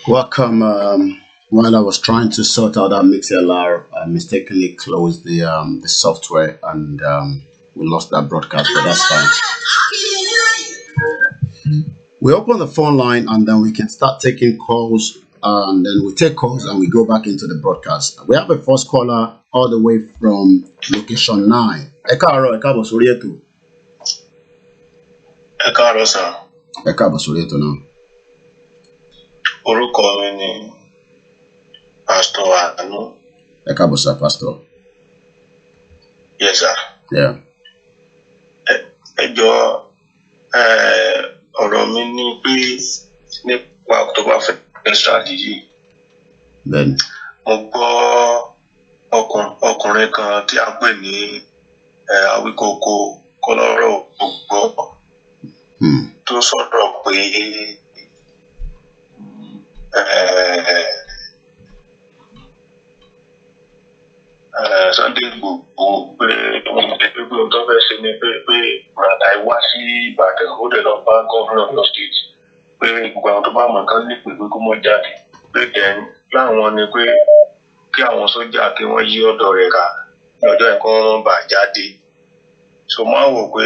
Welcome. While I was trying to sort out that MixLR, I mistakenly closed the software and we lost that broadcast, but that's fine. We open the phone line and then we can start taking calls, and then we take calls and we go back into the broadcast. We have a first caller all the way from location 9. Ekaro, Ekabo Surieto. Ekaro, sir. Ekabo Surieto now. Orúkọ mi ni Pastor Anu. Ekabo, sir, Pastor. Yes, sir. Yeah. Ẹjọ́ ọ̀rọ̀ mi ní pé nípa October strategy. Then. Mo gbọ́ ọkùnrin kan tí a pè ní Awíkókó Kọlọ́rọ̀ gbọ́ tó sọ̀rọ̀ pé Sunday Igboho pé wọ́n tó fẹ́ ṣe ni pé Bùrọ̀dá wá sí Ìbàdàn ó dẹ̀ lọ bá gómìnà Ọ̀yọ́ state pé gbogbo àwọn tó bá mọ̀ kán lè pè pé kó mọ́ jáde pé then láwọn ni pé kí àwọn sójà kí wọ́n yí ọ̀dọ̀ rẹ̀ ká lọ́jọ́ ẹ̀kọ́ wọn bà jáde. So máa wò pé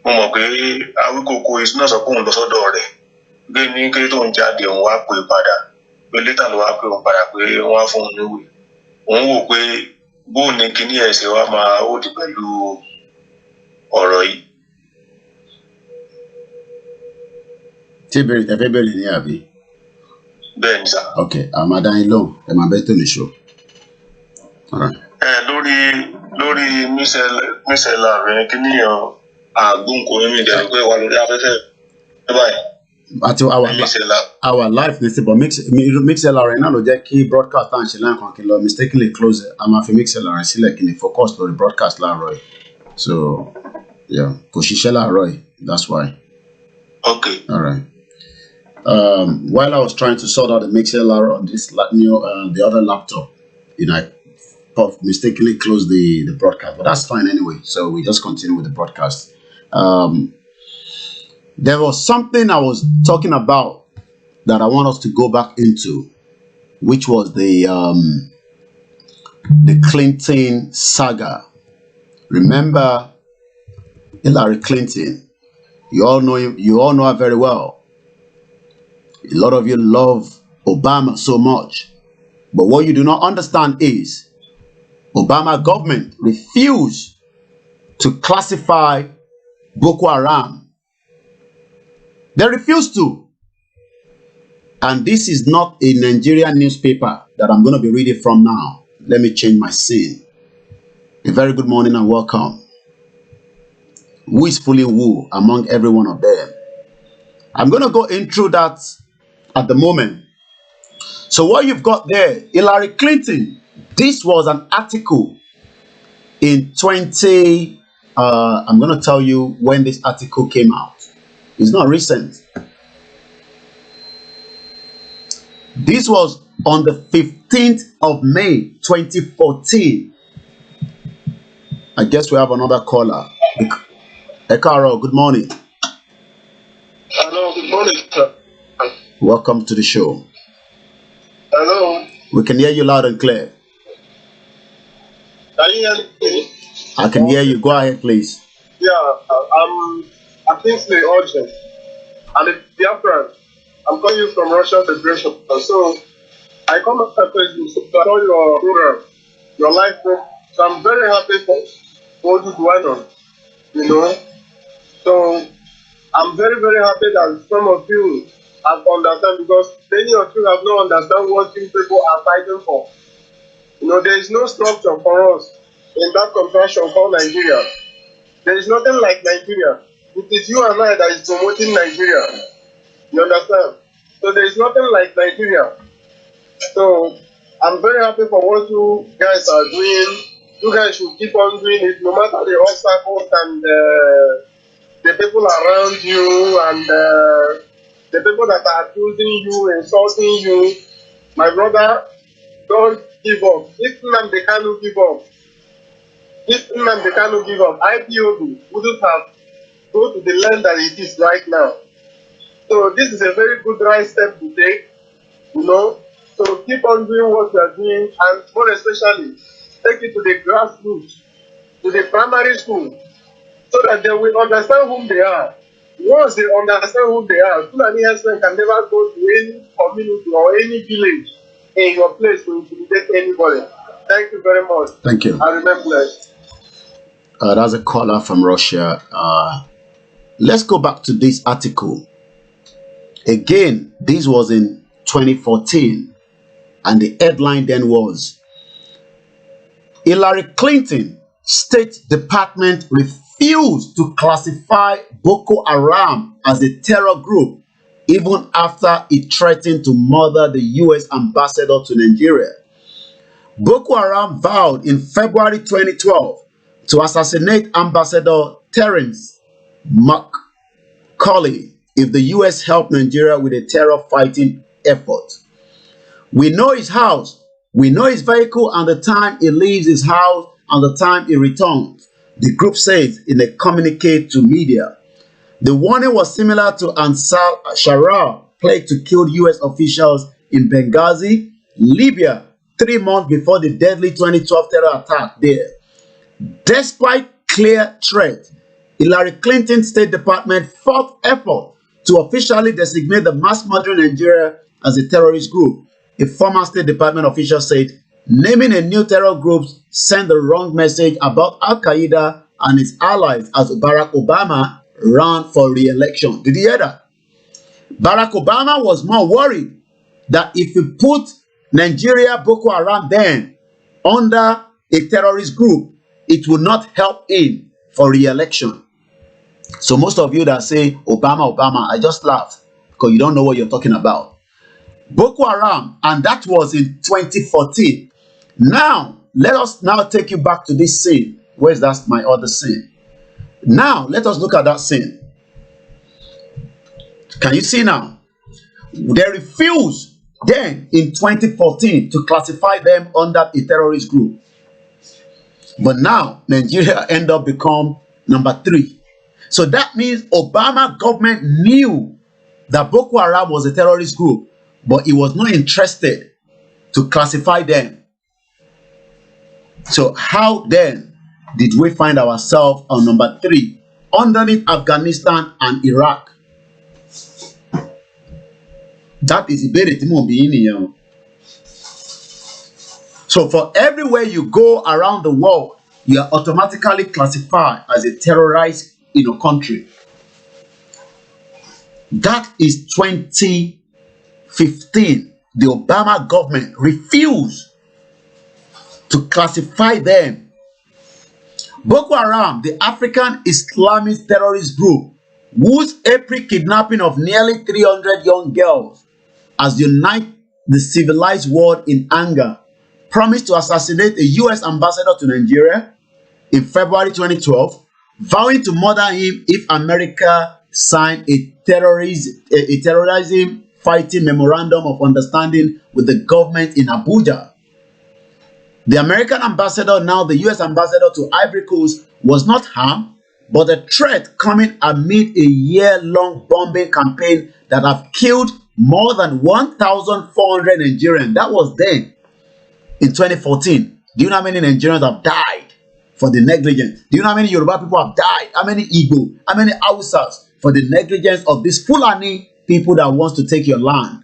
mo mọ̀ pé Awíkókó iná sọ pé òun lọ sọ́dọ̀ rẹ̀ gbé ní kí tó ń jáde òun wá pè padà pé létà ló wá pè òun padà pé wọ́n á fún un níwèé. Òun wò pé bóun ní kíní ẹ̀sìn wa máa òdì pẹ̀lú ọ̀rọ̀ yìí. Tí bẹ̀rẹ̀ tẹ́fẹ́ bẹ̀rẹ̀ ní àbí? Bẹ́ẹ̀ ni sà. Okay, àmàdáyín lóhùn ẹ máa bẹ́ tó ní ṣó. Lórí MixLR rẹ̀ kíní yàn àgbóǹkò mímí ìdẹ̀rù pé wà lórí afẹ́fẹ́ báyìí. Àti our life ní síbọ̀ MixLR náà ló jẹ́ kí broadcast tá à ń ṣe láǹkan kí n lọ mistakenly close it. A máa fi MixLR sílẹ̀ kí ni focus lórí broadcast láàárọ̀ yìí. So yeah, kò ṣiṣẹ́ láàárọ̀ yìí, that's why. Okay. All right. While I was trying to sort out the MixLR on this the other laptop, I mistakenly closed the broadcast, but that's fine anyway. So we just continue with the broadcast. There was something I was talking about that I want us to go back into, which was the Clinton saga. Remember Hillary Clinton? You all know him. You all know her very well. A lot of you love Obama so much, but what you do not understand is Obama government refused to classify Boko Haram. They refused to. And this is not a Nigerian newspaper that I'm going to be reading from now. Let me change my scene. A very good morning and welcome. Who is fooling who among every one of them? I'm going to go in through that at the moment. So what you've got there, Hillary Clinton, this was an article in I'm going to tell you when this article came out. It's not recent. This was on the 15th of May, 2014. I guess we have another caller. Ekaro, good morning. Hello, good morning, sir. Welcome to the show. Hello, We can hear you loud and clear. can you hear me? I can hear you. Go ahead, please. Yeah, I'm Kingsley Urgent. I'm a Biafran. I'm calling you from Russia Federation. So I come after you to saw your program, your live program. So I'm very happy for what is going on. You know, so I'm very, very happy that some of you have understand because many of you have not understand what you people are fighting for. You know, there is no structure for us in that contraction called Nigeria. There is nothing like Nigeria. It is you and I that is promoting Nigeria. You understand? So there is nothing like Nigeria. So I'm very happy for what you guys are doing. You guys should keep on doing it no matter the obstacles and the people around you and the people that are accusing you, insulting you. My brother, don't give up. If Nnamdi Kanu give up, IPOB wouldn't have go to the land that it is right now. So this is a very good right step to take, you know. So keep on doing what you are doing and more especially take it to the grassroots, to the primary school, so that they will understand whom they are. Once they understand who they are, Fulani herdsmen can never go to any community or any village in your place to intimidate anybody. Thank you very much. Thank you. I remain blessed. That's a caller from Russia. Let's go back to this article. Again, this was in 2014, and the headline then was Hillary Clinton State Department refused to classify Boko Haram as a terror group even after it threatened to murder the US ambassador to Nigeria. Boko Haram vowed in February 2012 to assassinate Ambassador Terence McCauley if the US helped Nigeria with a terror fighting effort. We know his house, we know his vehicle and the time he leaves his house and the time he returns, the group says in a communique to media. The warning was similar to Ansar Sharia plague to kill US officials in Benghazi, Libya, 3 months before the deadly 2012 terror attack there. Despite clear threat, Hillary Clinton's State Department fought effort to officially designate the mass murdering Nigeria as a terrorist group. A former State Department official said, naming a new terror group sent the wrong message about Al-Qaeda and its allies as Barack Obama ran for re-election. Did you hear that? Barack Obama was more worried that if you put Nigeria Boko Haram then under a terrorist group, it will not help him for re-election. So most of you that say Obama, I just laugh because you don't know what you're talking about. Boko Haram, and that was in 2014. Now, let us now take you back to this scene. Where's that my other scene? Now, let us look at that scene. Can you see now? They refused then in 2014 to classify them under a terrorist group. But now, Nigeria end up become number 3. So that means Obama government knew that Boko Haram was a terrorist group, but he was not interested to classify them. So how then did we find ourselves on number 3 underneath Afghanistan and Iraq? That is ìbéèrè tí mò ń bi yín nìyẹn. So for everywhere you go around the world, you are automatically classified as a terrorized country. That is 2015. The Obama government refused to classify them. Boko Haram, the African Islamist terrorist group, whose April kidnapping of nearly 300 young girls has united the civilized world in anger, promised to assassinate a US ambassador to Nigeria in February 2012, vowing to murder him if America signed a terrorism fighting memorandum of understanding with the government in Abuja. The American ambassador, now the US ambassador to Ivory Coast, was not harmed but the threat coming amid a year-long bombing campaign that have killed more than 1,400 Nigerians. That was then in 2014. Do you know how many Nigerians have died for the negligence? Do you know how many Yoruba people have died? How many Igbo? How many Hausas for the negligence of these Fulani people that wants to take your land?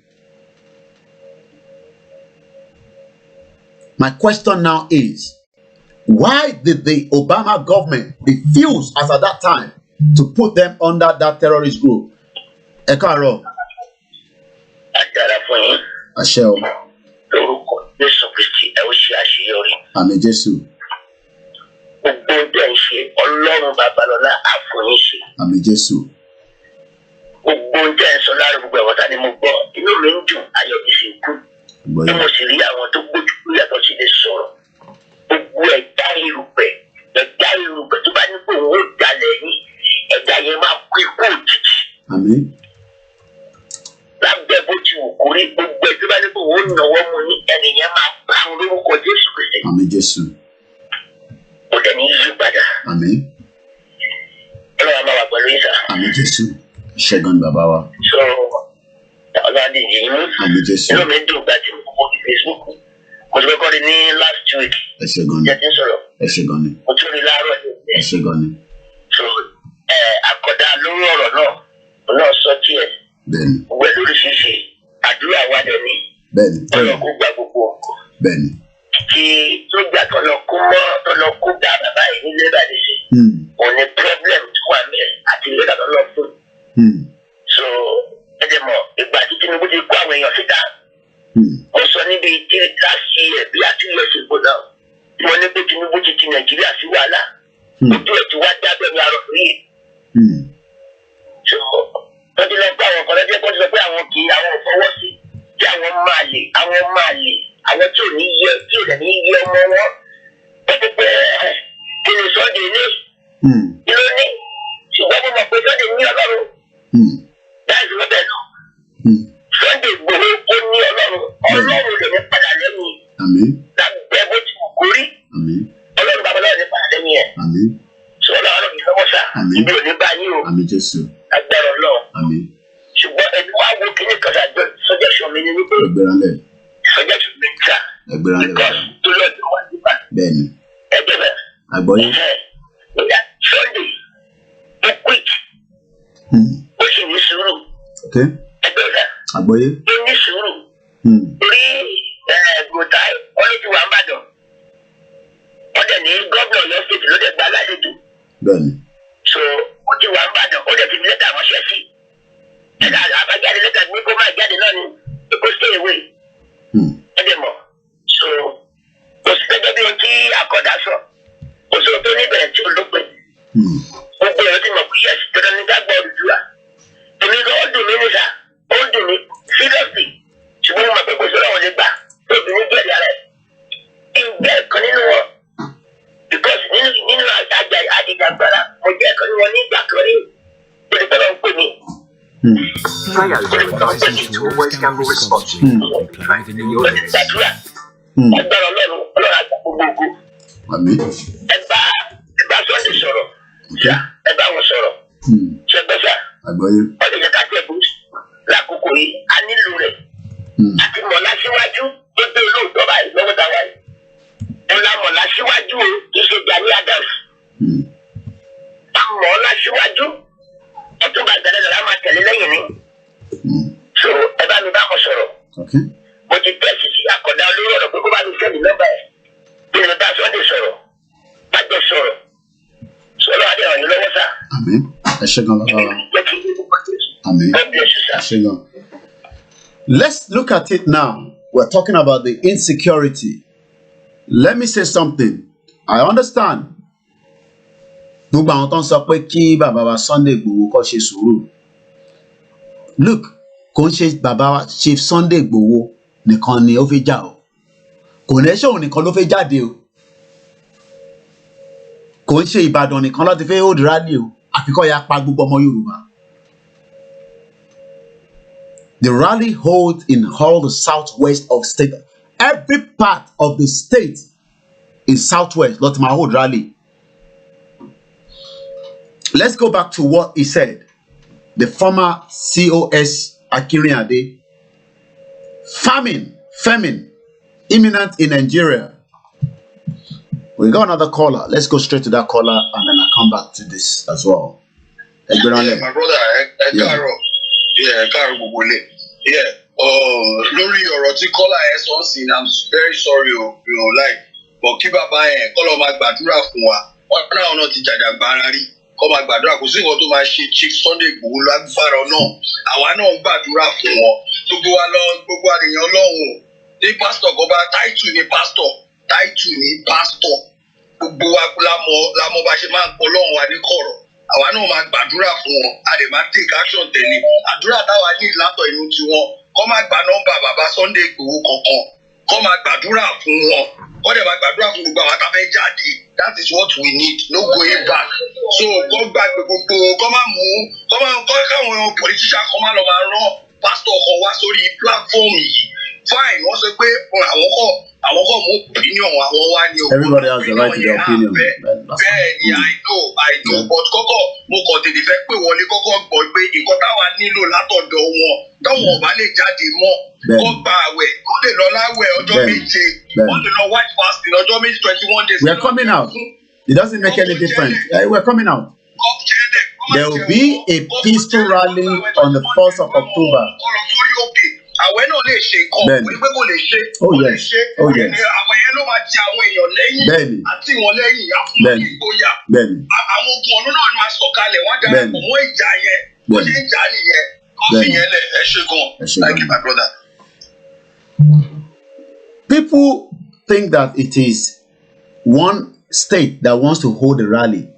My question now is, why did the Obama government refuse, as at that time, to put them under that terrorist group? Ekaro. Asheo. Àmín Jésù. Àmín Jésù. Àmín. Àmín Jésù. Àmín. Àmín Jésù. Ṣẹ́gun bàbá wa. Àmín Jésù. Last week. Ẹ ṣẹ́gun ni. Ẹ ṣẹ́gun ni. Ẹ ṣẹ́gun ni. So, àkọ́dá lórí ọ̀rọ̀ náà sọ tiẹ̀. Bẹ́ẹ̀ni. Pẹ̀lú oríṣiríṣi àdúrà wa dẹ̀ ni. Bẹ́ẹ̀ni. Ọlọ́kú gba gbogbo ọkọ̀. Bẹ́ẹ̀ni. Kí tó gbà tọ́lọ́kú gba bàbá yìí nílé ìbàdí sí. Òun ni problem tó wà mẹ́ àti ilé ìdàtọ́ lọ fún. So, ẹ jẹ́ mọ̀, ìgbà tí Tinubu ti kó àwọn èèyàn síta. Mo sọ níbi tí last year bí àti years ago náà. Mo ní pé Tinubu ti ti Nàìjíríà sí wàhálà. Ojú ẹ̀ ti wá dábẹ́ ní arọ̀ rí. So, wọ́n ti lọ gbọ́ àwọn ọ̀kan lọ́jọ́ kó ti sọ pé àwọn kì í àwọn fọwọ́ sí tí àwọn máa lè àwọn tí ò ní yẹ tí ò dẹ̀ ní yẹ ọmọ wọn. Wọ́n ti pẹ́ kí ni Sunday ní kí ló ní ṣùgbọ́n mo mọ̀ pé Sunday ní Ọlọ́run. Láìsí lọ́bẹ̀ náà. Sunday gbòòrò ó ní Ọlọ́run lè ní padà lẹ́yìn. Lábẹ́ bó ti wù kó rí. Ọlọ́run bàbá náà ní padà lẹ́yìn ẹ̀. Sọ Ọlọ́run yìí lọ́wọ́ sá. Ibi ò ní bá yín o. Àmín Jésù. Agbára Ọlọ́run. Àmín. Ṣùgbọ́n ẹni wá wo kíní kan ṣàjọ suggestion mi ni wípé. Ẹgbẹ́ránlẹ̀. Suggestion mi ta. Ẹgbẹ́ránlẹ̀. Because tó lọ́jọ́ wá nípa. Bẹ́ẹ̀ni. Ẹgbẹ́ bẹ́ẹ̀. Àgbọ́yé. Sunday ó quick. Ó sì ní sùúrù. Ẹgbẹ́ bẹ́ẹ̀. Àgbọ́yé. Ó ní sùúrù. Torí gbòtá ọlọ́tí wà ń bàdàn. Wọ́n dẹ̀ ní gómìnà Ọ̀yọ́ state ló dẹ̀ gbà lálejò. Bẹ́ẹ̀ni. So ó ti wà ń bàdàn ó dẹ̀ ti fi lẹ́tà ránṣẹ́ sí. Ẹ̀dá àbájáde lẹ́tà ní kó máa jáde náà ni kó stay away. Ẹ dẹ̀ mọ̀. So kò sí gẹ́gẹ́ bí ohun tí àkọ́dá sọ. Kò sí ohun tó níbẹ̀rẹ̀ tí ò lópin. Gbogbo ẹ̀rọ ti mọ̀ pé yẹ́sì dandan ní dágbà Odùduwà. Èmi gan ó dùn mí níta ó dùn mí seriously. Ṣùgbọ́n mo mọ̀ pé kò sí ọ̀rọ̀ lè gbà obìnrin jẹ̀dí ara ẹ̀. Ìgbẹ́ ẹ̀kan nínú wọn. Because nínú àdìjàgbara mo jẹ́ ẹ̀kan nínú wọn ní ìgbà kan rí. Olùkọ́lọ́ ń pè mí. Players are advised to always gamble responsibly when playing within your limits. Agbára Ọlọ́run àti gbogbo ògo. Àmín. Ẹ bá Sunday sọ̀rọ̀. Ẹ bá wọn sọ̀rọ̀. Ṣé gbọ́sà? Àgbọ́yé. Ọdún yẹn ká tẹ̀ bú lákòókò yìí a nílò rẹ̀. Àti mọ̀lá síwájú tó dé olóòótọ́ báyìí lọ́wọ́ táwa yìí. Ọ̀la mọ̀lá síwájú o kì í ṣe Gani Adams. Mọ̀lá síwájú ọ̀tún bá gbẹ̀rẹ̀ lọ́la máa tẹ̀lé lẹ́yìn ni. So ẹ bá mi bá wọn sọ̀rọ̀. Mo ti tẹ́sí sí àkọ́dá olóró ọ̀rọ̀ pé kó bá mi sẹ́ni nọ́mbà ẹ̀. Bí mi bá Sunday sọ̀rọ̀, bá jọ sọ̀rọ̀. Sọ̀rọ̀ adé ọ̀yìn lọ́wọ́ sá. Àmín. Ẹ ṣé gan bàbá wa. Àmín. Ẹ ṣé gan. Let's look at it now. We're talking about the insecurity. Let me say something. I understand. Gbogbo àwọn tó ń sọ pé kí bàbá wa Sunday Igboho kó ṣe sùúrù. Look, kò ń ṣe bàbá wa Chief Sunday Igboho nìkan ni ó fi jà o. Kò ní ṣe òun nìkan ló fẹ́ jáde o. Kò ń ṣe Ìbàdàn nìkan láti fẹ́ hold rally o. Àfikọ́ ya pa gbogbo ọmọ Yorùbá. The rally holds in all the southwest of state. Every part of the state in southwest ló ti máa hold rally. let's go back to what he said. The former COS Akiriade. Famine, imminent in Nigeria. We got another caller. Let's go straight to that caller and then I'll come back to this as well. Yeah, my brother, lórí ọ̀rọ̀ tí kọ́lá ẹ̀ sọ sí I'm very sorry like but kí bàbá yẹn kọ́lọ́ máa gbàdúrà fún wa wọ́n náà náà ti jàjàgbara rí kọ́ máa gbàdúrà kò sí nǹkan tó máa ṣe Chief Sunday Igboho lágbára náà àwa náà ń gbàdúrà fún wọn gbogbo àdéhùn ọlọ́run ní pásítọ̀ kọ́ bá táìtù ní pásítọ̀ gbogbo wa lámọ̀ bá ṣe máa ń pọ̀ lọ́run wa ní kọ̀rọ̀ àwa náà máa gbàdúrà fún wọn a lè máa take action tẹ̀lé àdúrà táwa ní ìlàtọ̀ inú tiwọn kọ́ máa gba nọ́mbà bàbá Sunday Igboho kankan kọ́ máa gbàdúrà fún wọn kọ́ dẹ̀ máa gbàdúrà fún gbogbo àwọn tábẹ́ jáde that is what we need no going back so kọ́ gbàgbé gbogbo kọ́ káwọn politician kọ́ máa lọ máa rán pásítọ̀ kan wá sórí platform yìí fine wọ́n sọ pé àwọn kọ́ mú opinion àwọn wá ní òkú everybody has the right to their opinion. bẹ́ẹ̀ ni I know but kọ́kọ́ mo kàn tètè fẹ́ pé wọlé kọ́kọ́ gbọ́ pé nǹkan táwa nílò látọ̀dọ̀ wọn táwọn ọba lè jáde mọ́ kọ́ gba àwẹ̀ kó lè lọ láwẹ̀ ọjọ́ méje wọ́n lè lọ white fasting ọjọ́ méje 21 days. We are coming out. It doesn't make any difference. We're coming out. There will be a peaceful rally on the 1st of October. Àwẹ̀ náà lè ṣe nǹkan pé kò lè ṣe kò lè ṣe àwọn yẹn ló máa ti àwọn èèyàn lẹ́yìn àti wọn lẹ́yìn àfúnni ìgboyà àwọn ogun ọ̀nà náà máa sọ̀kalẹ̀ wọ́n darapọ̀ mọ́ ìjà yẹn bó ṣe ń jà nìyẹn kọ́fì yẹn lẹ̀ ẹ ṣe gan thank you my brother. People think that it is one state that wants to hold a rally.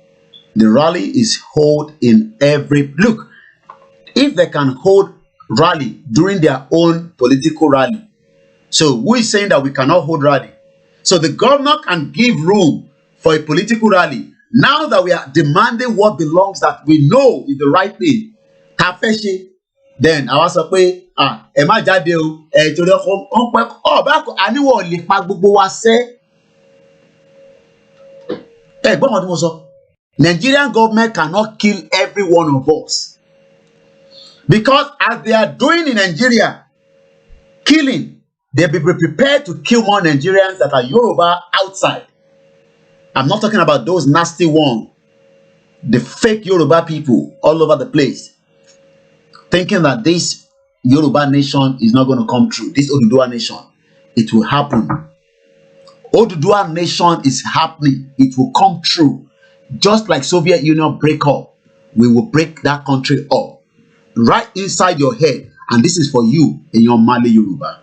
The rally is held in every look. If they can hold rally during their own political rally. So who is saying that we cannot hold rally? So the governor can give room for a political rally. Now that we are demanding what belongs that we know is the right thing, then I was say, ẹ má jáde o, torí ọba àníwọ̀ lè pa gbogbo wa sẹ́. Gbọ́n wọn tí mo sọ, Nigerian government cannot kill every one of us. Because as they are doing in Nigeria, killing, they be prepared to kill more Nigerians that are Yoruba outside. I'm not talking about those nasty ones, the fake Yoruba people all over the place, thinking that this Yoruba nation is not going to come true. This Oduduwa nation, it will happen. Oduduwa nation is happening. It will come true. Just like Soviet Union break up, we will break that country up. Right inside your head, and this is for you in your Mali Yoruba.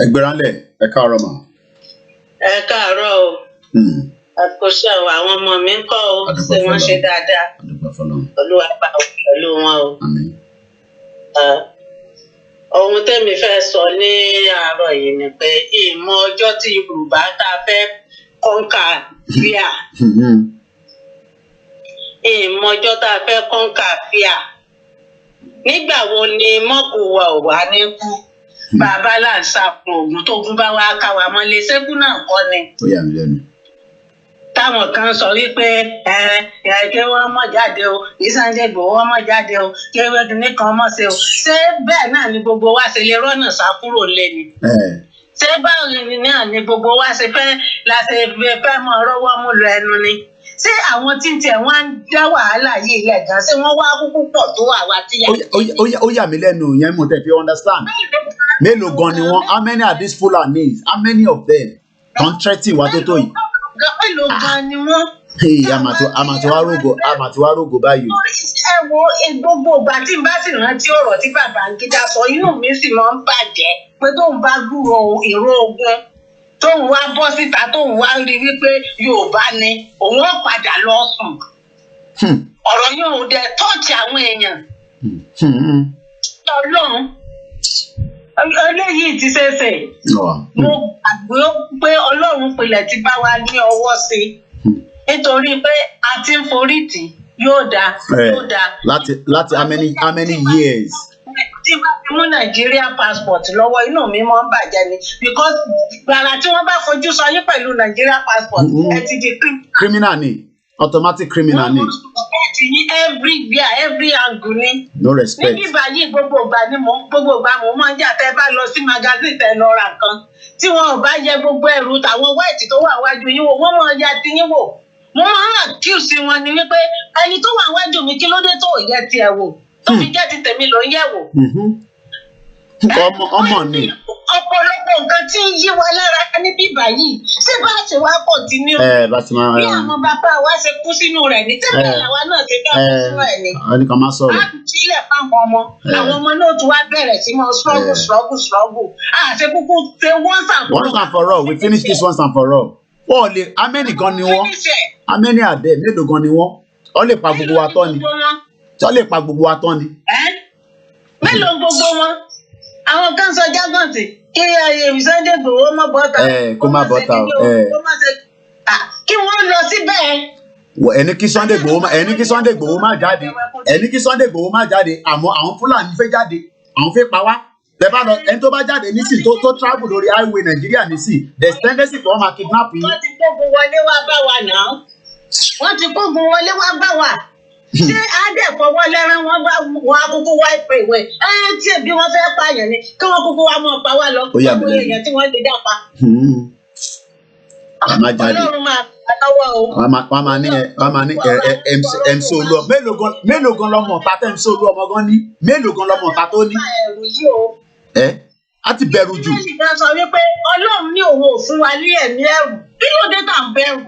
Ẹgbẹ̀ránlẹ̀ ẹ káàárọ̀ mà. Ẹ káàárọ̀ o. Àkóso àwọn ọmọ mi ń kọ́ o ṣé wọ́n ṣe dáadáa. Olúwa bá pẹ̀lú wọn o. Ohun tẹ́mi fẹ́ sọ ní àárọ̀ yìí ni pé ìmọ̀ ọjọ́ tí Yorùbá tá a fẹ́ kọ́ńkà fíà. Ìmọ̀ ọjọ́ tá a fẹ́ kọ́ńkà fíà. Nígbà wo ni mọ́kùwà ò wá ní kú? Bàbá là ń sàpò ògùn tó gún bá wá ká wa mọ́lé ṣẹ́gun náà kọ́ ni. Ó yà mí lẹ́nu. Táwọn kan sọ wípé kí wọ́n mọ̀ jáde o, Sunday Igboho wọ́n mọ̀ jáde o, kí wọ́n kan mọ̀ ṣe o. Ṣé bẹ́ẹ̀ náà ni gbogbo wa ṣe lè rọ́nà sá kúrò lé ni? Ṣé báwo náà ni gbogbo wa ṣe fẹ́ mọ̀ rọ́wọ́ mú lọ ẹnu ni? Ṣé àwọn tí ń tẹ̀ wọ́n ń dá wàhálà yìí lẹ̀ gan? Ṣé wọ́n wá kúkú pọ̀ tó àwa tí yà? Ó yà mí lẹ́nu yẹn mo tẹ̀ fi understand. Mélòó gan ni wọ́n? How many are these Fulanis? How many of them? Contracting wa tó tó yìí. Mélòó gan ni wọ́n? Àmàtiwárógo báyìí. Ẹ wo gbogbo ìgbà tí n bá sì rántí ọ̀rọ̀ tí Babangida sọ, inú mi sì máa ń bàjẹ́ pé tóun bá gbúrò ìró ogun tóun wá bọ́ síta tóun wá rí wípé Yorùbá ni òun ó padà lọ sùn ọ̀rọ̀ yóò dé tọ́ọ̀tì àwọn èèyàn Ọlọ́run eléyìí ti ṣẹ̀ṣẹ̀ mo gbàgbé pé Ọlọ́run pilẹ̀ ti bá wa ní ọwọ́ sí nítorí pé a ti ń forí tì yóò dáa yóò dáa. láti how many years. tí wọ́n fi mú Nigeria passport lọ́wọ́ inú mi máa ń bàjẹ́ ni because gbàrà tí wọ́n bá fojú sọ yín pẹ̀lú Nigeria passport ẹ ti di criminal ni automatic criminal ni. everywhere every angle ni. No respect. níbi báyìí gbogbo ìgbà mo máa ń jà tẹ́ bá lọ sí magazine tẹ́ lọ ra nǹkan tí wọn ò bá yẹ gbogbo ẹrù tàwọn white tó wà wájú yín wò wọ́n máa ya ti yín wò mo máa ń accuse wọn ni wípé ẹni tó wà wájú mi kí ló dé tó yẹ tiẹ̀ wò tó fi jẹ́ ti tèmi ló ń yẹ̀ wò. ọmọ ni. ọ̀pọ̀lọpọ̀ nǹkan tí ń yí wa lára ní bíbá yìí ṣé bá ṣe wá continue. bí àwọn bàbá wa ṣe kú sínú rẹ̀ ní tẹ́lẹ̀ làwa náà ṣe ká kú sínú ẹ̀ ni. ẹni kan máa sọ̀rọ̀. a kù sílẹ̀ fáwọn ọmọ àwọn ọmọ náà tún wá bẹ̀rẹ̀ sí mọ́ struggle. àṣẹ kúkú ṣe once and for all we finish this once and for all. wọ́n lè amẹ́nì gan ni wọ́n amẹ́nì àdẹ mélòó gan ni wọ́n ọ lè pa gbogbo wa tán ni ọ lè pa gbogbo wa tán ni. mélòó gbogbo wọn àwọn kan sọ jágọ̀ǹtì kí Sunday Igboho má bọ́ta kó má bọ́ta kí wọ́n lọ síbẹ̀. ẹni kí Sunday Igboho má jáde àmọ́ àwọn Fúlàní fẹ́ jáde àwọn fẹ́ pa wá tẹ́ bá lọ ẹni tó bá jáde nísìn tó travel lórí highway Nàìjíríà nísìn there's tendency for wọn máa kidnap yín. wọ́n ti kógun wọlé wá bá wa náà ṣé adẹ́fọwọ́ lẹ́rán wọn á kúkú wá ìpè ìwé tí ẹbí wọn fẹ́ pààyàn ni kí wọ́n kúkú wá mọ́ pa wá lọ gbogbo èèyàn tí wọ́n lè dá pa. Ọlọ́run máa pa lọ́wọ́ o. wọ́n máa ní MC Olúọmọ mélòó gan lọ́mọ ọ̀tá tẹ́ MC Olúọmọ gan ní mélòó gan lọ́mọ ọ̀tá tó ní. a ti bẹ̀rù jù. wọ́n sì máa sọ wípé Ọlọ́run ní òun ò fún wa ní ẹ̀mí ẹ̀rù kí ló dé tá à ń bẹ̀rù.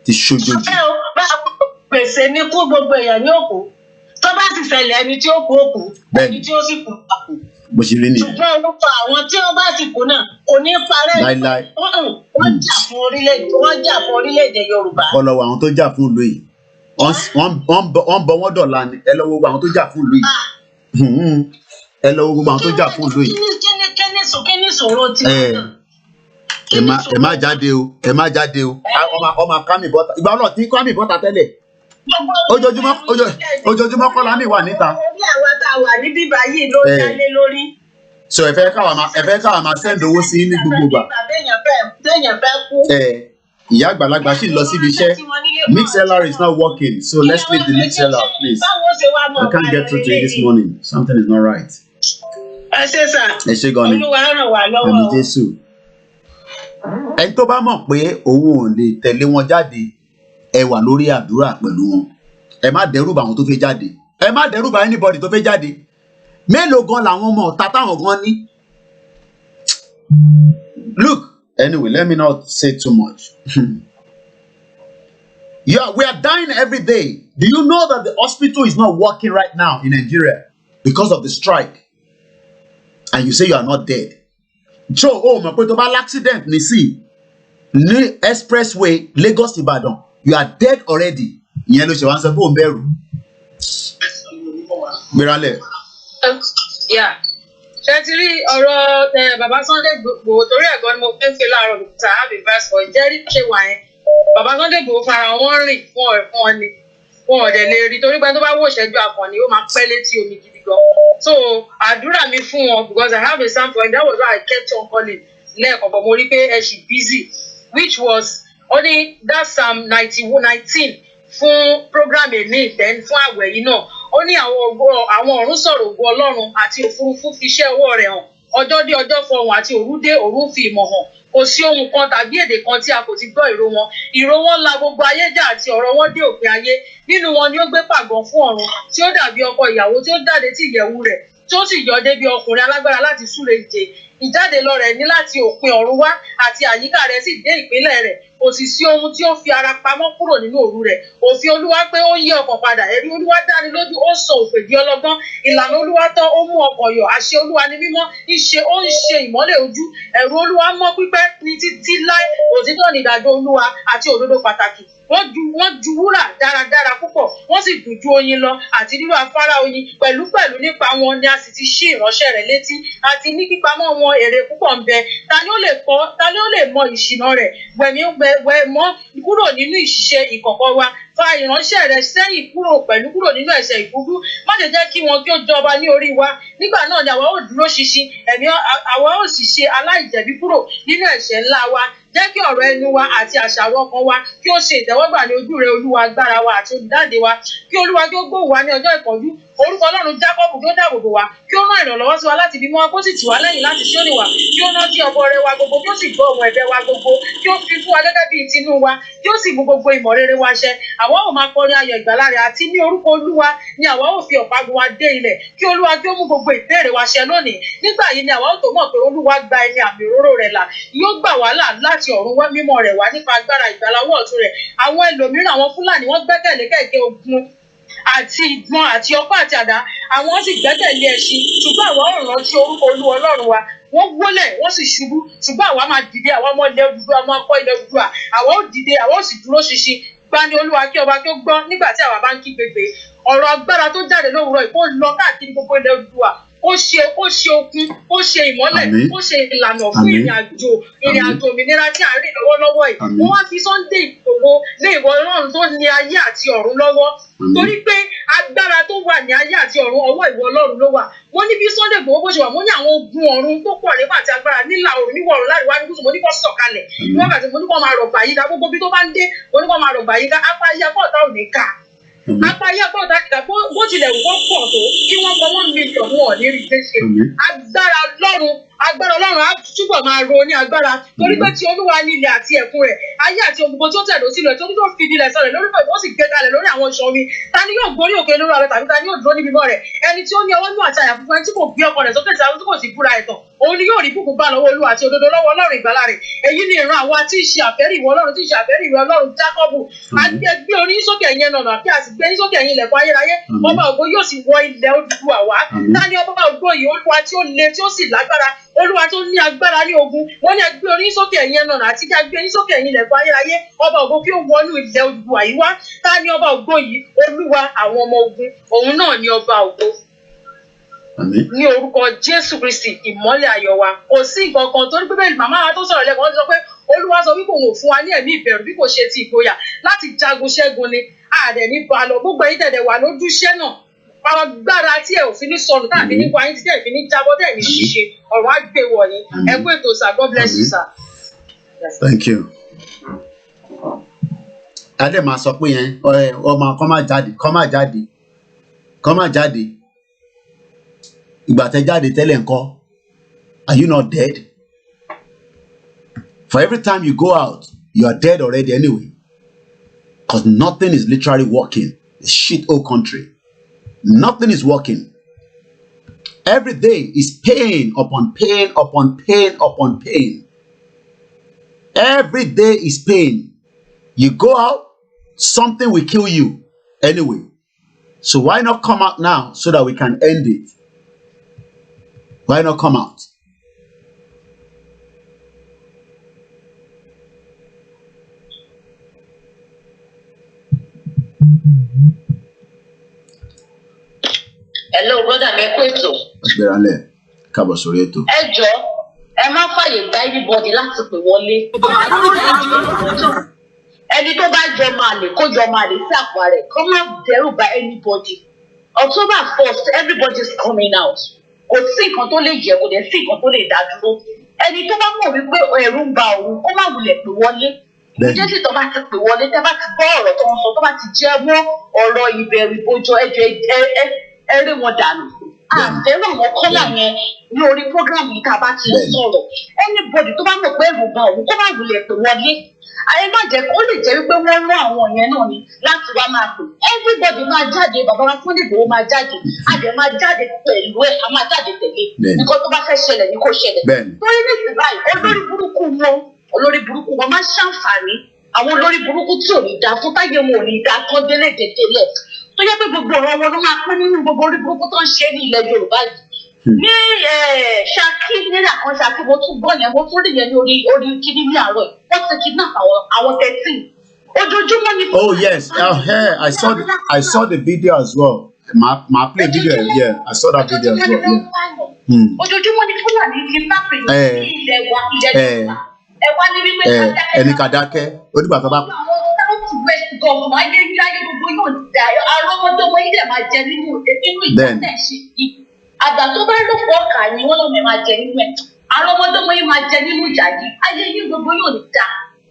ti ṣojojú. Pèsè ní kú gbogbo èèyàn ní òkú tó bá ti ṣẹlẹ̀ ẹni tí ó kú òkú ẹni tí ó sì kú òkú. bó ṣe rí nìyẹn. ṣùgbọ́n orúkọ àwọn tí wọ́n bá sì kú náà kò ní parẹ́ wọ́n jà fún orílẹ̀-èdè Yorùbá. ọlọ́wọ́ àwọn tó jà fún ìlú yìí wọ́n bọ wọ́n dọ̀la ni ẹ lọ́wọ́ gbogbo àwọn tó jà fún ìlú yìí ẹ lọ́wọ́ gbogbo àwọn tó jà fún ìlú yìí. kí ni ìṣòro tí wọ́n náà. ẹ má jáde o ọmọ kámi bọ́ta ìgbà náà tí kámi bọ́ta tẹ́lẹ̀ ojoojúmọ́ kọ́ la ní wà níta. orí àwa tá a wà ní bíbá yìí ló dálé lórí. so ẹ fẹ́ káwa máa send owó sí ní gbogbo ìgbà. téèyàn fẹ́ kú. ìyá àgbàlagbà sì lọ síbi iṣẹ́ mixlr is not working so let's leave the mixlr please I can't get through to you this morning something is not right. ẹ ṣe sà ẹ ṣe gan ni Olúwa ràn wá lọ́wọ́. àmì Jésù. ẹni tó bá mọ̀ pé òun ò lè tẹ̀lé wọn jáde ẹ wà lórí àdúrà pẹ̀lú wọn ẹ má dẹ́rùbà àwọn tó fẹ́ jáde ẹ má dẹ́rùbà anybody tó fẹ́ jáde mélòó gan làwọn ọmọ ọ̀tá táwọn gan ní. Look anyway let me not say too much. We are dying every day. Do you know that the hospital is not working right now in Nigeria because of the strike and you say you are not dead. So mọ̀ pé tó bá l'accident ní expressway Lagos Ibadan you are dead already ìyẹn ló ṣe wá ń sọ pé òun bẹ̀rù. gbéralẹ̀. ṣe ti rí ọ̀rọ̀ bàbá Sunday Igboho torí ẹ̀gọ́ ni mo fẹ́ ṣe láàárọ̀ to have a verse for ìjẹ́rìí ṣe wà yẹn bàbá Sunday Igboho fara wọn rìn fún ọ ni wọn ò dẹ̀ lè rí torí pé tó bá wò ṣẹ́jú àkànní ó máa pẹ́ létí omi gidi gan so àdúrà mi fún wọn because I have a sound for it that was why I kept on calling lẹ́ẹ̀kan but mo rí pé ẹ ṣì busy which was only that Psalm 19 fún program èní then fún àwẹ̀ yìí náà ó ní àwọn ọ̀run sọ̀rọ̀ ògo Ọlọ́run àti òfurufú fi iṣẹ́ ọwọ́ rẹ̀ hàn ọjọ́ dé ọjọ́ fọhùn àti òru dé òru fi ìmọ̀ hàn kò sí ohun kan tàbí èdè kan tí a kò ti gbọ́ ìró wọn la gbogbo ayé jà àti ọ̀rọ̀ wọn dé òpin ayé nínú wọn ni ó gbé pàgọ́ fún ọ̀run tí ó dàbí ọkọ ìyàwó tí ó jáde tí ìyẹ̀wù rẹ̀ tí ó sì yọ débi ọkùnrin alágbára láti súre ìje ìjáde lọ rẹ̀ ní láti òpin ọ̀run wá àti àyíká rẹ̀ sì dé ìpínlẹ̀ rẹ̀. Kò sì sí ohun tí ó fi ara pamọ́ kúrò nínú òru rẹ̀. Òfin Olúwa pé ó yí ọkàn padà. Ẹ̀rí Olúwa dáni lójú, ó sọ òpè di ọlọ́gbọ́n. Ìlànà Olúwa tán, ó mú ọkàn yọ̀. Àṣẹ Olúwa ni mímọ́, ó ń ṣe ìmọ́lẹ̀ ojú. Ẹ̀rù Olúwa mọ́ pípẹ́ ní títí láé. Òtítọ́ ni ìdájọ́ Olúwa àti òdodo pàtàkì. Wọ́n ju wúrà dáradára púpọ̀, wọ́n sì dùn ju oyin lọ àti rírú afárá oyin. Pẹ̀lúpẹ̀lú nípa wọn ni a sì ti ṣí ìránṣẹ́ rẹ̀ létí, àti ní pípamọ́ wọn èrè púpọ̀ ń bẹ. Ta ni ó lè mọ ìṣìnà rẹ̀? Wẹ̀ mọ́ kúrò nínú ìṣiṣẹ́ ìkọ̀kọ̀ wa. Fa ìránṣẹ́ rẹ̀ sẹ́yìn kúrò nínú ẹ̀ṣẹ̀ ìbúrú. Má ṣe jẹ́ kí wọn kí ó jọba ní orí wa. Nígbà náà ni àwa ó dúró ṣinṣin, àwa ó sì ṣe aláìjẹ̀bi kúrò nínú ẹ̀ṣẹ̀ ńlá wa. Jẹ́ kí ọ̀rọ̀ ẹnu wa àti àṣàrò ọkàn wa kí ó ṣe ìtẹ́wọ́gbà ní ojú rẹ Olúwa, agbára wa àti olùdáǹdè wa. Kí Olúwa kí ó gbóhùn wa ní ọjọ́ ìpọ́njú. Orúkọ Ọlọ́run Jákọ́bù kí ó dáàbò bò wá. Kí ó rán ìrànlọ́wọ́ sí wa láti ibi mímọ́, kó sì tì wá lẹ́yìn láti Síónì wá. Kí ó rántí ọbọ rẹ wa gbogbo, kí ó sì gbọ́ ohùn ẹ̀bẹ̀ wa gbogbo. Kí ó fi fún wa gẹ́gẹ́ bí tinú wa. Kí ó sì mú gbogbo ìmọ̀ rere wa ṣẹ. Àwa ó máa kọrin ayọ̀ ìgbàlà rẹ̀, àti ní orúkọ Olúwa ni àwa ó fi ọ̀págun wa dé ilẹ̀. Kí Olúwa kí ó mú gbogbo ìbéèrè wa ṣẹ lónìí. Nígbà yìí ni àwa ó tó mọ̀ pé Olúwa gba ẹni àmì òróró rẹ̀ là. Yóò gbà wá là láti ọ̀run wá mímọ́ rẹ̀ wá nípa agbára ìgbàláwọ́ ọ̀tún rẹ̀. Àwọn ẹlòmíràn, àwọn Fúlàní, wọ́n gbẹ́kẹ̀lé kẹ̀kẹ́ ogun àti ìgbọ̀n àti ọkọ́ àti àdá, àwọn sì gbẹ́kẹ̀lé ẹṣin. Ṣùgbọ́n àwa ó rántí orúkọ Olúwa Ọlọ́run wa. Wọ́n wólẹ̀, wọ́n sì ṣubú. Ṣùgbọ́n àwa máa dìde, àwa ọmọ ilẹ̀ Odùduwà, ọmọ akọ ilẹ̀ Odùduwà. Àwa ó dìde, àwa ó sì dúró ṣinṣin. Gbani Olúwa kí ọba kí ó gbọ́ nígbà tí àwa bá ń kígbe pé. Ọ̀rọ̀ agbára tó jáde lówùúrọ̀ yìí kó lọ káàkiri gbogbo ilẹ̀ Odùduwà. Ó ṣe okun, ó ṣe ìmọ́lẹ̀, ó ṣe ìlànà fún ìrìn àjò òmìnira tí à ń rìn lọ́wọ́lọ́wọ́ yìí. Wọ́n wá fi Sunday Igboho lé ìwọ Ọlọ́run tó ní ayé àti ọ̀run lọ́wọ́. Torí pé agbára tó wà ní ayé àti ọ̀run ọwọ́ ìwọ Ọlọ́run ló wà. Wọ́n ní bí Sunday Igboho bó ṣe wà, mo ní àwọn ogun ọ̀run tó pọ̀ nípa àti agbára nílà oòrùn, níwọ̀ oòrùn, láríwá, ní gúúsù, mo ní kó sọ̀kalẹ̀. Níwájú mo ní kó máa rọ̀gbà yíká, gbogbo bí tó bá ń dé, mo ní kó máa rọ̀gbà yíká. Apá ayé apá ọ̀tá ò ní ká. Apá ayé apá ọ̀tá kìkà bó tilẹ̀ wọ́n pọ̀ tó kí wọ́n gbọ́ 1 million wọn ò ní rí gbèsè. Agbára Ọlọ́run á túbọ̀ máa ro ní agbára. Torí pé tí Olúwa ní ilẹ̀ àti ẹ̀kún rẹ̀, ayé àti ohun gbogbo tí ó tẹ̀dó sílẹ̀, torí tó fi ilẹ̀ sọ̀rọ̀ lórí pẹ̀lú ó sì gbé kalẹ̀ lórí àwọn iṣan omi. Ta ni yóò gorí òkè lórí rẹ̀, tàbí ta ni yóò dúró níbi mọ́ rẹ̀? Ẹni tí ó ní ọwọ́ nínú àti àyà funfun, ẹni tí kò gbé ọkàn rẹ̀ sókè sí àwọn tí kò sì búra ẹ̀tàn, òun ni yóò rí bùkún bá lọ́wọ́ Olúwa àti òdodo lọ́wọ́ Ọlọ́run ìgbàlà rẹ̀. Èyí ni ìran àwa tí í ṣe àfẹ́rí ìwọ Ọlọ́run, tí í ṣe àfẹ́rí ìwọ Ọlọ́run Jákọ́bù. A gbé orí yín sókè ẹ̀yin ẹnu ọ̀nà, kí a sì gbé yín sókè ẹ̀yin ilẹ̀kùn ayérayé. Ọba ògo yóò sì wọ ilẹ̀ Odùduwà wá. Ta ni ọba ògo yìí? Olúwa tí ó le, tí ó sì lágbára. Olúwa tó ní agbára ní ogun. Wọ́n ní ẹgbẹ́ orí yín sókè ẹ̀yin ẹnu ọ̀nà, àti kí a gbé yín sókè ẹ̀yin ilẹ̀kùn ayérayé. Ọba ògo kí ó wọnú ilẹ̀ Odùduwà yìí wá. Ta ni ọba ògo yìí? Olúwa àwọn ọmọ ogun, òun náà ni ọba ògo. Ní orúkọ Jésù Kristi, ìmọ́lẹ̀ ayọ̀ wa. Kò sí nǹkan kan, torí pé màmá wa tó sọ̀rọ̀ lẹ́kọ̀ọ́, wọ́n ti sọ pé Olúwa sọ wípé òun ò fún wa ní ẹ̀mí ìbẹ̀rù bí kò ṣe ti ìgboyà láti jagun ṣẹ́gun ni. Àdẹ̀ ní balọ̀ gbogbo ẹ̀yin tẹ̀dẹ̀ wà lójúṣẹ́ náà. Agbára tí ẹ ò fi ní sọnù, tàbí ní wáyé tí ẹ fi ní jábọ́, tẹ̀ ní ṣíṣe ọ̀rọ̀ á gbé wọ̀nyí. Ẹ kú ètò sir, God bless you sir. Thank you. Adé máa sọ pé yẹn ọmọ kọ́ máa jáde. Ìgbà tẹ jáde tẹ́lẹ̀ ńkọ́? Are you not dead? For every time you go out, you are dead already anyway. Because nothing is literally working. The shit old country. Nothing is working. Every day is pain upon pain upon pain upon pain. Every day is pain. You go out, something will kill you anyway. So why not come out now so that we can end it? Why not come out? Hello, brother, mi kú ètò. Ọ̀gbẹ́rànlẹ̀, káàbọ̀ sórí ètò. Ẹ jọ̀ọ́, ẹ má fàyè gba anybody láti pè wọlé. Ẹni tó bá jọ máa lè kó jọ máa lè sí àpò rẹ̀, kó má dẹ́rù bà anybody. October 1st, everybody is coming out. Kò sí nǹkan tó lè jẹ, kò dẹ̀ sí nǹkan tó lè dá dúró. Ẹni tó bá mọ̀ wípé ẹ̀rù ń ba òun, kó má wulẹ̀ pè wọlé. Jésù tó bá ti pè wọlé, tẹ́ bá ti gbọ́ ọ̀rọ̀ tó ń sọ, tó bá ti jẹ́ mọ́ ọ̀rọ̀ ìbẹ̀rù ìbòjọ́ ẹ̀rẹ́ wọn dànù. Àtẹ̀wọ̀n àwọn kọ́là yẹn ní orí program yìí tá a bá ti ń sọ̀rọ̀. Anybody tó bá mọ̀ pé ẹ̀rù ba òun, kó má wulẹ̀ pè wọlé. ayé má jẹ́ kó lè jẹ́ wípé wọ́n rán àwọn yẹn náà ni láti wá máa pè everybody máa jáde bàbá wa Sunday Igboho máa jáde àdè máa jáde pẹ̀lú ẹ̀ a máa jáde tẹ̀lé nǹkan tó bá fẹ́ ṣẹlẹ̀ ní kò ṣẹlẹ̀ torí ní ìsìn báyìí olórí burúkú wọn máa ṣàǹfààní àwọn olórí burúkú tí ò ní dá fún táyé wọn ò ní dá tán délé délé tó yẹ pé gbogbo ọ̀rọ̀ wọn ló máa pín nínú gbogbo orí burúkú tó ń ṣe ní ilẹ̀ Yorùbá yìí ní Ṣakí nílẹ̀ kan Ṣakí mo tún gbọ́ yẹn mo tún rí yẹn ní orí kíní ní àárọ̀ wọ́n ti kidnap àwọn 13 ojoojúmọ́ ni. Oh yes, I saw the video as well. My play video, yeah, I saw that video as well. Ojoojúmọ́ ni Fúlàní kidnapping ní ilẹ̀ wa ẹ wá ní wípé ẹni kàdákẹ́ onígbà tó bá. West government ayé gbogbo yóò dá arọ́mọdọ́mọ yìí dẹ̀ máa jẹ nínú ìtọ́sẹ̀ ṣe yìí àgbà tó bá lò fọ́ ọ̀kà ni wọ́n lọ́mọ máa jẹ nínú ẹ̀ arọ́mọdọ́mọ yìí máa jẹ nínú ìjà yìí ayé yìí gbogbo yóò dá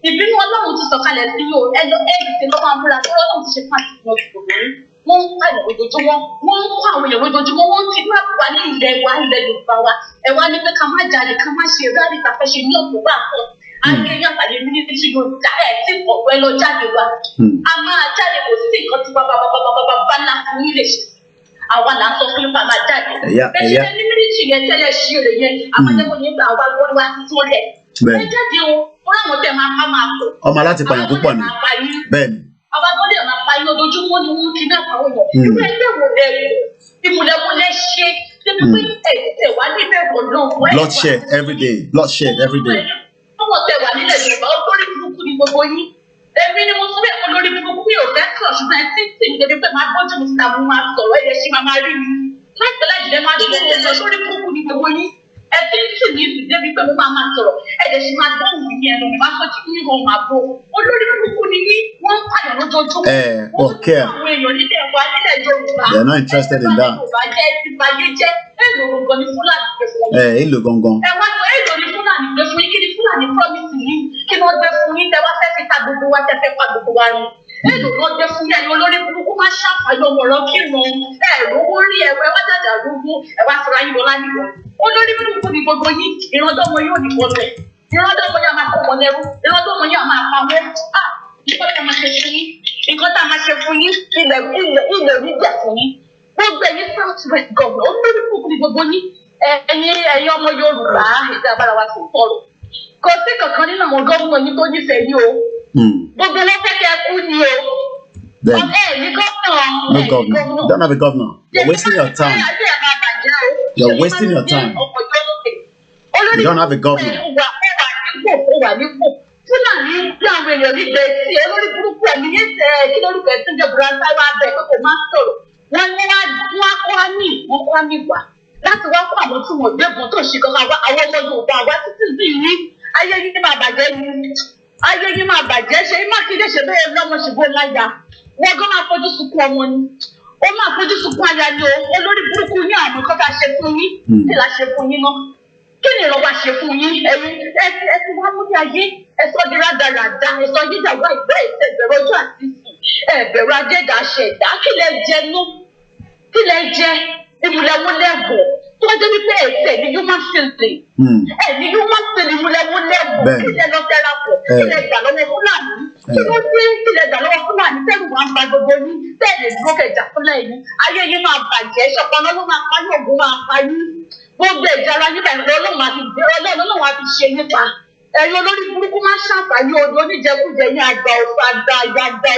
ìbínú Ọlọ́run ti sọ̀kalẹ̀ sí yóò ẹ̀ẹ́dì lọ́ máa múra tí Ọlọ́run ti ṣe pàṣẹ wọn ti gbogbo rí wọ́n ń pààyàn lójoojúmọ́ wọ́n ń kó àwọn èèyàn lójoojúmọ́ wọ́n ti máa wà ní ilẹ̀ wa ilẹ̀ Yorùbá wa ẹ wá ní pé ká má jáde ká má ṣe rárá ìta fẹ́ ṣe ní October 4 ayẹyẹ àpàdé mínísítì yóò dá ẹ̀ tí ọ̀pọ̀ ẹ lọ jáde wa a máa jáde kò sí nǹkan tí bàbá ńlá fún yín lè ṣe àwa là ń sọ fún yípa máa jáde bẹ́ẹ̀ ṣe ní mínísítì yẹn tẹ́lẹ̀ ṣí èrè yẹn àmọ́jẹ́kọ̀ yẹn àwa gbọ́dọ̀ wá sí tó lẹ̀ ẹ jáde o wọ́n láwọn tẹ̀ máa pọ̀ ọmọ aláti pààyàn púpọ̀ ni bẹ́ẹ̀ ni. àwa gbọ́dọ̀ máa pa iná ojoojúmọ́ ni wọ́n ti náà pàwọn yẹn irú ẹgbẹ́ wo lẹ ìmùlẹ̀mùlẹ̀ ṣe débi pé ẹ̀ wá níbẹ̀ wọ̀ náà. bloodshed every day. Ọmọ tẹ wà nílẹ̀ Yorùbá olórí burúkú ni gbogbo yín. Èmi ni mo tún bẹ̀ olórí burúkú mi ò fẹ́ sọ̀rọ̀ ṣùgbọ́n ẹtí tì mí débi pé máa gbọ́dọ̀ mi síta mo máa sọ̀rọ̀ ẹ̀yẹ sí máa rí mi. Láìpẹ́ láì jẹ́ máa dúró ọ̀sẹ̀ olórí burúkú ni gbogbo yín. Ẹtí tì mí débi pé mo máa sọ̀rọ̀ ẹ̀yẹ sí máa dán òun ní ẹnu mi máa sọ tí mi hàn máa bọ̀. Olórí burúkú ni yín wọ́n ń pààyàn lójoojúmọ́. Okay. Àwọn èèyàn nílẹ̀ wa nílẹ̀ Yorùbá. They are not interested in that. Èlò gangan. Ẹ wá sọ èlò ní Fúlàní gbé fún yín kí ni Fúlàní promise yín kí ni wọ́n gbé fún yín tẹ wá fẹ́ fi ta gbogbo wa tẹ fẹ́ pa gbogbo wa run. Èlò náà gbé fún yín ẹni olórí burúkú máa ṣàfàyọ ọmọọ̀rọ̀ kí nu rówó rí ẹ̀wẹ̀ wá jàjà rúgbó ẹ̀ wá sọ̀rọ̀ ayé lọ́lá nìbọ̀. Olórí burúkú ni gbogbo yín ìrandọ́mọ yóò ní bọ́ọ̀lù ẹ̀ ìrandọ́mọ yóò máa kọ́ wọn lẹ́rú ìrandọ́mọ yóò máa pa wọ́n. Nǹkan tá a máa ṣe fún yín ilẹ̀ oníjà fún yín gbogbo ẹ̀yin South West governor olórí burúkú ni gbogbo yín ẹ̀yin ọmọ Yorùbá ìjà abára wa tó tọrọ kò sí kankan nínú àwọn gómìnà yín tó nífẹ̀ẹ́ yìí o gbogbo wọn fẹ́ kẹ́ kú ni o ní gómìnà no governor you don't have a governor you're wasting your time you're wasting your time you don't have a governor. ó wà nípò Fúlàní bí àwọn èèyàn nígbà tí olórí burúkú ẹ̀mí yẹn tẹ̀ kí lórúkọ ẹ̀ tó ń jẹ́ burantai wá bẹ̀ pé kò máa sọ̀rọ̀ wọ́n kọ́ àmì wá láti wá fún àwọn tí wọ́n gbẹ́gun tó ṣe kankan àwọn ọmọ Yorùbá wá títí sí yìí ayé yìí máa bàjẹ́ ṣe Mákindé ṣe bẹ́ẹ̀ lọ́mọ ṣùgbọ́n láyà wọ́n gan máa fojú sunkún ọmọ ni ó máa fojú sunkún aya ni o olórí burúkú ní àwọn nǹkan tá a ṣe fún yín kí la ṣe fún yín náà kí ni ìrọ̀wá ṣe fún yín ẹ ti wá mú ní ayé ẹ sọ di rádaràda ẹ sọ yíjà wá ìgbẹ́ ìtẹ̀bẹ̀rẹ̀ ọjọ́ àti ìsìn ẹ̀bẹ̀rẹ̀ adéga ṣẹ̀dá kí lẹ jẹ nú kí lẹ jẹ ìmúlẹ̀múlẹ̀bọ̀ tó wájú wípé ẹ̀sẹ̀ ni human feeling ní human feeling ìmúlẹ̀múlẹ̀bọ̀ kí lẹ lọ tẹ́lápọ̀ kí lẹ gbà lọ́wọ́ Fúlàní kí ló dé kí lẹ gbà lọ́wọ́ Fúlàní tẹ́lù wà ń ba gbogbo yín tẹ́lẹ̀ dúró kẹjà fúnlẹ̀ yín ayé yín máa bàjẹ́ ṣọpọnà ló máa pa yóò gún máa pa yín gbogbo ìjọba yín bẹ̀rẹ̀ Ọlọ́run àti ṣe nípa ẹ̀yin olórí burúkú máa ṣàǹfààní odò oníjẹkújẹ ní àgbà òfò àgbà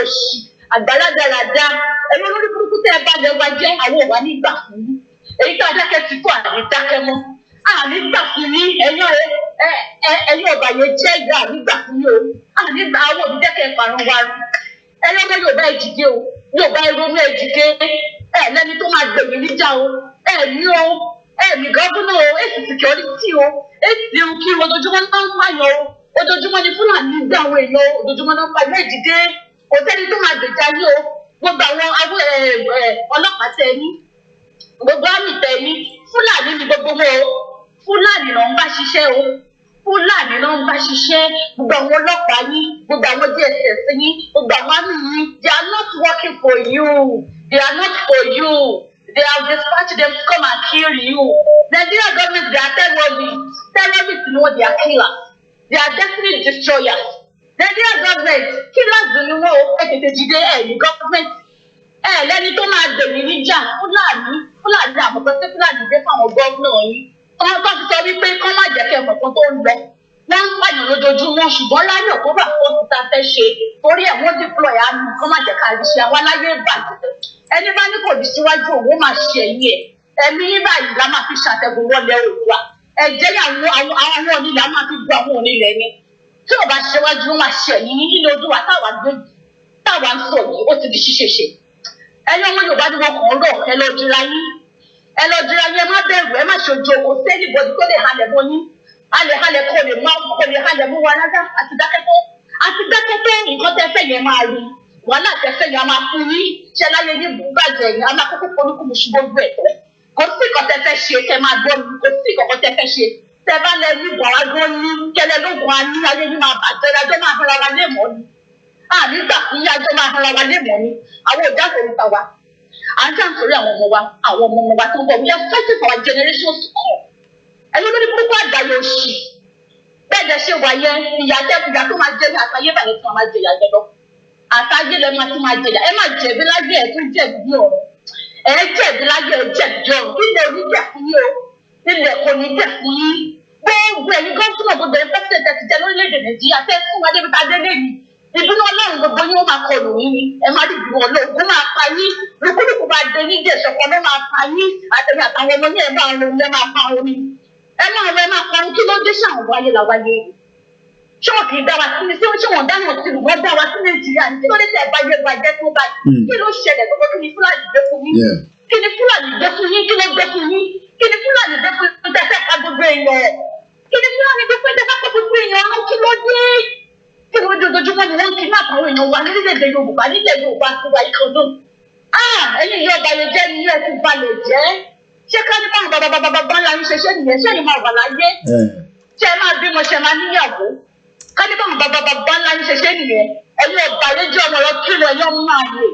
òṣì àgbàlagbàlàdá ẹ̀yin olórí burúkú tẹ́ ẹ bá lẹ wá jẹ́ àwọn òwà nígbà fún yín èyí tó adákẹ́ ti kó àní dákẹ́ mọ́ ànígbà fún yín ẹ̀yin ọba yẹn jẹ́ ìgbà ànígbà fún yín o ànígbà àwọn òbí jẹ́kẹ́ parun wa ẹ̀yin ọmọ Yorùbá ẹ̀jìdé o Yorùbá ìrònú ẹ̀jìdé lẹ́ni tó máa gbèmí níjà o ẹ̀mí gọ́fúnà o èsì security o èsì kí ojoojúmọ́ náà ń pààyàn o ojoojúmọ́ ni Fúlàní gbé àwọn èèyàn ojoojúmọ́ náà ń pààyàn ẹ̀jìdé kò sẹ́ni tó máa gbèjà yín o gbogbo àwọn ọlọ́pàá tẹ ní gbogbo àmì tẹ ní Fúlàní ni gbogbo wọn o Fúlàní náà ń bá ṣiṣẹ́ o Fúlàní náà ń bá ṣiṣẹ́ gbogbo àwọn ọlọ́pàá yín gbogbo àwọn DSS yín gbogbo àwọn àmì yín they are not working for you they are not for you. They have dispatched them to come and kill you. Nigeria government, they are terrorists. Terrorists know they are killers. They are destiny destroyers. Nigeria government killers ni wọ́n o ẹ tètè dìde ẹ̀ ní government lẹ́ni tó máa dèmí níjà fúlàní àmọ̀tán tí fúlàní dé fáwọn gómìnà yìí wọ́n bá ti sọ wípé kọ́ má jẹ́ kẹ́ mọ̀tán tó ń lọ wọ́n ń pààyàn lójoojúmọ́ ṣùgbọ́n láyé October 4th ta fẹ́ ṣe torí ẹ̀ wọ́n deploy àmì kọ́ má jẹ́ ká rí ṣe àwọn aláyé ìbàdàn ẹni bá ní kò ní síwájú òun máa ṣe ẹ̀yìn ẹ̀ ẹ̀mí yín báyìí la máa fi ṣàtẹ̀gùn wọlé òdua ẹ̀jẹ̀ àwọn onílẹ̀ á máa fi gbọ́ àwọn onílẹ̀ ni tí ò bá ṣíwájú máa ṣe ẹ̀yìn ní ilé ojú wa táwa ń sọ yìí ó ti di ṣíṣeṣe ẹni ọmọ Yorùbá ni wọn kàn ń rọ ẹ lọ dira yín ẹ má bẹ̀rù ẹ má ṣojú oko sẹ́ni bọ́dí tó lè halẹ̀ mọ́ yín halẹ̀ kò lè halẹ̀ mú wa rárá àti dákẹ́tọ́ nǹkan tẹ́ fẹ́ yẹn máa rí wàhálà tẹ́ fẹ́ yẹn a máa fún yín ṣe láyé ní bùbàjẹ́ yẹn a máa kókó polúkúmu ṣu gbogbo ẹ̀tọ́ kò sí nǹkan tẹ́ fẹ́ ṣe kẹ́ máa gbọ́ mi kò sí nǹkan tẹ́ fẹ́ ṣe tẹ́ bá lẹ ní bọ̀wá gbọ́ ní kẹlẹ́ lóògùn á ní ayé yín máa bàjẹ́ ẹjọ́ máa fẹ́ra wa lé mọ́ ni nígbà fún yín ajọ́ máa fẹ́ra wa lé mọ́ ni àwọn òjá kò ní ta wa àti àǹtorí àwọn ọmọ wa tó ń bọ̀ we are fighting for our generations to come ẹni olórí burúkú àgbáyé òṣì bẹ́ẹ̀ dẹ̀ ṣe wà yẹn ìyá tó máa jẹ ní àtàyè bẹ̀rẹ̀ tí wọ́n máa jẹ ìyá jẹ lọ àtàyè lẹ́ máa tún máa jẹ ìyá ẹ máa jẹ̀bi láyé ẹ̀ tún jẹ̀bi ní ọ̀rọ̀ ẹ jẹ̀bi láyé ẹ̀ jẹ̀bi ọ̀rọ̀ ilẹ̀ oníjẹ̀ fún yín o ilẹ̀ kò ní jẹ̀ fún yín gbogbo ẹ̀yin gọ́ńtùnà gbogbo ẹ̀ pẹ́sẹ̀ tẹ̀ ti jẹ lórílẹ̀‐èdè Nàìjíríà tẹ́ fún wa débi tá a dé lé yìí ìbínú Ọlọ́run gbogbo yín ó máa kọlù yín ni ẹ má rí ìbínú Ọlọ́run ó máa pa yín lùkúlùkù bá dé níjẹ̀ ṣọ̀kan ló máa pa yín àtẹ̀yìn àtàwọn ọmọ yín ẹ máa ronú ẹ máa pa orin ẹ máa pa orin kí ló dé ṣàwọn wáyé la wáyé ṣé wọn kì í dá wa sí ni ṣé wọn dáhùn sí ni wọn dá wa sí Nàìjíríà ní kí ló dé tẹ ẹ bá yẹ gba jẹ tó báyìí kí ló ṣẹlẹ̀ gbogbo kí ni Fúlàní gbé fún yín kí ni Fúlàní gbé fún yín kí ló gbé fún yín kí ni Fúlàní gbé fún yín tẹ fẹ́ pa gbogbo èèyàn kí ni Fúlàní gbé fún yín tẹ fẹ́ pa gbogbo èèyàn kí ló dé kí ló dojoojúmọ́ ni wọ́n kidnap àwọn èèyàn wa nílẹ̀-èdè Yorùbá nílẹ̀ Yorùbá ti wá ikọ̀ náà ẹ̀yin yóò balẹ̀ jẹ́ ní ẹ̀ ti balẹ̀ jẹ́ ṣé ká ní báwọn bàbá ńlá yín ṣe ṣé nìyẹn ṣé yìí máa wà láyé ṣé máa bímọ ṣe máa níyàwó ká ní báwọn bàbá ńlá yín ṣe ṣé nìyẹn ẹ̀yin ọ̀balẹ̀ jẹ́ ọmọ ọ̀rọ̀ kìlọ̀ ẹ̀yin ọmọ àlè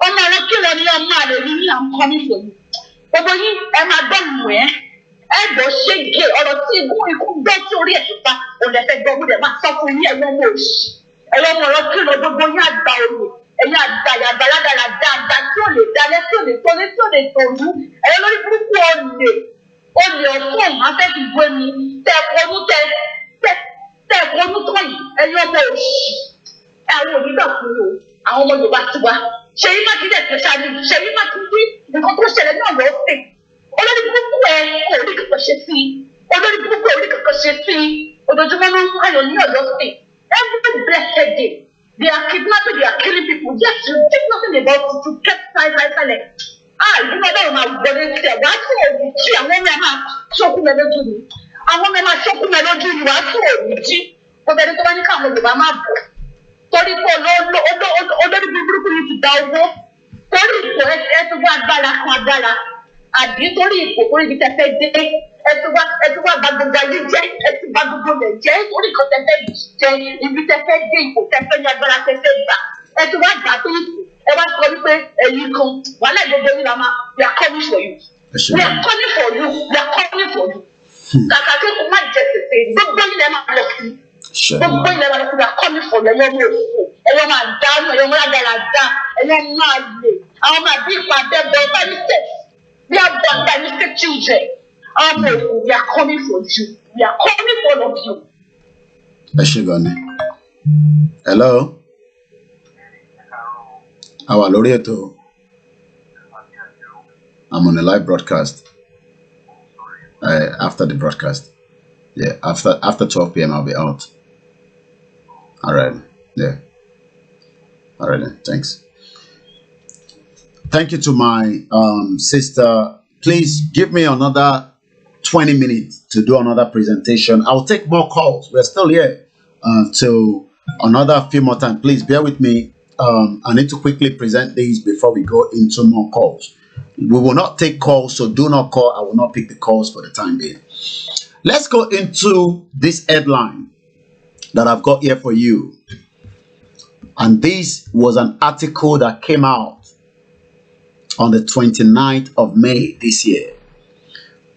ọmọ ọ̀rọ̀ kìlọ̀ ni ọmọ àlè ní ní àǹkọ́ nífẹ̀ẹ́ gbogbo yín ẹ máa gbọ́ mọ̀ ẹgbọ́ ṣége ọ̀rọ̀ tí ikú gbọ́ tí orí ẹ̀ tuta òlẹ̀fẹ̀ gbọ́ gbọ́dẹ̀ máa sọ fún yín ẹ̀yọ́ ọmọ òṣì ẹ̀yọ́ ọmọ ọ̀rọ̀ kìlọ̀ gbogbo yín àgbà òye ẹ̀yìn àgbà yàgbà ládàra dáadáa tí ò lè dalẹ̀ tí ò lè tọ́lé tí ò lè tòlú ẹ̀yọ́ lórí burúkú olè ọ̀fún afẹ́fì gbé mi tẹ̀kọ́nú tó yìí ẹ̀yọ́ ọmọ òṣì àwọn òbígbà fún yìí àwọn ọmọ Yorùbá ti wá Ṣèyí Mákindé tẹ̀sán ni Ṣèyí Mákindé nǹkan tó ṣẹlẹ̀ náà lọ́ọ́ fẹ́ olórí burúkú ẹ kò rí kankan ṣe sí olórí burúkú ẹ ò rí kankan ṣe sí ojoojúmọ́ máa ń pààyàn ní Ọ̀yọ́ state every blessed day they are kidnapping they are killing people yes you think nothing about it to get silent ìdúró ọdún máa gbọdọ tẹ wàá tó òní jí àwọn ọmọ ẹ máa ṣókú mẹ lójú ni àwọn ọmọ ẹ máa ṣókú mẹ lójú ni wàá tó òní jí gbogbo ẹni tó bá ní káwọn Yorùbá máa bọ̀ torí pé olórí burúkú yìí ti da owó torí ipò ẹ ti wá agbára kan agbára àbí torí ipò orí ibi tẹfẹ dé ẹ ti wá bá gbogbo ayé jẹ ẹ ti bá gbogbo rẹ jẹ orí kan tẹfẹ jẹ ibi tẹfẹ dé ipò tẹfẹ ní agbára tẹfẹ gbà ẹ ti wá gbà tó ipò ẹ wá sọ wípé ẹ̀yin kan wàhálà gbogbo yìí la máa we are coming for you we are coming for you we are coming for you kàkà kí kò má jẹ tètè gbogbo yìí lẹ máa lọ sí gbogbo yìí lẹ máa lọ sí we are coming for you ẹ̀yọ́ mọ̀ òfò ẹ̀yọ́ máa dáná ẹ̀yọ́ máa dára dá ẹ̀yọ́ máa lè àwọn máa bí ipa bẹ́ẹ̀ bá mistake we are born by mistake children we are coming for you we are coming for all of you. ẹ ṣe gan ni hello. Our Loreto. I'm on a live broadcast. After the broadcast. Yeah, after 12 p.m. I'll be out. All right. Yeah. All right then. Thanks. Thank you to my sister. Please give me another 20 minutes to do another presentation. I'll take more calls. We're still here till another few more time. Please bear with me. I need to quickly present these before we go into more calls. We will not take calls, so do not call. I will not pick the calls for the time being. Let's go into this headline that I've got here for you. And this was an article that came out on the 29th of May this year.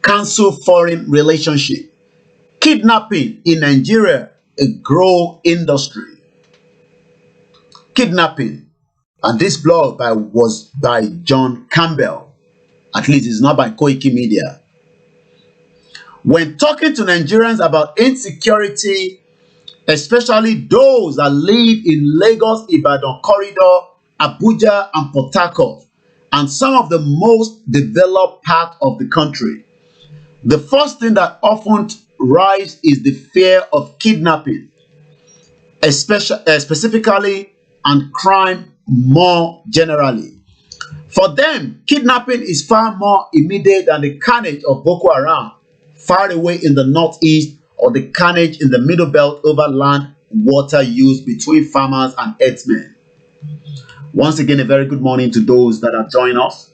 Cancel foreign relationship. Kidnapping in Nigeria, a growing industry. Kidnapping. And this blog was by John Campbell. At least it's not by Koiki Media. When talking to Nigerians about insecurity, especially those that live in Lagos-Ibadan corridor, Abuja and Port Harcourt, and some of the most developed part of the country, the first thing that often rises is the fear of kidnapping, specifically, and crime more generally. For them, kidnapping is far more immediate than the carnage of Boko Haram far away in the northeast, or the carnage in the middle belt over land water use between farmers and herdsmen. Once again, a very good morning to those that have joined us.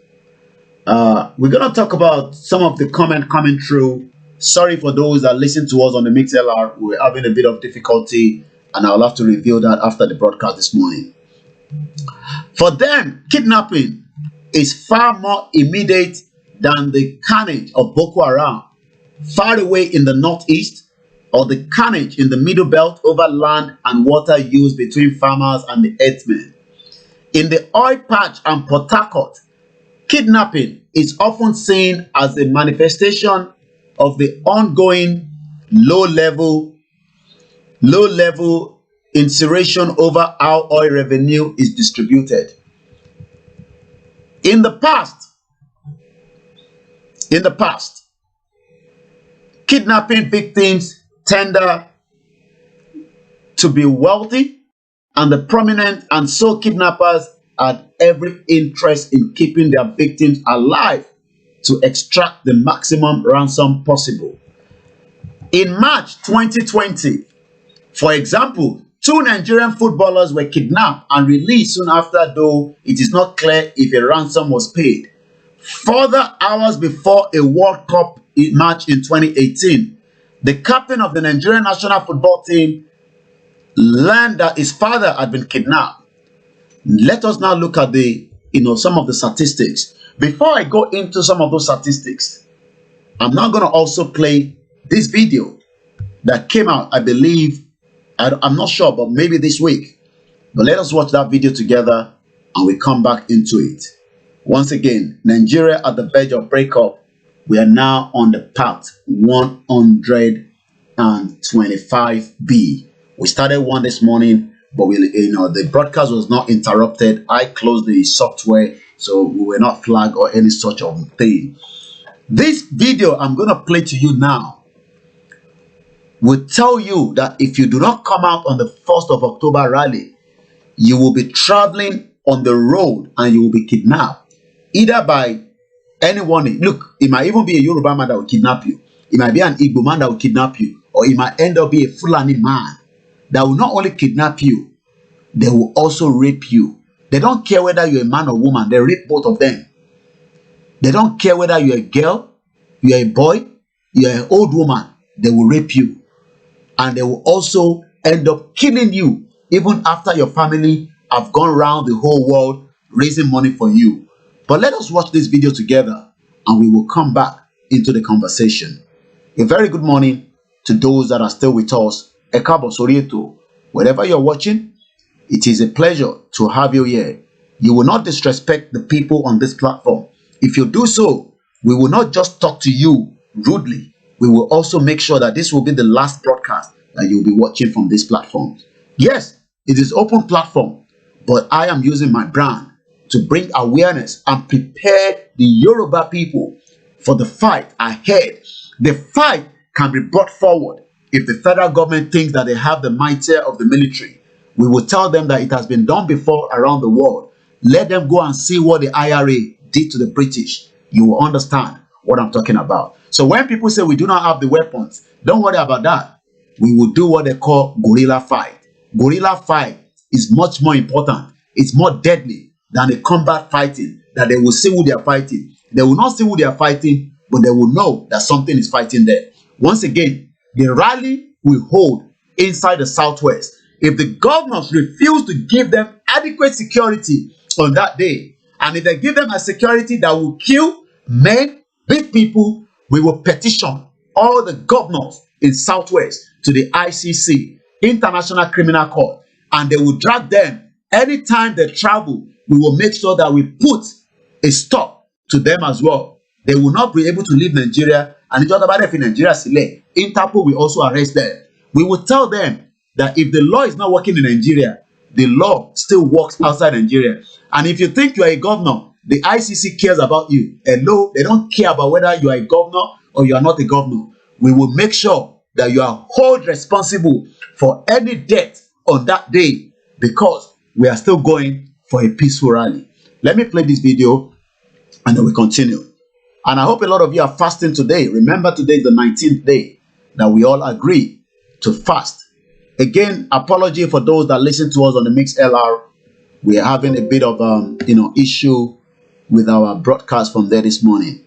We're going to talk about some of the comment coming through. Sorry for those that listen to us on the MixLR. We're having a bit of difficulty, and I'll have to reveal that after the broadcast this morning. For them, kidnapping is far more immediate than the carnage of Boko Haram far away in the northeast, or the carnage in the middle belt over land and water use between farmers and the herdsmen. In the oil patch and Port Harcourt, kidnapping is often seen as a manifestation of the ongoing low-level insurrection over how oil revenue is distributed. In the past, kidnapping victims tended to be wealthy and the prominent, and so kidnappers had every interest in keeping their victims alive to extract the maximum ransom possible. In March 2020, for example, 2 Nigerian footballers were kidnapped and released soon after, though it is not clear if a ransom was paid. Further, hours before a World Cup match in 2018, the captain of the Nigerian national football team learned that his father had been kidnapped. Let us now look at some of the statistics. Before I go into some of those statistics, I'm now going to also play this video that came out, I believe, I'm not sure, but maybe this week. But let us watch that video together and we come back into it. Once again, Nigeria at the verge of breakup. We are now on the part 125B. We started one this morning, but the broadcast was not interrupted. I closed the software, so we were not flagged or any such of thing. This video I'm going to play to you now will tell you that if you do not come out on the 1st of October rally, you will be traveling on the road and you will be kidnapped, either by anyone. Look, it might even be a Yoruba man that will kidnap you. It might be an Igbo man that will kidnap you. Or it might end up being a Fulani man that will not only kidnap you, they will also rape you. They don't care whether you're a man or woman. They rape both of them. They don't care whether you're a girl, you're a boy, you're an old woman. They will rape you. And they will also end up killing you even after your family have gone around the whole world raising money for you. But let us watch this video together and we will come back into the conversation. A very good morning to those that are still with us. Ekabo Sorieto, wherever you're watching, it is a pleasure to have you here. You will not disrespect the people on this platform. If you do so, we will not just talk to you rudely. We will also make sure that this will be the last broadcast that you'll be watching from this platform. Yes, it is open platform, but I am using my brand to bring awareness and prepare the Yoruba people for the fight ahead. The fight can be brought forward if the federal government thinks that they have the might of the military. We will tell them that it has been done before around the world. Let them go and see what the IRA did to the British. You will understand what I'm talking about. So when people say we do not have the weapons, don't worry about that. We will do what they call guerrilla fight. Guerrilla fight is much more important. It's more deadly than a combat fighting, that they will see who they are fighting. They will not see who they are fighting, but they will know that something is fighting there. Once again, the rally will hold inside the Southwest. If the governors refuse to give them adequate security on that day, and if they give them a security that will kill men, beat people, we will petition all the governors in Southwest to the ICC, International Criminal Court, and they will drag them Anytime they travel, we will make sure that we put a stop to them as well. They will not be able to leave Nigeria. And if Nigeria select, Interpol will also arrest them. We will tell them that if the law is not working in Nigeria, the law still works outside Nigeria. And if you think you are a governor, the ICC cares about you. Hello, they don't care about whether you are a governor or you are not a governor. We will make sure that you are held responsible for any death on that day, because we are still going for a peaceful rally. Let me play this video and then we continue. And I hope a lot of you are fasting today. Remember, today is the 19th day that we all agree to fast. Again, apology for those that listen to us on the Mix LR. We are having a bit of issue with our broadcast from there this morning.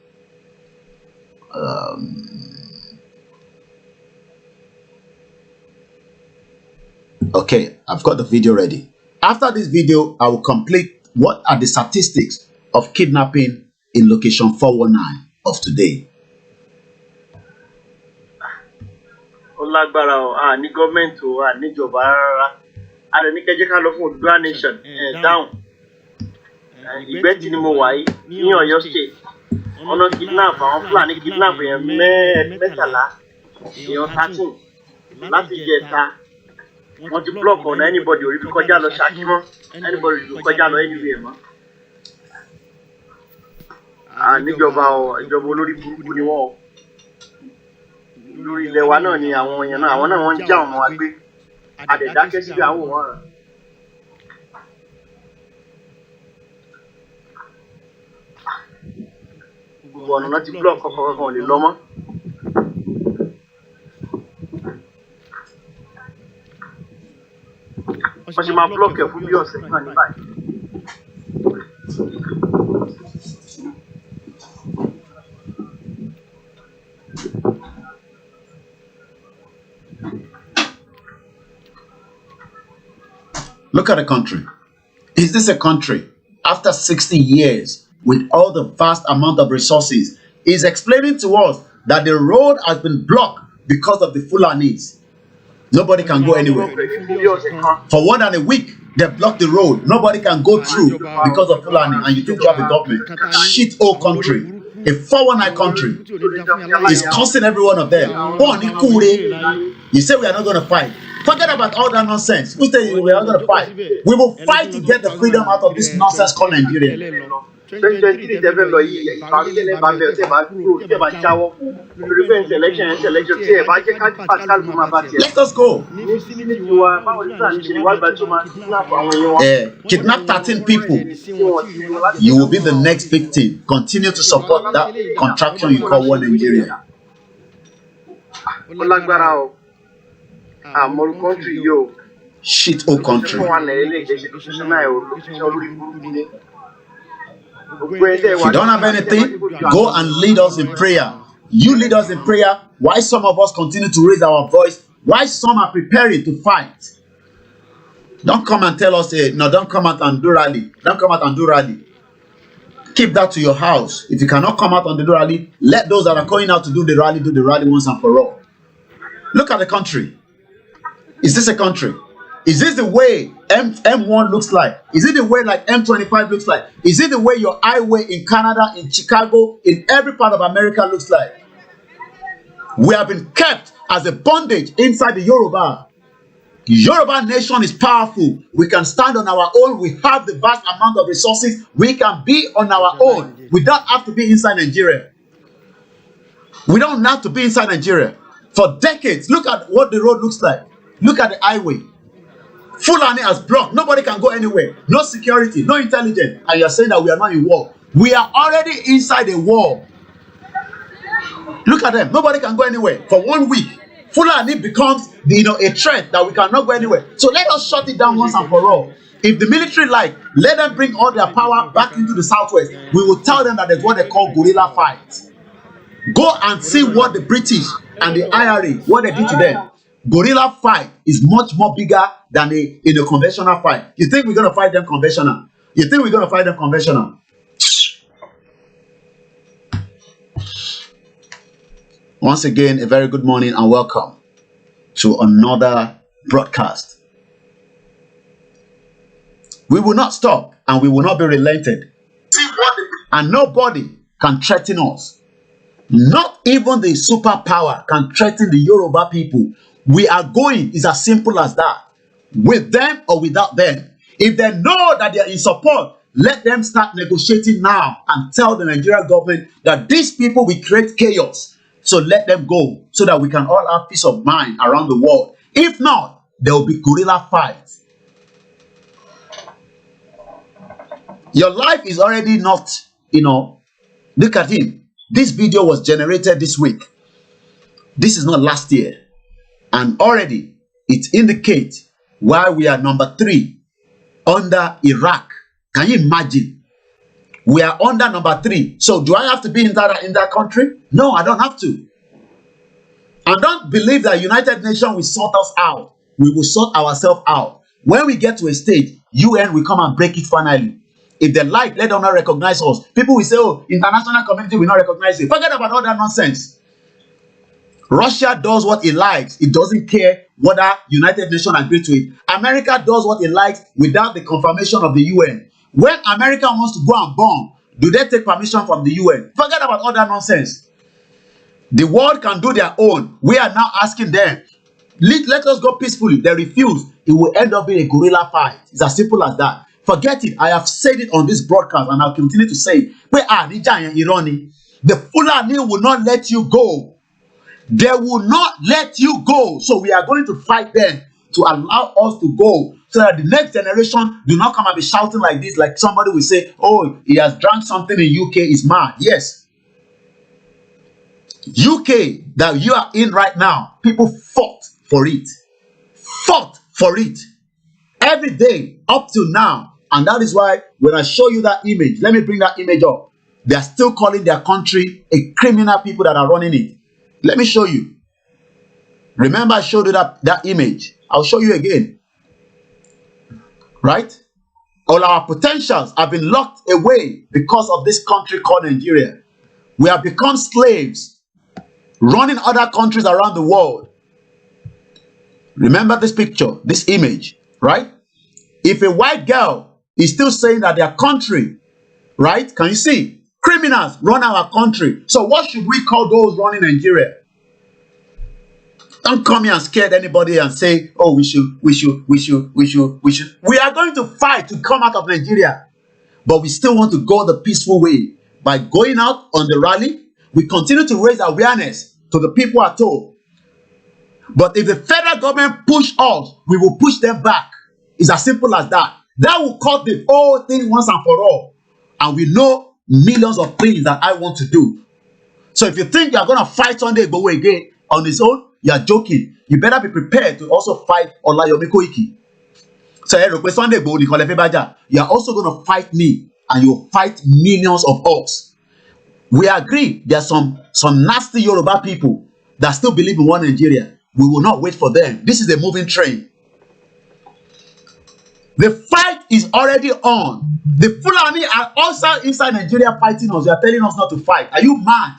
Okay, I've got the video ready. After this video, I will complete what are the statistics of kidnapping in location 419 of today. Olagbara o, ní government o, ní ìjọba rárá. A lè ní kẹjẹ ká lọ fún Odùduwà nation down. Ìgbẹ́tì ni mo wà yìí ní Ọ̀yọ́ state. Ọ̀nà kidnap àwọn Fúlàní kidnap yẹn mẹ́tàlá èèyàn 13 láti jẹta. Wọ́n ti block ọ̀nà anybody orí fi kọjá lọ Ṣakí mọ́, anybody fi kọjá lọ anywhere mọ́. Níjọba ìjọba olórí burúkú ni wọ́n. Lórí ilẹ̀ wa náà ni àwọn èèyàn náà, àwọn náà wọ́n ń já ọmọ wa gbé. Àdẹ̀dákẹ́ síbi àwọn òwòrán. Gbogbo ọ̀nà náà ti block kọ̀ọ̀kan ò lè lọ mọ́. Wọ́n ṣe máa block ẹ̀ fún bí ọ̀sẹ̀ kan ní báyìí. Look at the country. Is this a country after 60 years with all the vast amount of resources is explaining to us that the road has been blocked because of the Fulanis? Nobody can go anywhere. For more than a week, they blocked the road. Nobody can go through because of Fulani. And you think you have a government. Shit old country. A 419 country is costing every one of them. You say we are not going to fight. Forget about all that nonsense. Who said we are not going to fight? We will fight to get the freedom out of this nonsense called Nigeria. Let's just go. Kidnap 13 people. You will be the next victim. Continue to support that contraction you call one Nigeria. Shit old country. If you don't have anything, go and lead us in prayer. You lead us in prayer. Why some of us continue to raise our voice? Why some are preparing to fight? Don't come and tell us, no, don't come out and do rally. Don't come out and do rally. Keep that to your house. If you cannot come out and do rally, let those that are going out to do the rally once and for all. Look at the country. Is this a country? Is this the way M1 looks like? Is it the way like M25 looks like? Is it the way your highway in Canada, in Chicago, in every part of America looks like? We have been kept as a bondage inside the Yoruba. Yoruba nation is powerful. We can stand on our own. We have the vast amount of resources. We can be on our own. We don't have to be inside Nigeria. We don't have to be inside Nigeria. For decades, look at what the road looks like. Look at the highway. Fulani has blocked. Nobody can go anywhere. No security, no intelligence. And you're saying that we are not in war. We are already inside a war. Look at them. Nobody can go anywhere. For 1 week, Fulani becomes a threat that we cannot go anywhere. So let us shut it down once and for all. If the military let them bring all their power back into the southwest. We will tell them that there's what they call guerrilla fight. Go and see what the British and the IRA, what they did to them. Guerrilla fight is much more bigger than a conventional fight. You think we're going to fight them conventional? Once again, a very good morning and welcome to another broadcast. We will not stop and we will not be relented. And nobody can threaten us. Not even the superpower can threaten the Yoruba people. We are going, it's as simple as that. With them or without them. If they know that they are in support, let them start negotiating now and tell the Nigerian government that these people will create chaos. So let them go so that we can all have peace of mind around the world. If not, there will be guerrilla fights. Your life is already not, look at him. This video was generated this week. This is not last year. And already it indicates why we are number 3 under Iraq. Can you imagine? We are under number 3. So do I have to be in that country? No, I don't have to. And don't believe that United Nations will sort us out. We will sort ourselves out. When we get to a stage, UN will come and break it finally. If they like, let them not recognize us. People will say, oh, international community will not recognize it. Forget about all that nonsense. Russia does what it likes. It doesn't care whether United Nations agree to it. America does what it likes without the confirmation of the UN. When America wants to go and bomb, do they take permission from the UN? Forget about all that nonsense. The world can do their own. We are now asking them, let us go peacefully. They refuse. It will end up being a guerrilla fight. It's as simple as that. Forget it. I have said it on this broadcast and I'll continue to say it. The Fulani will not let you go. They will not let you go. So we are going to fight them to allow us to go so that the next generation do not come and be shouting like this, like somebody will say, oh, he has drank something in UK, is mad. Yes. UK that you are in right now, people fought for it. Fought for it. Every day up till now. And that is why when I show you that image, let me bring that image up. They are still calling their country a criminal people that are running it. Let me show you. Remember I showed you that image. I'll show you again. Right? All our potentials have been locked away because of this country called Nigeria. We have become slaves, running other countries around the world. Remember this picture, this image, right? If a white girl is still saying that their country, right? Can you see? Criminals run our country. So what should we call those running Nigeria? Don't come here and scare anybody and say, oh, we should. We are going to fight to come out of Nigeria. But we still want to go the peaceful way. By going out on the rally, we continue to raise awareness to the people at home. But if the federal government push us, we will push them back. It's as simple as that. That will cut the whole thing once and for all. And we know millions of things that I want to do. So if you think you're going to fight Sunday Igboho again on his own, you're joking. You better be prepared to also fight Olayomi Koiki. So Sunday Igboho, you're also going to fight me and you'll fight millions of us. We agree there are some nasty Yoruba people that still believe in one Nigeria. We will not wait for them. This is a moving train. The fight is already on. The Fulani are also inside Nigeria fighting us. You are telling us not to fight. Are you mad?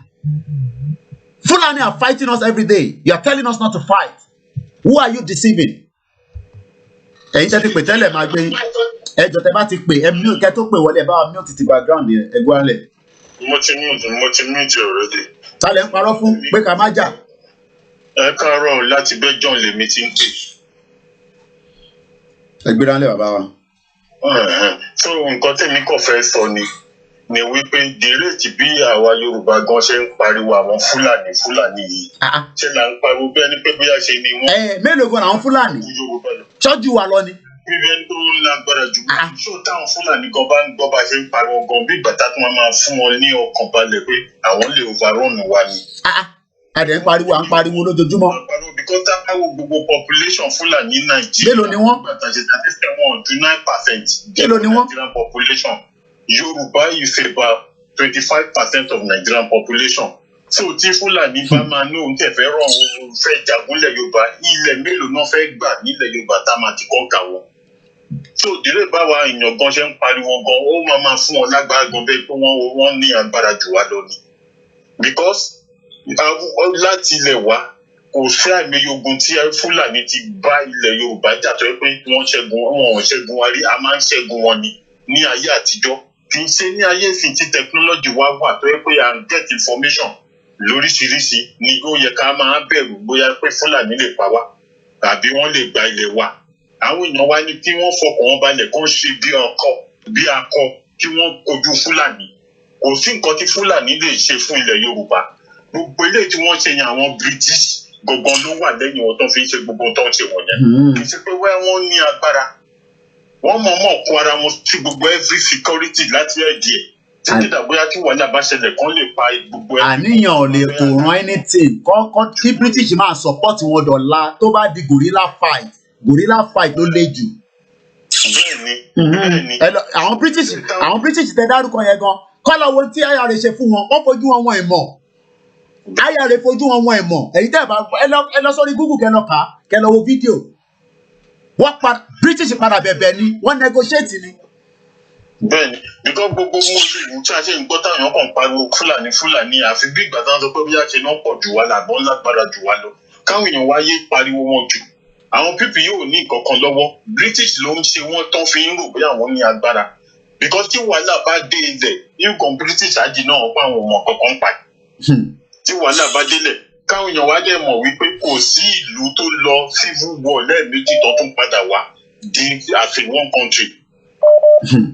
Fulani are fighting us every day. You are telling us not to fight. Who are you deceiving? So nǹkan tèmi kàn fẹ́ sọ ni wípé the rate bí àwa Yorùbá gan ṣe ń pariwo àwọn Fúlàní yìí ṣe là ń pariwo bí ẹni pé bóyá ṣe ni wọ́n. Mélòó gan àwọn Fúlàní ṣọ́jú wa lọ ni. Bíbẹ́ tó ń lágbára jù ṣó táwọn Fúlàní gan bá ń gbọ́ bá ṣe ń pariwo gan bí ìgbà tá tó máa fún wọn ní ọkàn balẹ̀ pé àwọn lè overrun wa ni. Àdé ń pariwo à ń pariwo lójoojúmọ́. Because táwọn gbogbo population Fúlàní Nàìjíríà. Mélòó ni wọ́n? Statistics wọn ju 9%. Mélòó ni wọ́n? Nigerian population. Yoruba is about 25% of Nigerian population. So tí Fúlàní bá máa ní òun tẹ̀ fẹ́ ràn òun fẹ́ jagunlẹ̀ Yorùbá, ilẹ̀ mélòó náà fẹ́ gbà nílẹ̀ Yorùbá tá máa ti kọ́ gà wọ́n. So ìdílé báwa èèyàn gan ṣe ń pariwo gan, ó máa fún wọn lágbára gan bẹ́ẹ̀ pé wọ́n ní agbára jù wá lọ ni. Because láti ilẹ̀ wá, kò sí àìmọye ogun tí Fúlàní ti bá ilẹ̀ Yorùbá jà tó yẹ pé wọ́n ṣẹ́gun wa rí, a máa ń ṣẹ́gun wọn ní ayé àtijọ́. Kì í ṣe ní ayé ìsìn tí technology wa wà tó yẹ pé à ń get information lóríṣiríṣi ni ó yẹ ká máa bẹ̀rù bóyá pé Fúlàní lè pa wá àbí wọ́n lè gba ilẹ̀ wa. Àwọn èèyàn wa ní kí wọ́n fọkàn wọn balẹ̀ kán ṣe bí akọ kí wọ́n kojú Fúlàní. Kò sí nǹkan tí Fúlàní lè ṣe fún ilẹ̀ Yorùbá. Gbogbo eléyìí tí wọ́n ṣe yẹn àwọn British gbogbo ló wà lẹ́yìn wọn tó fi ń ṣe gbogbo tó ń ṣe wọ̀nyẹn. Kì í ṣe pé wọ́n ní agbára. Wọ́n mọ̀ọ́mọ̀ kó ara wọn sí gbogbo every security láti ẹ̀dì ẹ̀. Títí dàgbóyá tí wàhálà bá ṣẹlẹ̀ kán lè pa gbogbo ẹ̀. Àníyàn ò lè kò rán anything. Kí British máa support wọn dọ̀la tó bá di gorilla fight ló le jù. Bẹ́ẹ̀ni. Àwọn British tẹ dárúkọ yẹn gan. Kọ́lọ̀ wo tí IRA ṣe fún wọn, wọ́n fojú wọn ìmọ̀. IRA fojú wọn ìmọ̀. Èyí tẹ́ ẹ lọ sórí Google kẹ́ lọ wo fídíò. British padà bẹ̀bẹ̀ ni, wọ́n negotiate ni. Bẹ́ẹ̀ni, because gbogbo ìlú tí a ṣe ń gbọ́ táwọn èèyàn kàn pariwo Fúlàní àfi bí ìgbà táwọn sọ pé bí a ṣe náà pọ̀ jù wá làbọ̀ lágbára jù wá lọ. Káwọn èèyàn wáyé pariwo wọn jù. Àwọn pípì yóò ní nǹkan kan lọ́wọ́. British ló ń ṣe wọ́n tán fi ń rò bí àwọn ní agbára. Because tí wàhálà bá dé ilẹ̀, nǹkan British àjì náà pa àwọn ọmọ kankan pa. Tí wàhálà bá délẹ̀, káwọn èèyàn wá dẹ̀ mọ̀ wípé kò sí ìlú tó lọ civil war lẹ́ẹ̀mejì tó tún padà wá di as in one country.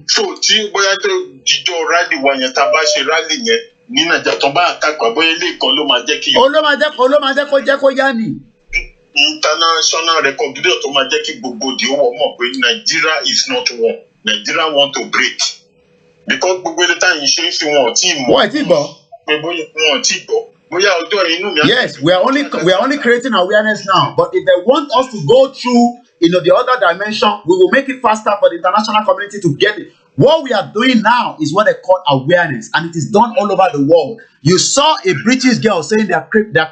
So tí bóyá tó jíjọ rally wa yẹn tá a bá ṣe rally yẹn ní Nàìjíríà tó bá àtàkùn bóyá ilé kan ló máa jẹ́ kí. Ó ló máa jẹ́ kó jẹ́ kó yá ni. International recognition tó máa jẹ́ kí gbogbo di owó mọ̀ pé Nigeria is not war. Nigeria want to break. Because gbogbo ilé táyì ṣe ń fi wọn ò tí ì mọ̀. Wọ́n ò tí ì gbọ́. Pé bóyá wọn ò tí ì gbọ́. Bóyá ọjọ́ inú mi. Yes, we are only creating awareness now. But if they want us to go through, the other dimension, we will make it faster for the international community to get it. What we are doing now is what they call awareness, and it is done all over the world. You saw a British girl saying their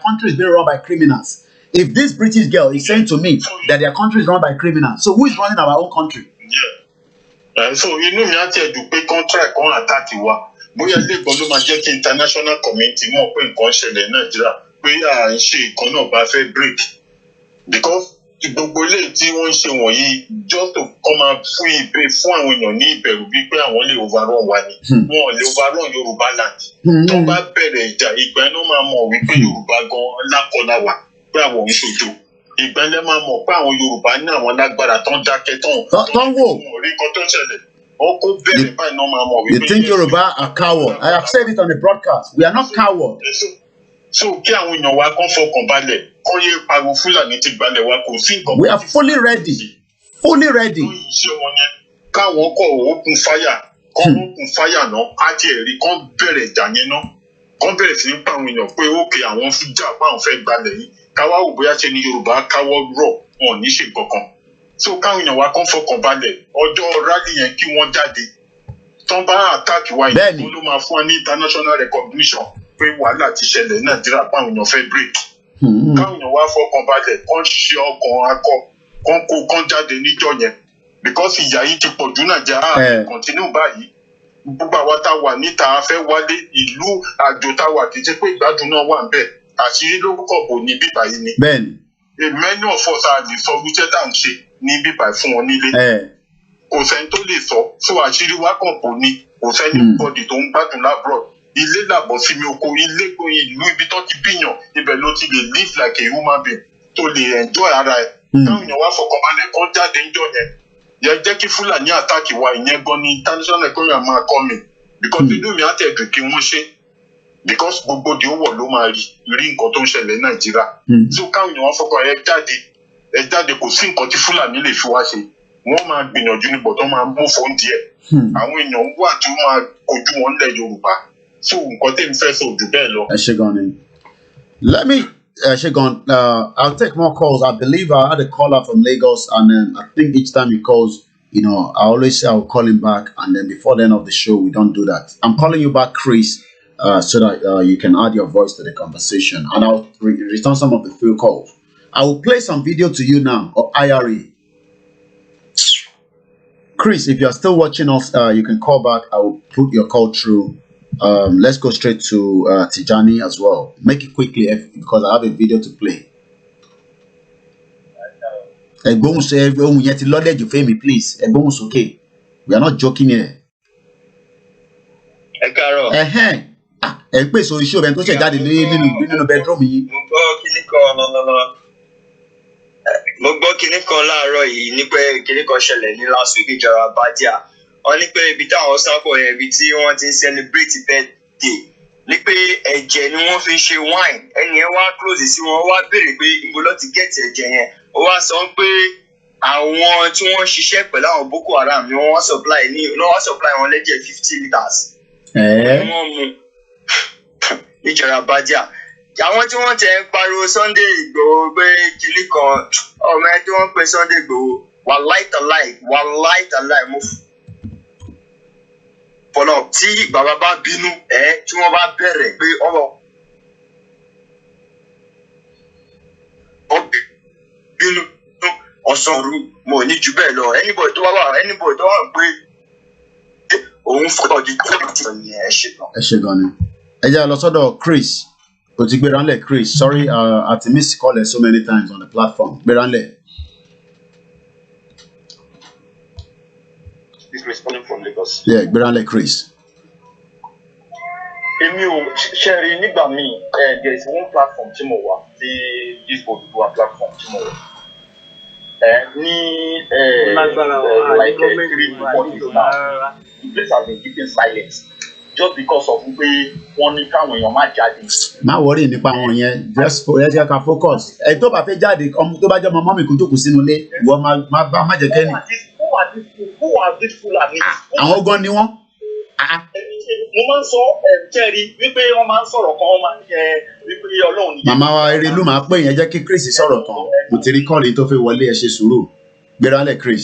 country is being run by criminals. If this British girl is saying to me that their country is run by criminals, so who is running our own country? Yeah. So inú mi á tiẹ̀ dùn pé contract kan attack wa. Bóyá ilé ìgbọ́n ló máa jẹ́ kí international community mọ̀ pé nǹkan ṣẹlẹ̀ Nàìjíríà pé à ń ṣe nǹkan náà bá fẹ́ break. Because gbogbo ilé tí wọ́n ń ṣe wọ̀nyí just to come out fún àwọn èèyàn ní ìbẹ̀rù bíi pé àwọn lè overrun wa ni. Wọn ò lè overrun Yorùbá land. Tó bá bẹ̀rẹ̀ ìjà ìgbà iná máa mọ̀ wípé Yorùbá gan lákọlá wà pé àwọn ò ń ṣojo. Ìgbà ilẹ̀ máa mọ̀ pé àwọn Yorùbá ní àwọn lágbára tán dákẹ́ tán wò. Orí kan tó ṣẹlẹ̀. You think Yoruba are coward? I have said it on the broadcast. We are not coward. So kí àwọn èèyàn wa kàn fọkàn balẹ̀ kọ́ yé pariwo Fúlàní ti gbalẹ̀ wa kò sí nǹkan. We are fully ready. Fully ready. Ṣé wọn yẹn káwọn kọ̀ open fire open fire náà á ti ẹ̀rí kán bẹ̀rẹ̀ ìjà yẹn náà kán bẹ̀rẹ̀ sí ní pa àwọn èèyàn pé ókè àwọn fi jà pa àwọn fẹ́ gbalẹ̀ yìí káwá wò bóyá ṣe ni Yorùbá káwọ́ rọ̀ wọn ò ní ṣe kankan. So káwọn èèyàn wa kàn fọkàn balẹ̀ ọjọ́ rally yẹn kí wọ́n jáde tán bá attack wa yìí ló máa fún wa ní international recognition pé wàhálà ti ṣẹlẹ̀ Nàìjíríà báwọn èèyàn fẹ́ break. Káwọn èèyàn wa fọkàn balẹ̀ kán ṣe ọkàn akọ kán jáde níjọ́ yẹn because ìyà yìí ti pọ̀ jù Nàìjíríà continue báyìí. Gbogbo àwa tá a wà níta a fẹ́ wálé ìlú àjò tá a wà kì í ṣe pé ìgbádùn náà wà ń bẹ̀ àṣírí ló kọ̀ bò ní bíbá yìí ni. Many of us are lè sọ wíṣẹ́ tá à ń ṣe ní bíbá fún wọn nílé. Kò sẹ́ni tó lè sọ so àṣírí wa kàn bò ní kò sẹ́ni bọ́dì tó ń gbádùn labroad. Ilé làbọ̀ sí mi oko ilé ìlú ibi tó ti bíyàn ibẹ̀ ló ti lè live like a human being tó lè enjoy ara ẹ̀. Táwọn èèyàn wá fọkànbalẹ̀ kán jáde ńjọ́ yẹn. Yẹ jẹ́ kí Fúlàní attack wa ìyẹn gan ni international economy máa kọ́ mi because inú mi á tẹ̀ dùn kí wọ́n ṣe because gbogbo di owó ló máa rí nǹkan tó ń ṣẹlẹ̀ Nàìjíríà. So káwọn èèyàn wá fọkàn ẹ jáde kò sí nǹkan tí Fúlàní lè fi wá ṣe wọ́n máa gbìyànjú níbo tó máa mú fóun díẹ̀ àwọn èèyàn wà tó máa kojú wọn lẹ̀ Yorùbá so nǹkan tí n fẹ́ sọ jù bẹ́ẹ̀ lọ. Ẹ ṣé gan ni. Let me I'll take more calls. I believe I had a caller from Lagos, and I think each time he calls, I always say I'll call him back, and then before the end of the show, we don't do that. I'm calling you back, Chris, so that you can add your voice to the conversation, and I'll return some of the few calls. I will play some video to you now of IRA. Chris, if you're still watching us, you can call back. I will put your call through. Let's go straight to Tijani as well. Make it quickly because I have a video to play. Ẹ̀gbóhùn sọ ohun yẹn ti lọ́lẹ̀ jù fẹ́mi please. Ẹ̀gbóhùn sókè. We are not joking here. Ẹ káàárọ̀. Ẹ ń pèsè iṣẹ́ obìnrin tó ṣẹ̀ jáde nínú bedroom yìí. Mo gbọ́ kinní kan láàárọ̀ yìí ní pé kinní kan ṣẹlẹ̀ ní last week níjọra Badia. Wọ́n ní pé ibi táwọn sápò yẹn ibi tí wọ́n ti ń celebrate birthday ní pé ẹ̀jẹ̀ ni wọ́n fi ń ṣe wine. Ẹni yẹn wá close sí wọn, wá béèrè pé ibo ló ti get ẹ̀jẹ̀ yẹn. Ó wá sọ pé àwọn tí wọ́n ṣiṣẹ́ pẹ̀lú àwọn Boko Haram ni wọ́n supply wọn lẹ́jẹ̀ 50 litres. Wọ́n mú níjọra Badia. Àwọn tí wọ́n tẹ̀ ń pariwo Sunday Igboho pé kinní kan ọmọ ẹ tí wọ́n pe Sunday Igboho wàláì tàláì mo fọlọ́ tí bàbá bá bínú tí wọ́n bá bẹ̀rẹ̀ pé ọmọ bínú ọ̀sán òru mo ní jù bẹ́ẹ̀ lọ anybody tó wà pé òun fọlọ́ di kọ́ọ̀tì ní ẹ ṣe gan ni. Ẹ jẹ́ lọ sọ́dọ̀ Chris. O ti gbéra ńlẹ̀ Chris. Sorry, I missed call so many times on the platform. Gbéra ńlẹ̀. He's responding from Lagos. Yeah, gbéra ńlẹ̀ Chris. Èmi ò ṣe rí nígbà míì there is one platform tí mo wà tí this Odùduwà platform tí mo wà. Ní like 3 to 4 days now, the place has been keeping silence. Just because of pé wọ́n ní káwọn èèyàn má jáde. Má worry nípa àwọn yẹn, just ẹ jẹ́ ká focus. Ẹ tó bá fẹ́ jáde, tó bá jẹ́ ọmọ mọ́mì kò jókòó sínú ilé, ìwọ má jẹ́ kẹ́ni. Who are these Fulani? Àwọn gan ni wọ́n. Mo máa ń sọ jẹ́rìí wípé wọ́n máa ń sọ̀rọ̀ kan wọ́n máa ń wípé Ọlọ́run nìyẹn. Màmá wa Erelu máa pè yẹn jẹ́ kí Chris sọ̀rọ̀ tán. Mo ti rí kọ́ọ̀lì tó fẹ́ wọlé ẹ ṣe sùúrù. Gbéra lẹ̀ Chris.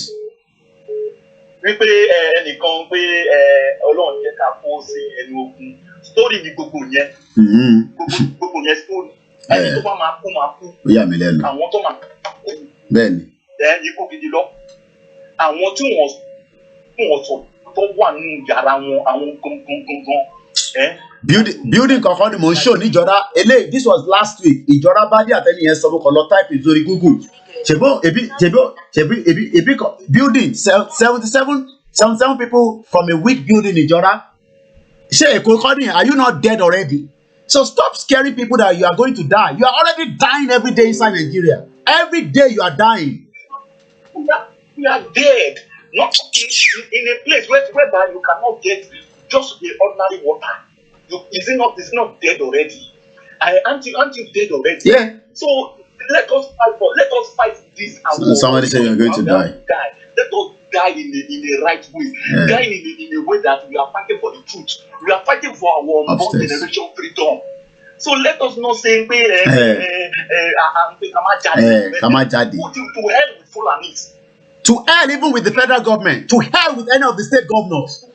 Wípé ẹnìkan pé Ọlọ́run jẹ́ ká kó sí ẹnu ogun. Story ni gbogbo yẹn. Gbogbo yẹn story. Ẹni tó bá máa kú máa kú. Ó yà mí lẹ́nu. Àwọn tó máa kú. Bẹ́ẹ̀ni. Ikú gidi lọ. Àwọn tí wọ́n sọ tó wà nínú yàrá wọn àwọn gangan. Building kankan ni mò ń show níjọra eléyìí this was last week ìjọra Badia àtẹni yẹn sọ fún kan lọ type ìsórí Google ṣèbó building 77 people from a weak building ìjọra ṣé èkó kọ́ ni are you not dead already? So stop scaring people that you are going to die. You are already dying every day inside Nigeria. Every day you are dying. We are dead. Not in a place whereby you cannot get just the ordinary water. It's not dead already. Aren't you dead already? Yeah. So let us fight this. Somebody said you're going to die. Let us die in the right way. Yeah. Die in a way that we are fighting for the truth. We are fighting for our unborn generation freedom. So let us not say Kamajadi. To hell with Fulanis. To hell even with the federal government. To hell with any of the state governors.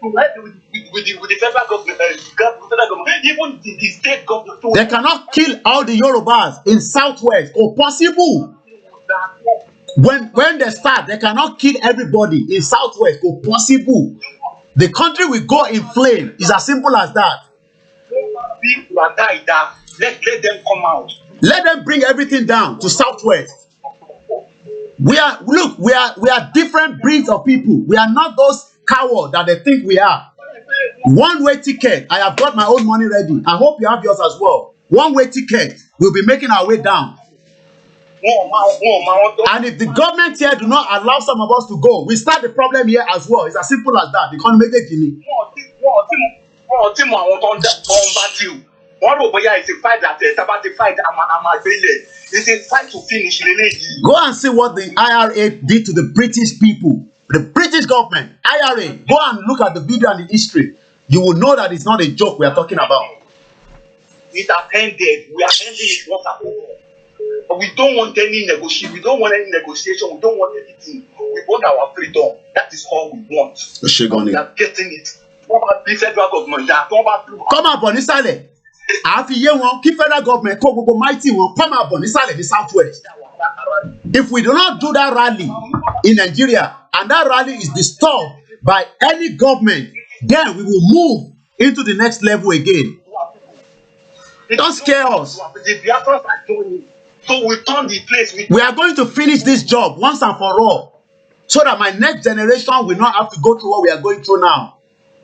To hell with the federal government. Even the state government. They cannot kill all the Yorubas in Southwest. Or possible. When they start, they cannot kill everybody in Southwest. Or possible. The country will go in flame. It's as simple as that. Let them come out. Let them bring everything down to Southwest. We are different breeds of people. We are not those cowards that they think we are. One-way ticket. I have got my own money ready. I hope you have yours as well. One-way ticket. We'll be making our way down. And if the government here do not allow some of us to go, we start the problem here as well. It's as simple as that. The economy make it. It's a fight that it's about to fight. It's a fight to finish. Go and see what the IRA did to the British people. The British government, IRA. Go and look at the video and the history. You will know that it's not a joke we are talking about. It has ended. We are ending it once and for all. We don't want any negotiation. We don't want any negotiation. We don't want anything. We want our freedom. That is all we want. We are getting it. The federal government. Come up on this side. Àfi yé wọn kí federal government kó gbogbo mighty wọn come out on nísàlẹ̀ ní Southwest. If we do not do that rally in Nigeria and that rally is disturbed by any government, then we will move into the next level again. Don't scare us. The Biafrans are doing it. So we turn the place. We are going to finish this job once and for all, so that my next generation will not have to go through what we are going through now.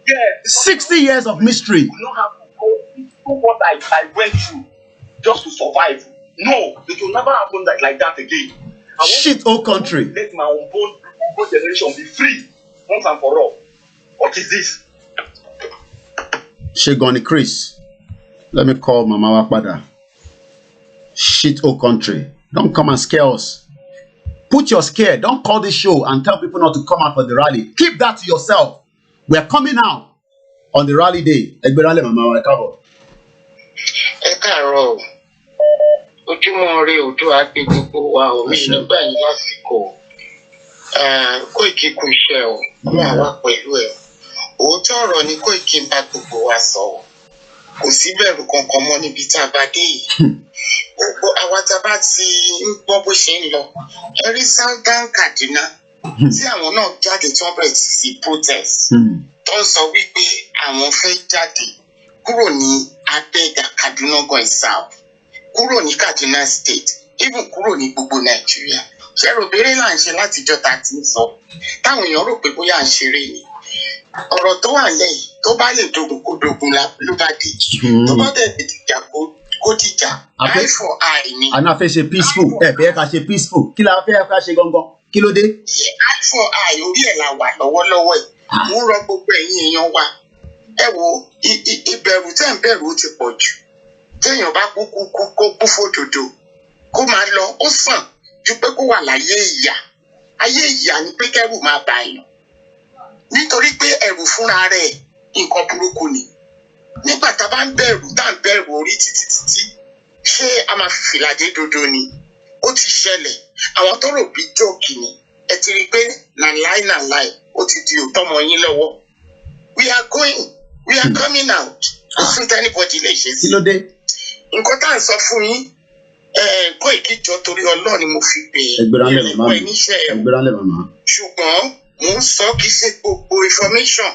Yeah. 60 years of mystery. We don't have to go through what I went through just to survive. No, it will never happen like that again. Shit, whole country. Let my own generation be free once and for all. What is this? Shegoni Chris. Let me call Mama Wapada. Shit, whole country. Don't come and scare us. Put your scare. Don't call this show and tell people not to come out for the rally. Keep that to yourself. We are coming out on the rally day. Egberale Mama Wakabo. Ekaro. Ojúmọ́ ire ojú àgbè gbogbo wa ò mí nígbà yìí lásìkò. Kóìkì kú iṣẹ́ o. Wọ́n wá pẹ̀lú ẹ̀. Òótọ́ ọ̀rọ̀ ni Kóìkì ń bá gbogbo wa sọ o. Kò sí bẹ̀rù kankan mọ́ níbi tá a bá dé yìí. Gbogbo àwa tá a bá ti ń gbọ́ bó ṣe ń lọ. Ẹ̀rí Southern Kaduna tí àwọn náà jáde tí wọ́n bẹ̀rẹ̀ sí protest. Tó ń sọ wípé àwọn fẹ́ jáde kúrò ní abẹ́ẹ̀dà Kaduna going south. Kúrò ní Kaduna state, even kúrò ní gbogbo Nàìjíríà. Ṣé ròbèrè là ń ṣe látijọ́ ta ti ń sọ? Táwọn èèyàn rò pé bóyá à ń ṣeré ni. Ọ̀rọ̀ tó wà lẹ́yìn tó bá lè dogun kó dogun ló bá dé. Tó bá dẹ̀ dìjà kó dìjà. Eye for eye ni. Àná fẹ́ ṣe peaceful. Fẹ́ ká ṣe peaceful. Kí la fẹ́ ká ṣe gangan? Kí ló dé? Eye for eye orí ẹ̀ la wà lọ́wọ́lọ́wọ́ ẹ̀. Mo rọ gbogbo ẹ̀yin èèyàn wa. Ẹ wo ìbẹ̀rù tẹ́ ń bẹ̀rù ó ti pọ̀ jù. Téèyàn bá kú kó fòdòdó kó máa lọ ó sàn ju pé kó wà láyé ìyà. Ayé ìyà ni pé kẹ́rù máa bà èèyàn. Nítorí pé ẹ̀rù fúnra rẹ̀ nǹkan burúkú ni. Nígbà tá a bá ń bẹ̀rù orí títí ṣé a máa fi fìlà dé dodo ni? Ó ti ṣẹlẹ̀. Àwọn tó rò bí jókì ni. Ẹ ti rí i pé nàláì ó ti di òótọ́ mọ́ yín lọ́wọ́. We are coming out. Kò sí anybody lè ṣe sí. Kí ló dé? Nǹkan tá à ń sọ fún yín Kóìkì jọ torí Ọlọ́run ni mo fi pè é. Ẹgbẹ̀rún màmá. Ṣùgbọ́n mo ń sọ kì í ṣe gbogbo information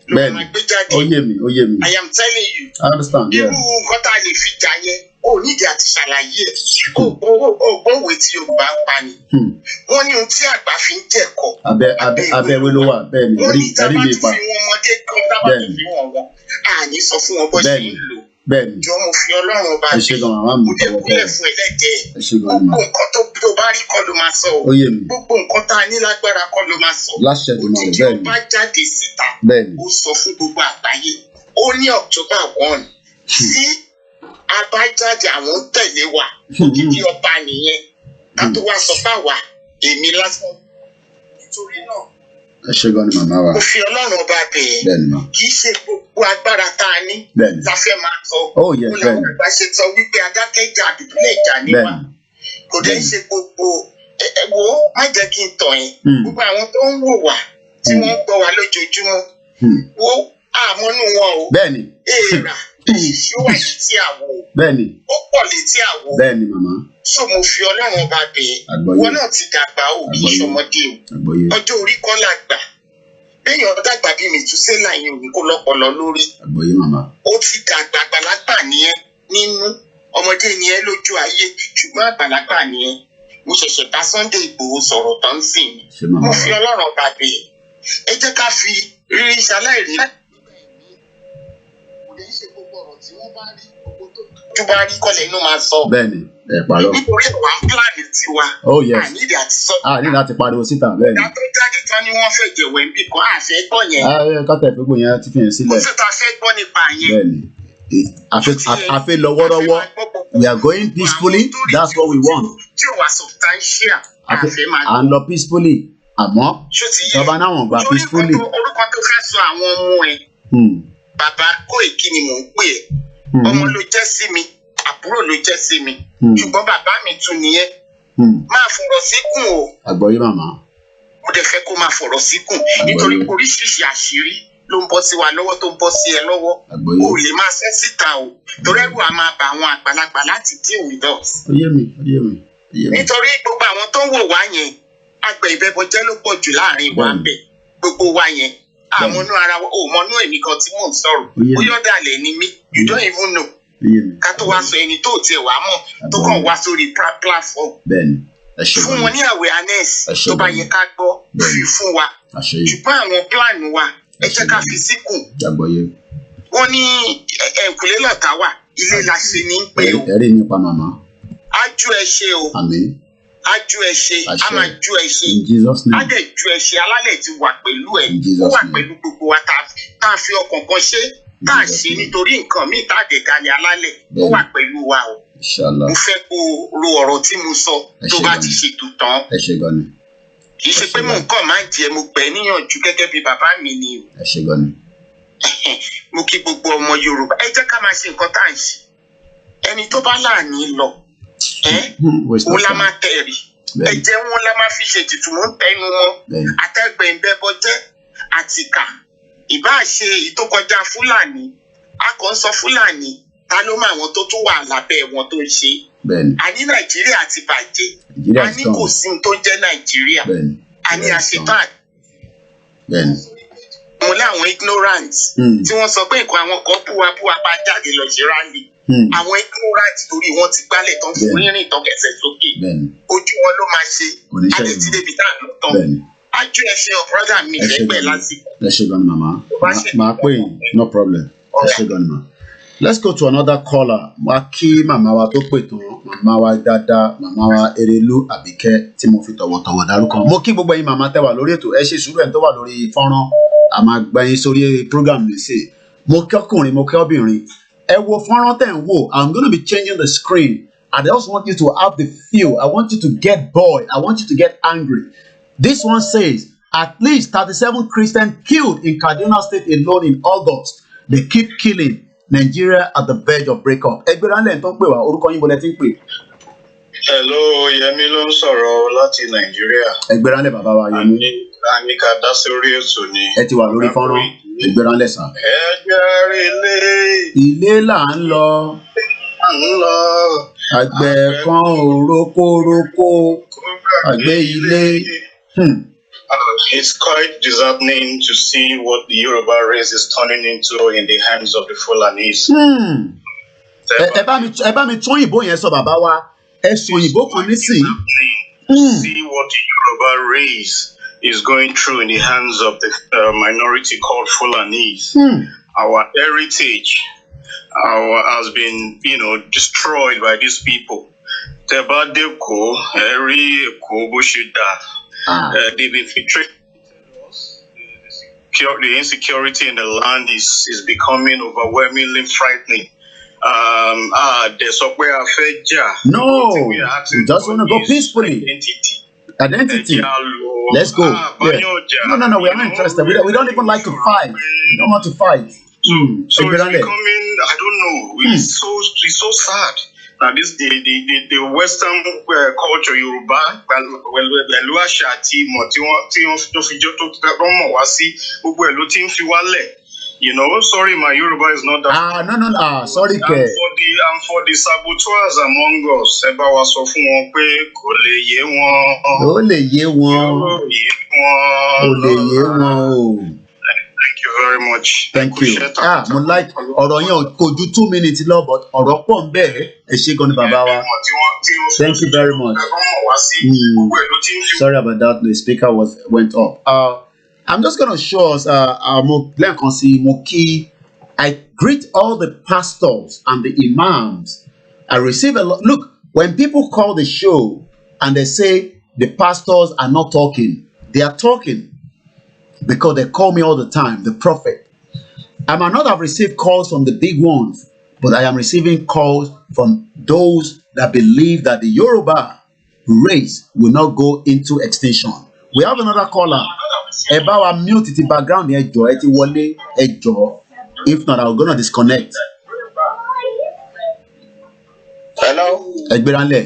ló máa gbé jáde. Ó yé mi. I am telling you. I understand. Irú nǹkan tá a lè fi jà yẹn ó nídìí àti ṣàlàyé ẹ̀. Ògbóǹwé tí Yorùbá ń pa ni. Wọ́n ní ohun tí àgbà fi ń jẹ̀kọ́. Abẹ́wé ló wà bẹ́ẹ̀ ni. Wọ́n ní tábà ti fi wọn ọmọdé kan tábà ti fi wọn àní sọ fún wọn bó ṣe ń lò. Bẹ́ẹ̀ni. Jọ mo fi Ọlọ́run ọba bí mo dé kúlẹ̀ fún ẹlẹ́dẹ̀ẹ́. Gbogbo nǹkan tó bá rí kọ́ ló máa sọ o. Gbogbo nǹkan tá a ní lágbára kọ́ ló máa sọ. Òjijì ọba jáde síta. Ó sọ fún gbogbo àgbáyé. Ó ní October 1 tí a bá jáde àwọn tẹ̀lé wa. Òjijì ọba nìyẹn. Ká tó wá sọ fáwa èmi lásán. Nítorí náà. Ẹ ṣé gan ni màmá wa. Mo fi Ọlọ́run ọba bẹ̀ẹ́. Kì í ṣe gbogbo agbára tá a ní. La fẹ́ máa sọ. Ó làwọn àgbà ṣe sọ wípé adákẹ́jà àdúgbò ìjà níwà. Kò dé ṣe gbogbo wo má jẹ́ kí n tọ̀ yẹn. Gbogbo àwọn tó ń wò wá tí wọ́n ń gbọ́ wa lójoojúmọ́. Wo àmọ́nú wọn o. Bẹ́ẹ̀ni. Èèrà yóò wà létí àwo. Bẹ́ẹ̀ni. Ó pọ̀ létí àwo. Bẹ́ẹ̀ni màmá. So mo fi Ọlọ́run ọba bẹ̀ẹ́. Wọn náà ti dàgbà o kì í ṣọmọdé o. Ọjọ́ orí kọ́ là gbà. Béèyàn dàgbà bí mi tún ṣe láyé òun kó lọ́pọlọ lórí. Àgbọ̀yé màmá. Ó ti dàgbà àgbàlagbà nìyẹn nínú ọmọdé nìyẹn lójú ayé ṣùgbọ́n àgbàlagbà nìyẹn. Mo ṣẹ̀ṣẹ̀ bá Sunday Igboho sọ̀rọ̀ tán sí mi. Mo fi Ọlọ́run ọba bẹ̀ẹ́. Ẹ jẹ́ ká fi rírí ṣaláìrí. Kò lè ṣe gbogbo ọ̀rọ̀ tí wọ́n bá rí gbogbo tó bá rí kọ́lẹ̀ inú máa sọ. Bẹ́ẹ̀ni, ẹ parọ́. Nítorí ìwà ń pílánì tiwa. Oh yes. Àníìdí àti sọ. Àníìdí àti pariwo síta bẹ́ẹ̀ni. Ìyá tó jáde tán ni wọ́n fẹ́ jẹ̀wẹ̀ níbì kan àfẹ́ gbọ́ yẹn. Kọ́tà ìfẹ́gbò yẹn ti fi hàn sílẹ̀. Mo fẹ́ ta fẹ́ gbọ́ nípa yẹn. Bẹ́ẹ̀ni. Àfẹ́ lọ wọ́rọ́wọ́. We are going peacefully. That's what we want. Tí o wà substantial. Àfẹ́ máa à ń lọ peacefully. Àmọ́ tọ́ba náà wọ́n gba peacefully. Orúkọ tó fẹ́ sọ àwọn ọmọ ẹ̀. Bàbá Kóìkì ni mò ń pè é. Ọmọ ló jẹ́ sí mi. Àbúrò ló jẹ́ sí mi. Ṣùgbọ́n bàbá mi tún nìyẹn. Máa fọ̀rọ̀ síkùn o. Àgbọ̀yé màmá. Mo dẹ̀ fẹ́ kó máa fọ̀rọ̀ síkùn nítorí oríṣiríṣi àṣírí ló ń bọ́ sí wa lọ́wọ́ tó ń bọ́ sí ẹ lọ́wọ́. O lè máa fẹ́ síta o. Torí ẹrù a máa bà àwọn àgbàlagbà láti deal with us. Ó yé mi. Nítorí gbogbo àwọn tó ń wò wá yẹn, àgbẹ̀ ìbẹ́bọjẹ́ ló pọ̀ jù láàrin wa ń bẹ̀. Gbogbo wa yẹn, àmọ́nú ara wa, ò mọ́nú èmi kan tí mò ń sọ̀rọ̀. Ó yọ̀dàlẹ̀ ni mí, you don't even know. ká tó wá sọ ẹni tó tiẹ̀ wá mọ̀ tó kàn wá sórí platform. Fún wọn ní awareness tó bá yẹ ká gbọ́ fi fún wa. Ṣùgbọ́n àwọn plan wa ẹ jẹ́ ká fi síkùn. Wọ́n ní ẹ̀kúlé lọ́tà wà ilé la ṣe ní pé o. Ẹ̀rí nípa màmá. Ájú ẹ ṣe o. Àmín. Ájú ẹ ṣe, a máa jú ẹ ṣe. In Jesus' name. Á dẹ̀ jú ẹ ṣe, alálẹ̀ ti wà pẹ̀lú ẹ̀. Ó wà pẹ̀lú gbogbo wa tá a fi ọkàn kan ṣe. Tá a ṣe nítorí nǹkan míì tá a dẹ̀ dalẹ̀ alálẹ̀. Ó wà pẹ̀lú wa o. Inshallah. Mo fẹ́ kó ro ọ̀rọ̀ tí mo sọ tó bá ti ṣètò tán. Ẹ ṣé gan ni. Kì í ṣe pé mò ń kàn máa ń jẹ mo gbẹ níyànjú gẹ́gẹ́ bí bàbá mi ni o. Ẹ ṣé gan ni. Mo kí gbogbo ọmọ Yorùbá ẹ jẹ́ ká máa ṣe nǹkan tá à ń ṣe. Ẹni tó bá láàánú lọ òun la máa tẹ̀rí. Ẹ̀jẹ̀ wọn la máa fi ṣètùtù mọ́ tẹnu mọ́. Àtẹ̀gbẹ̀ǹbẹ̀bọ jẹ́ àtìkà. Ìbáà ṣe ìtókọjá Fúlàní. A kàn ń sọ Fúlàní. Ta ló mọ àwọn tó tún wà lábẹ́ wọn tó ń ṣe? A ní Nàìjíríà ti bàjẹ́. A ní kò sí ohun tó ń jẹ́ Nàìjíríà. A ní àṣetán. Mo láwọn ignorant tí wọ́n sọ pé nǹkan àwọn kan búwa bá jáde lọ ṣe rálì. Àwọn ignorant torí wọ́n ti gbálẹ̀ tán fún rírìn tán kẹsẹ̀ sókè. Ojú wọn ló máa ṣe. A lè ti débi tá à ń lọ tán. Ájú ẹ ṣe ọ̀ brọ́dà mi lẹ́gbẹ̀ẹ́ lásìkò. Ẹ ṣé gan ni màmá. Màá pè yín, no problem. Ẹ ṣé gan ni màmá. Let's go to another caller. Wá kí màmá wa tó pè tán, màmá wa dáadáa, màmá wa Erelu Àbíkẹ́ tí mo fi tọ̀wọ̀tọ̀wọ̀ dárúkọ. Mo kí gbogbo yín màmá tẹ́ wà lórí ètò. Ẹ ṣe sùúrù ẹ̀ tó wà lórí fọ́nrán. A máa gba yín sórí program mi sí. Mo kí ọkùnrin, mo kí obìnrin. Ẹ wo fọ́nrán tẹ̀ ń wò. I'm going to be changing the screen. I just want you to have the feel. I want you to get bored. I want you to get angry. This one says, at least 37 Christians killed in Kaduna State alone in August. They keep killing. Nigeria at the verge of breakup. Ẹgbẹ́ránlẹ̀ tó ń pè wá, orúkọ yín bọ́lẹ̀ tí ń pè. Hello, Yẹmí ló ń sọ̀rọ̀ láti Nàìjíríà. Ẹgbẹ́ránlẹ̀ bàbá wa Yẹmí. Àníkà dá sórí ètò ni. Ẹ ti wà lórí fọ́nrán. Ẹgbẹ́ránlẹ̀ sàn. Ẹgbẹ́ ilé. Ilé là ń lọ. Àgbẹ̀ kan ò rókórókó. Àgbẹ̀ ilé. It's quite disheartening to see what the Yoruba race is turning into in the hands of the Fulanis. Ẹ bá mi tún òyìnbó yẹn sọ bàbá wa. Ẹ sọ òyìnbó kan nísìnyí. See what the Yoruba race is going through in the hands of the minority called Fulanis. Our heritage has been, destroyed by these people. Tebadeko, Eri Eko, Bushida. They've infiltrated us. The insecurity in the land is becoming overwhelmingly frightening. There's somewhere no, we just want to go peacefully. Identity. Let's go. No, we are not interested. We don't even like to fight. We don't want to fight. So it's becoming, I don't know, it's so sad. Now this the Western culture Yoruba pẹ̀lú àṣà àti ìmọ̀ tí wọ́n tó fi jọ tó mọ̀ wá sí gbogbo ẹ̀ ló ti ń fi wálẹ̀. Sorry, my Yoruba is not that. No. Sorry, Ke. And for the saboteurs among us, ẹ bá wa sọ fún wọn pé kò lè yé wọn. Ó lè yé wọn. Ó lè yé wọn o. Thank you very much. Thank you. Mo like ọ̀rọ̀ yẹn kò ju 2 minutes lọ, but ọ̀rọ̀ pọ̀ ń bẹ. Ẹ ṣé gan ni bàbá wa. Thank you very much. Sorry about that. The speaker went off. I'm just going to show us. I greet all the pastors and the imams. I receive a lot. Look, when people call the show and they say the pastors are not talking, they are talking. Because they call me all the time, the prophet. I might not have received calls from the big ones, but I am receiving calls from those that believe that the Yoruba race will not go into extinction. We have another caller. About our mute the background, if not, I'm gonna disconnect. Hello. Ẹgbẹ́ránlẹ̀.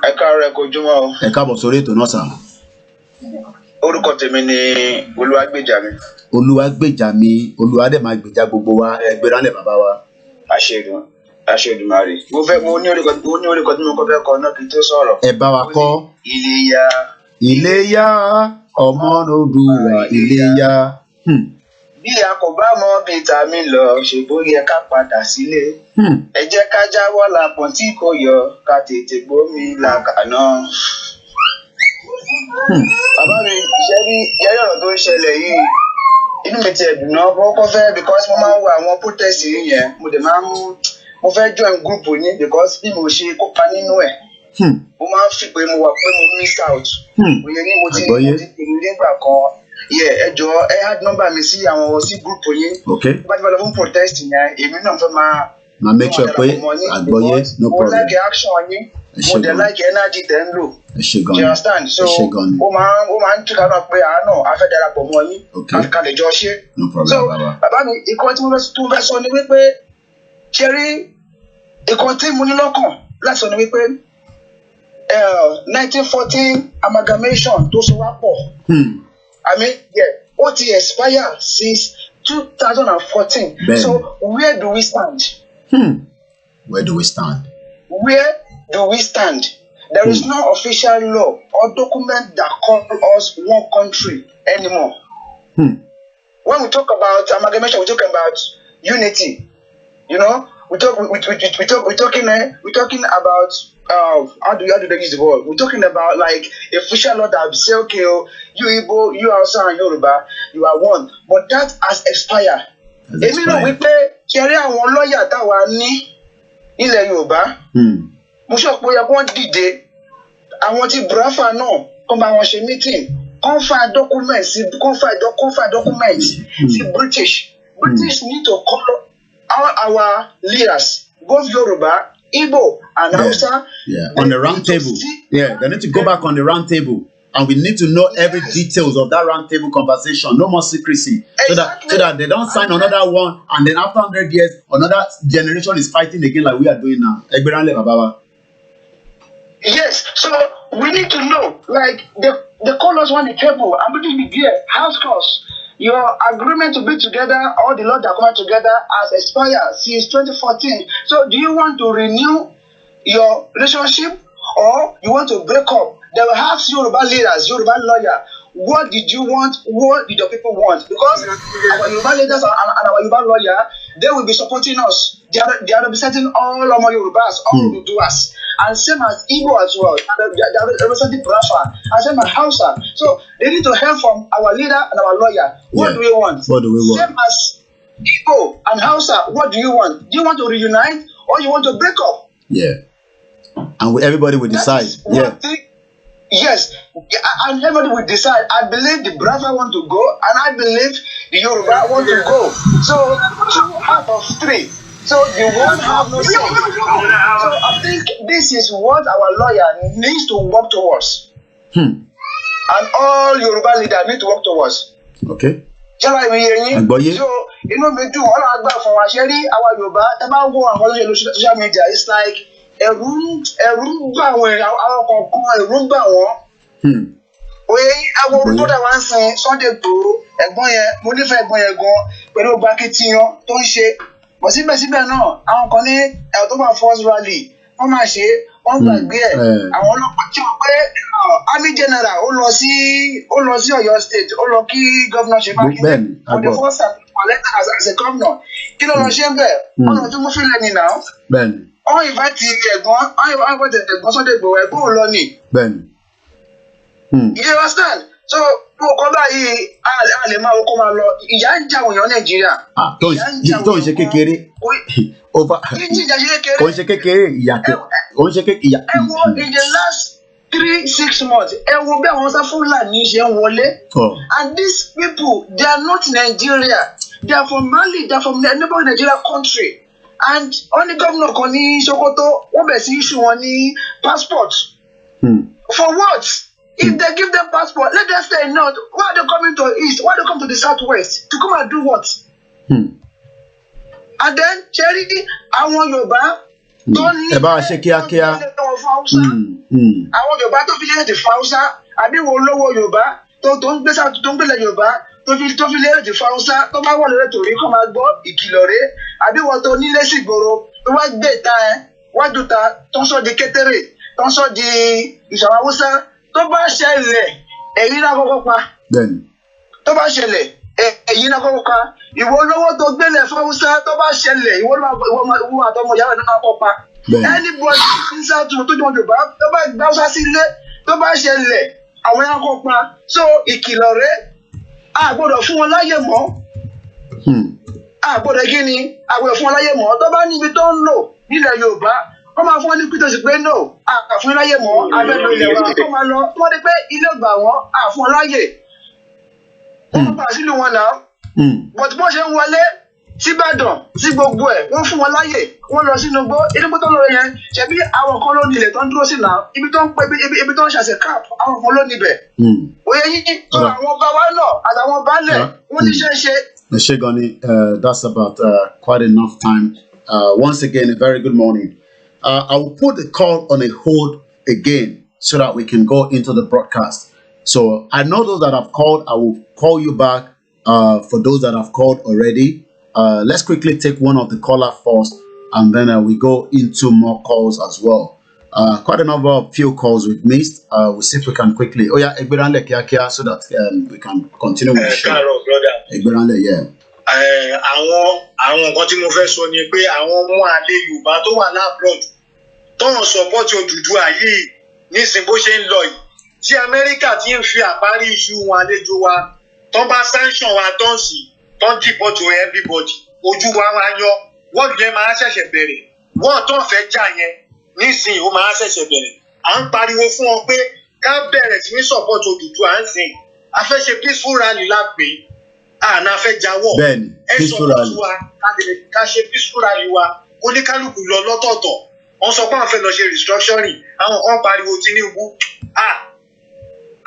Ẹ káàárọ̀ kojúmọ́ o. Ẹ káàbọ̀ sórí ètò náà sà. Orúkọ tèmi ni Olúwagbèjàmí. Olúwagbèjàmí, Olúwadẹ̀mágbèjà gbogbo wa, Ẹgbẹ́ránlẹ̀ bàbá wa. Àṣẹdùmarè. Mo ní oríkọ tí mo kọ́ fẹ́ kọ náà kí n tó sọ̀rọ̀. Ẹ bá wa kọ́. Iléyá ọmọ Olúwa Iléyá. bí a kò bá mọ bìtà mi lọ ṣèbó yẹ ká padà sílé. Ẹ jẹ́ ká jáwọ́ lápọ̀n tí kò yọ ká tètè gbómi làkàná. Bàbá mi ṣe rí yẹ́rẹ́ ọ̀rọ̀ tó ń ṣẹlẹ̀ yìí inú mi ti ẹ̀dùn náà kọ́kọ́ fẹ́ because mo máa ń wo àwọn protest yìí yẹn mo dẹ̀ máa ń mo fẹ́ join group yín because bí mo ṣe kópa nínú ẹ̀ mo máa ń fi pé mo wà pé mo miss out. Òye ni mo ti nígbà kan ẹ jọ ẹ add number mi sí àwọn sí group yín. Bá ti bá lọ fún protest yẹn èmi náà fẹ́ máa make sure pé àgbọ́yé no problem. Mo like action yín mo dẹ̀ like energy tẹ̀ ń lò. You understand? So ó máa ń túká náà pé àánú afẹ́ darapọ̀ mọ́ yín ká lè jọ ṣe. So bàbá mi ìkan tí mo fẹ́ sọ ni wípé ṣe rí ìkan tí mo ní lọ́kàn láti sọ ni wípé 1914 amalgamation tó so wá pọ̀. I mean, ó ti expire since 2014. So where do we stand? Where do we stand? Where do we stand? There is no official law or document that calls us one country anymore. When we talk about amalgamation, we're talking about unity. You know, we're talking about how do they use the word? We're talking about like official law that say, okay, you Igbo, you Hausa and Yoruba, you are one. But that has expired. Èmi náà wípé kẹrẹ àwọn lọ́ọ̀yà táwa ní ilẹ̀ Yorùbá. Mo sọ pé wọ́n dìde àwọn tí Brafa náà kàn bá wọn ṣe meeting kàn fà document sí British. British need to call all our leaders, both Yoruba, Igbo, and Hausa. On the round table. They need to go back on the round table. And we need to know every details of that round table conversation. No more secrecy. Exactly. So that they don't sign another one and then after 100 years, another generation is fighting again like we are doing now. Yes, so we need to know, like, they call us on the table, I'm going to be there, house calls. Your agreement to be together, all the law that come together has expired since 2014. So do you want to renew your relationship or you want to break up? They will have Yoruba leaders, Yoruba lawyer. What did you want? What did your people want? Because our Yoruba leaders and our Yoruba lawyer, they will be supporting us. They are representing all of our Yorubas, all Uduas. And same as Igbo as well. They are representing Brafa. And same as Hausa. So they need to hear from our leader and our lawyer. What do we want? What do we want? Same as Igbo and Hausa. What do you want? Do you want to reunite or you want to break up? And everybody will decide. Yes, and everybody will decide. I believe the Brafa want to go, and I believe the Yoruba want to go. So 2 out of 3. So the one have no say. So I think this is what our lawyer needs to work towards. And all Yoruba leaders need to work towards. Okay. So you know me too. All I got from Asheri, our Yoruba, about go and follow social media. It's like a room bà wọ́n àwọn kọ̀ọ̀kan ẹ̀rù bà wọ́n. Oye àwọn orúkọ dà wá ń sin Sunday Igboho ẹ̀gbọ́n yẹn mo nífẹ̀ẹ́ ẹ̀gbọ́n yẹn gan pẹ̀lú ọgbà akitiyan tó ń ṣe. Bọ̀ síbẹ̀síbẹ̀ náà àwọn kan ní October 1st rally wọ́n máa ṣe wọ́n gbàgbé ẹ̀. Àwọn ọlọ́pàá tí wọ́n pé Army General ó lọ sí Ọ̀yọ́ State ó lọ kí Governor Ṣèyí Mákindé for the first time collected as a governor. Kí ló lọ ṣe ń bẹ̀? Wọ́n lọ tún mú fílẹ̀ ní náà. All invite ẹ̀gbọ́n Sunday Igboho ẹ̀gbọ́n ò lọ ni. You understand? So mo kọ́ báyìí a lè máa kó máa lọ ìyà ń jà wọ̀nyàn Nàìjíríà. Tó ń ṣe kékeré. Kò ń ṣe kékeré ìyà. Ẹ wo in the last 3-6 months ẹ wo bí àwọn Fúlàní ṣe ń wọlé. And these people they are not Nigeria. They are from Mali. They are from the neighboring Nigeria country. And only governor kan ní Sokoto wọ́n bẹ̀ sí issue wọn ní passport. For what? If they give them passport, let them stay in north. Why are they coming to east? Why are they come to the southwest? To come and do what? And then Cherry, àwọn Yorùbá tó ní ẹ bá wa ṣe kíákíá. Àwọn Yorùbá tó fi lé èdè Fáúsá àbí wo olówó Yorùbá tó ń gbé Yorùbá tó fi lé èdè Fáúsá tó bá wọ̀ lórí torí kọ́ máa gbọ́ ìkìlọ̀ rẹ̀ àbí wọ́n tó nílé sí ìgboro tó wá gbé ìta wá dùta tó ń sọ di kétéré tó ń sọ di ìṣàwọ̀ Haúsá tó bá ṣẹlẹ̀ èyí náà kọ́kọ́ pa. Tó bá ṣẹlẹ̀ èyí náà kọ́kọ́ ká ìwọ lọ́wọ́ tó gbélé fáwùsá tó bá ṣẹlẹ̀ ìwọ àtọmọ ìyá rẹ̀ náà kọ́ pa anybody sísá tó jọ Yorùbá tó bá gbáwùsá sílé tó bá ṣẹlẹ̀ àwọn ẹ̀yà kọ́ pa so ìkìlọ̀ rẹ̀ a gbọ́dọ̀ fún wọn láyè mọ́ a gbọ́dọ̀ kí ni a gbọ́dọ̀ fún wọn láyè mọ́ tó bá níbi tó ń lò nílẹ̀ Yorùbá wọ́n máa fún wọn ní pítọ́sì pé no àfún láyè mọ́ abẹ́lẹ̀ ilẹ̀ wa kó máa lọ tó wọ́n dé pé ilé ìgbà wọn àfún wọn láyè wọ́n bá sílùú wọn náà but bó ṣe ń wọlé síbàdàn sí gbogbo ẹ̀ wọ́n fún wọn láyè wọ́n lọ sínú gbó ibi tó lọ yẹn ṣebí àwọn kan ló nílẹ̀ tó ń dúró sí náà ibi tó ń pẹ́ ibi tó ń ṣàṣẹ cap àwọn kan ló níbẹ̀ òye yín tó àwọn bàbá náà àtàwọn baálẹ̀ wọ́n níṣẹ́ ṣe. Shegoni, that's about quite enough time. Once again, a very good morning. I will put the call on a hold again so that we can go into the broadcast. So I know those that have called, I will call you back. For those that have called already, let's quickly take one of the caller first, and then we go into more calls as well. Quite a number of few calls we've missed. We'll see if we can quickly. Oh yeah, Egberanle Kiakia, so that we can continue with the show. Egberanle, yeah. Àwọn nǹkan tí mo fẹ́ sọ ni pé àwọn ọmọ àlè Yorùbá tó wà lábroad tó ń support Odùduwà yìí nísìn bó ṣe ń lọ yìí tí Amẹ́ríkà ti ń fi àparí iṣu wọn àlejò wa tó bá sanction wa tó ń sì tó ń deport everybody ojú wa wá yọ wọ́n yẹn máa ṣẹ̀ṣẹ̀ bẹ̀rẹ̀ wọ́n tó ń fẹ́ jà yẹn nísìn ó máa ṣẹ̀ṣẹ̀ bẹ̀rẹ̀ à ń pariwo fún wọn pé ká bẹ̀rẹ̀ sí ní support Odùduwà ń sìn a fẹ́ ṣe peaceful rally lápè àná fẹ́ jáwọ́ ẹ support wa ká ṣe peaceful rally wa oníkálukú lọ lọ́tọ̀ọ̀tọ̀ wọ́n sọ pé àwọn fẹ́ lọ ṣe restructuring àwọn kan pariwo Tinubu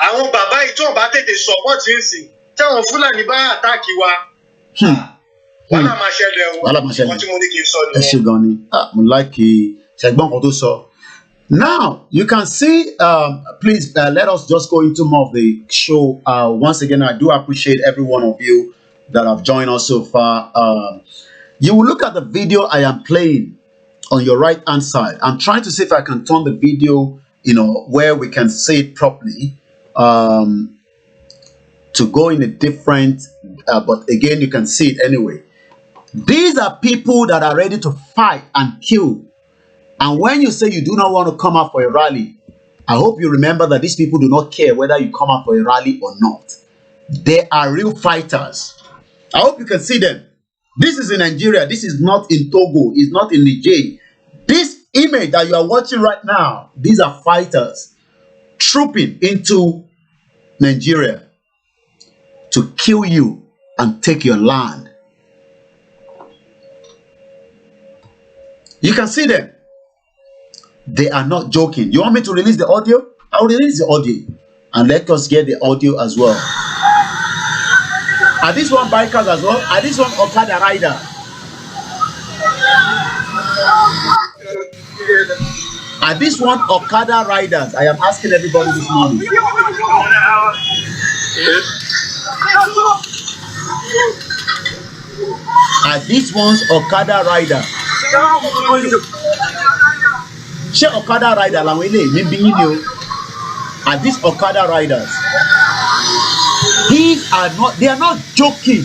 àwọn bàbá yìí tó bá tètè support ń sìn táwọn Fúlàní bá àtàkì wa wàhálà máa ṣẹlẹ̀ o wọ́n tí mo ní kí n sọ nìyẹn. ẹ ṣe gan ni mo like ṣẹgbọn kan tó sọ. Now you can see please let us just go into more of the show. Once again, I do appreciate every one of you that have joined us so far. You will look at the video I am playing on your right hand side. I'm trying to see if I can turn the video, where we can see it properly. To go in a different, but again, you can see it anyway. These are people that are ready to fight and kill. And when you say you do not want to come out for a rally, I hope you remember that these people do not care whether you come out for a rally or not. They are real fighters. I hope you can see them. This is in Nigeria. This is not in Togo. It's not in Niger. This image that you are watching right now, these are fighters trooping into Nigeria to kill you and take your land. You can see them. They are not joking. You want me to release the audio? I'll release the audio. And let us get the audio as well. Are these one bikers as well? Are these one Okada rider? Are these one Okada riders? I am asking everybody this morning. Are these ones Okada riders? Ṣé Okada rider làwọn eléyìí ní bíyìn ni o? Are these Okada riders? They are not joking.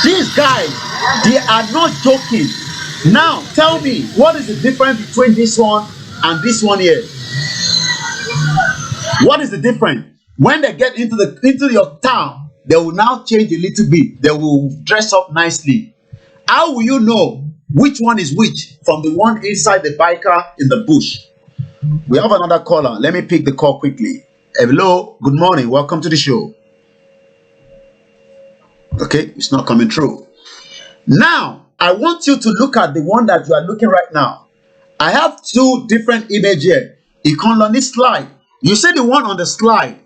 These guys, they are not joking. Now, tell me, what is the difference between this one and this one here? What is the difference? When they get into your town, they will now change a little bit. They will dress up nicely. How will you know which one is which from the one inside the biker in the bush? We have another caller. Let me pick the call quickly. Hello, good morning. Welcome to the show. Okay, it's not coming through. Now, I want you to look at the one that you are looking right now. I have two different images here. You can on this slide. You see the one on the slide,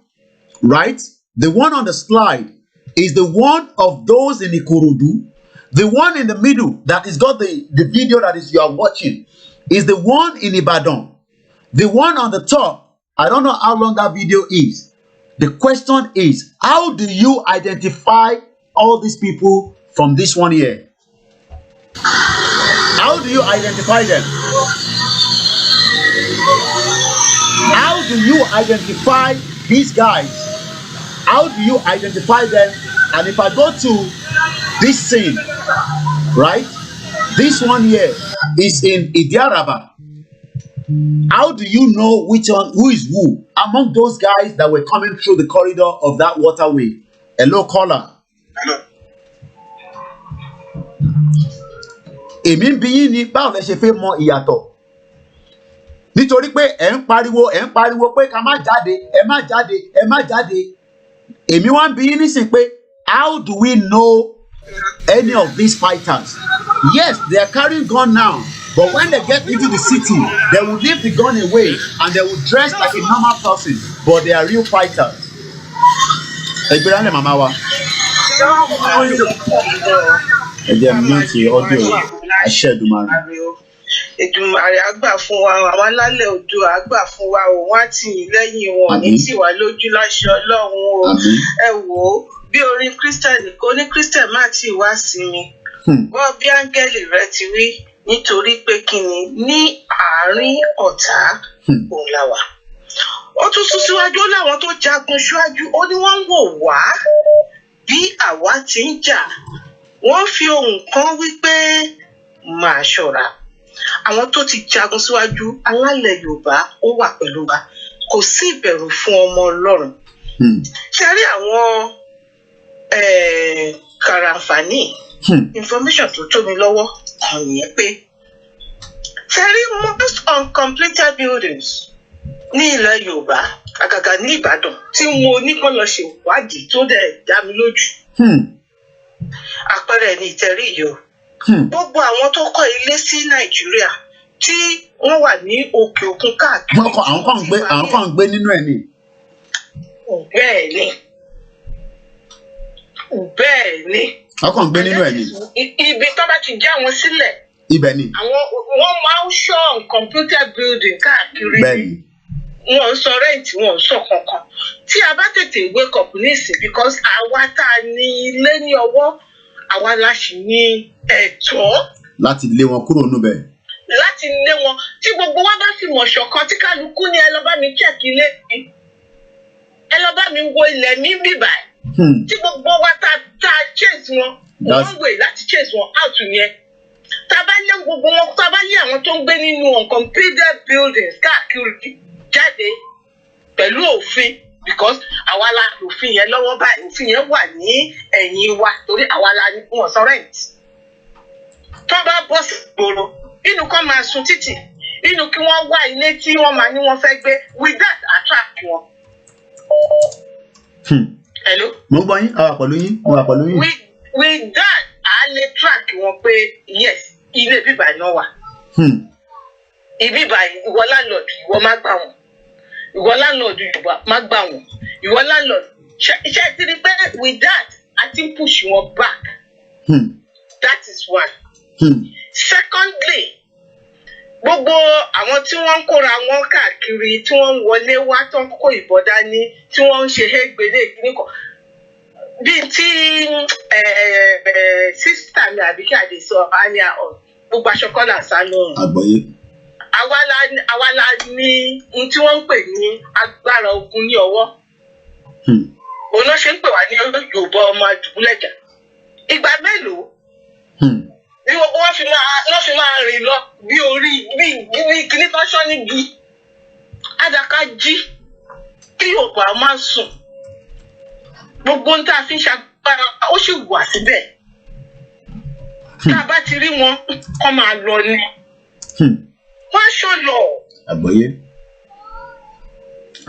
right? The one on the slide is the one of those in Ikorodu. The one in the middle that is got the video that is you are watching is the one in Ibadan. The one on the top, I don't know how long that video is. The question is, how do you identify all these people from this one here? How do you identify them? How do you identify these guys? How do you identify them And if I go to this scene, right? This one here is in Idiaraba. How do you know which one, who is who among those guys that were coming through the corridor of that waterway? Hello, caller. Èmi ń bi yín ní báwo lẹ ṣe fẹ́ mọ ìyàtọ̀ nítorí pé ẹ̀ ń pariwo pé ká má jáde ẹ má jáde ẹ má jáde èmi wá ń bi yín nísìn pé how do we know any of these fighters? Yes, they are carrying gun now, but when they get into the city they will leave the gun away and they will dress like a normal person, but they are real fighters. Ẹgbẹ́ránlẹ̀ màmá wa. Ẹ jẹ́ mi ti ọdún Aṣẹ́dùmarè. Èdùmàrè á gbà fún wa, àwọn alálẹ̀ odò á gbà fún wa o, wọ́n á tì yín lẹ́yìn wọn ní tì wá lójú láṣẹ Ọlọ́run o. Ẹ wò ó bí orin Kristẹni kò ní Kristẹni má ti wá sí mi. Wọ́n bí áńgẹ́lì rẹ ti wí nítorí pé kíni ní àárín ọ̀tá òun la wà. Ó tún sún síwájú ó láwọn tó jagun ṣáájú ó ní wọ́n ń wò wá bí àwa ti ń jà. Wọ́n fi ohùn kan wípé máa ṣọ́ra. Àwọn tó ti jagun síwájú alálẹ̀ Yorùbá ó wà pẹ̀lú wa. Kò sí ìbẹ̀rù fún ọmọ Ọlọ́run. Ṣé rí àwọn kàràǹfààní information tó tó mi lọ́wọ́ kan nìyẹn pé ṣé rí most uncompleted buildings ní ilẹ̀ Yorùbá àgàgà ní Ìbàdàn tí mo ní kó lọ ṣe ìwádìí tó dẹ̀ dá mi lójú. Àpẹẹrẹ ní ìtẹ̀rí yìí o. Gbogbo àwọn tó kọ́ ilé sí Nàìjíríà tí wọ́n wà ní òkè òkun káàkiri. Àwọn kan ń gbé nínú ẹ̀ ni. Bẹ́ẹ̀ ni. Àwọn kan ń gbé nínú ẹ̀ ni. Ibi tó bá ti já wọn sílẹ̀. Ibẹ̀ ni. Wọ́n máa ń ṣọ́ computer building káàkiri. Bẹ́ẹ̀ni. Wọ́n sọ rẹ́ǹtì wọn sọ kankan. Tí a bá tètè wake up nísìn because àwa tá a ní ilé ní ọwọ́ àwa la ṣì ní ẹ̀tọ́. Láti lé wọn kúrò níbẹ̀. Láti lé wọn tí gbogbo wa bá fi mọ̀ ṣọ̀kan tí kálukú ní ẹ lọ bá mi check ilé mi. Ẹ lọ bá mi wo ilẹ̀ mi bíbà. Tí gbogbo wa tá chase wọn one way láti chase wọn out yẹn. Tá bá lé gbogbo wọn tá bá lé àwọn tó ń gbé nínú uncompleted buildings káàkiri jáde pẹ̀lú òfin because àwa la òfin yẹn lọ́wọ́ báyìí òfin yẹn wà ní ẹ̀yìn wa torí àwa la ní wọn sọ rent. Tó bá bọ́ sí ìgboro inú kan máa sun títì inú kí wọ́n wá ilé tí wọ́n máa ní wọ́n fẹ́ gbé with that attract wọn. Hello. Mo gbọ́ yín, àwa pẹ̀lú yín. With that a lè track wọn pé yes ilé bíbá náà wà. Ibi báyìí ìwọ landlord ìwọ má gbà wọn. Ìwọ landlord Yorùbá má gbà wọn. Ìwọ landlord ṣe ti rí pé with that I think push wọn back. That is one. Secondly, gbogbo àwọn tí wọ́n ń kóra wọn káàkiri tí wọ́n ń wọlé wá tó ń kó ìbọn dání tí wọ́n ń ṣe égbélé kíníkan bíi tí sísítà mi àbí kí àdè sọ àní gbogbo aṣọ kọ́là sálọ. Àgbọ́yé. Àwa la ní ohun tí wọ́n ń pè ní agbára ogun ní ọwọ́. Òun ló ṣe ń pè wá ní Yorùbá ọmọ àdùbúlẹ̀jà. Ìgbà mélòó? Bí wọ́n fi máa rìn lọ bí orí bí kíní kan ṣọ́ níbi. Adaka jí kí Yorùbá máa sùn. Gbogbo ohun tá a fi ń ṣàgbára ó sì wà síbẹ̀. Tá a bá ti rí wọn, kọ́ máa lọ ni. Wọ́n ṣọ́ lọ.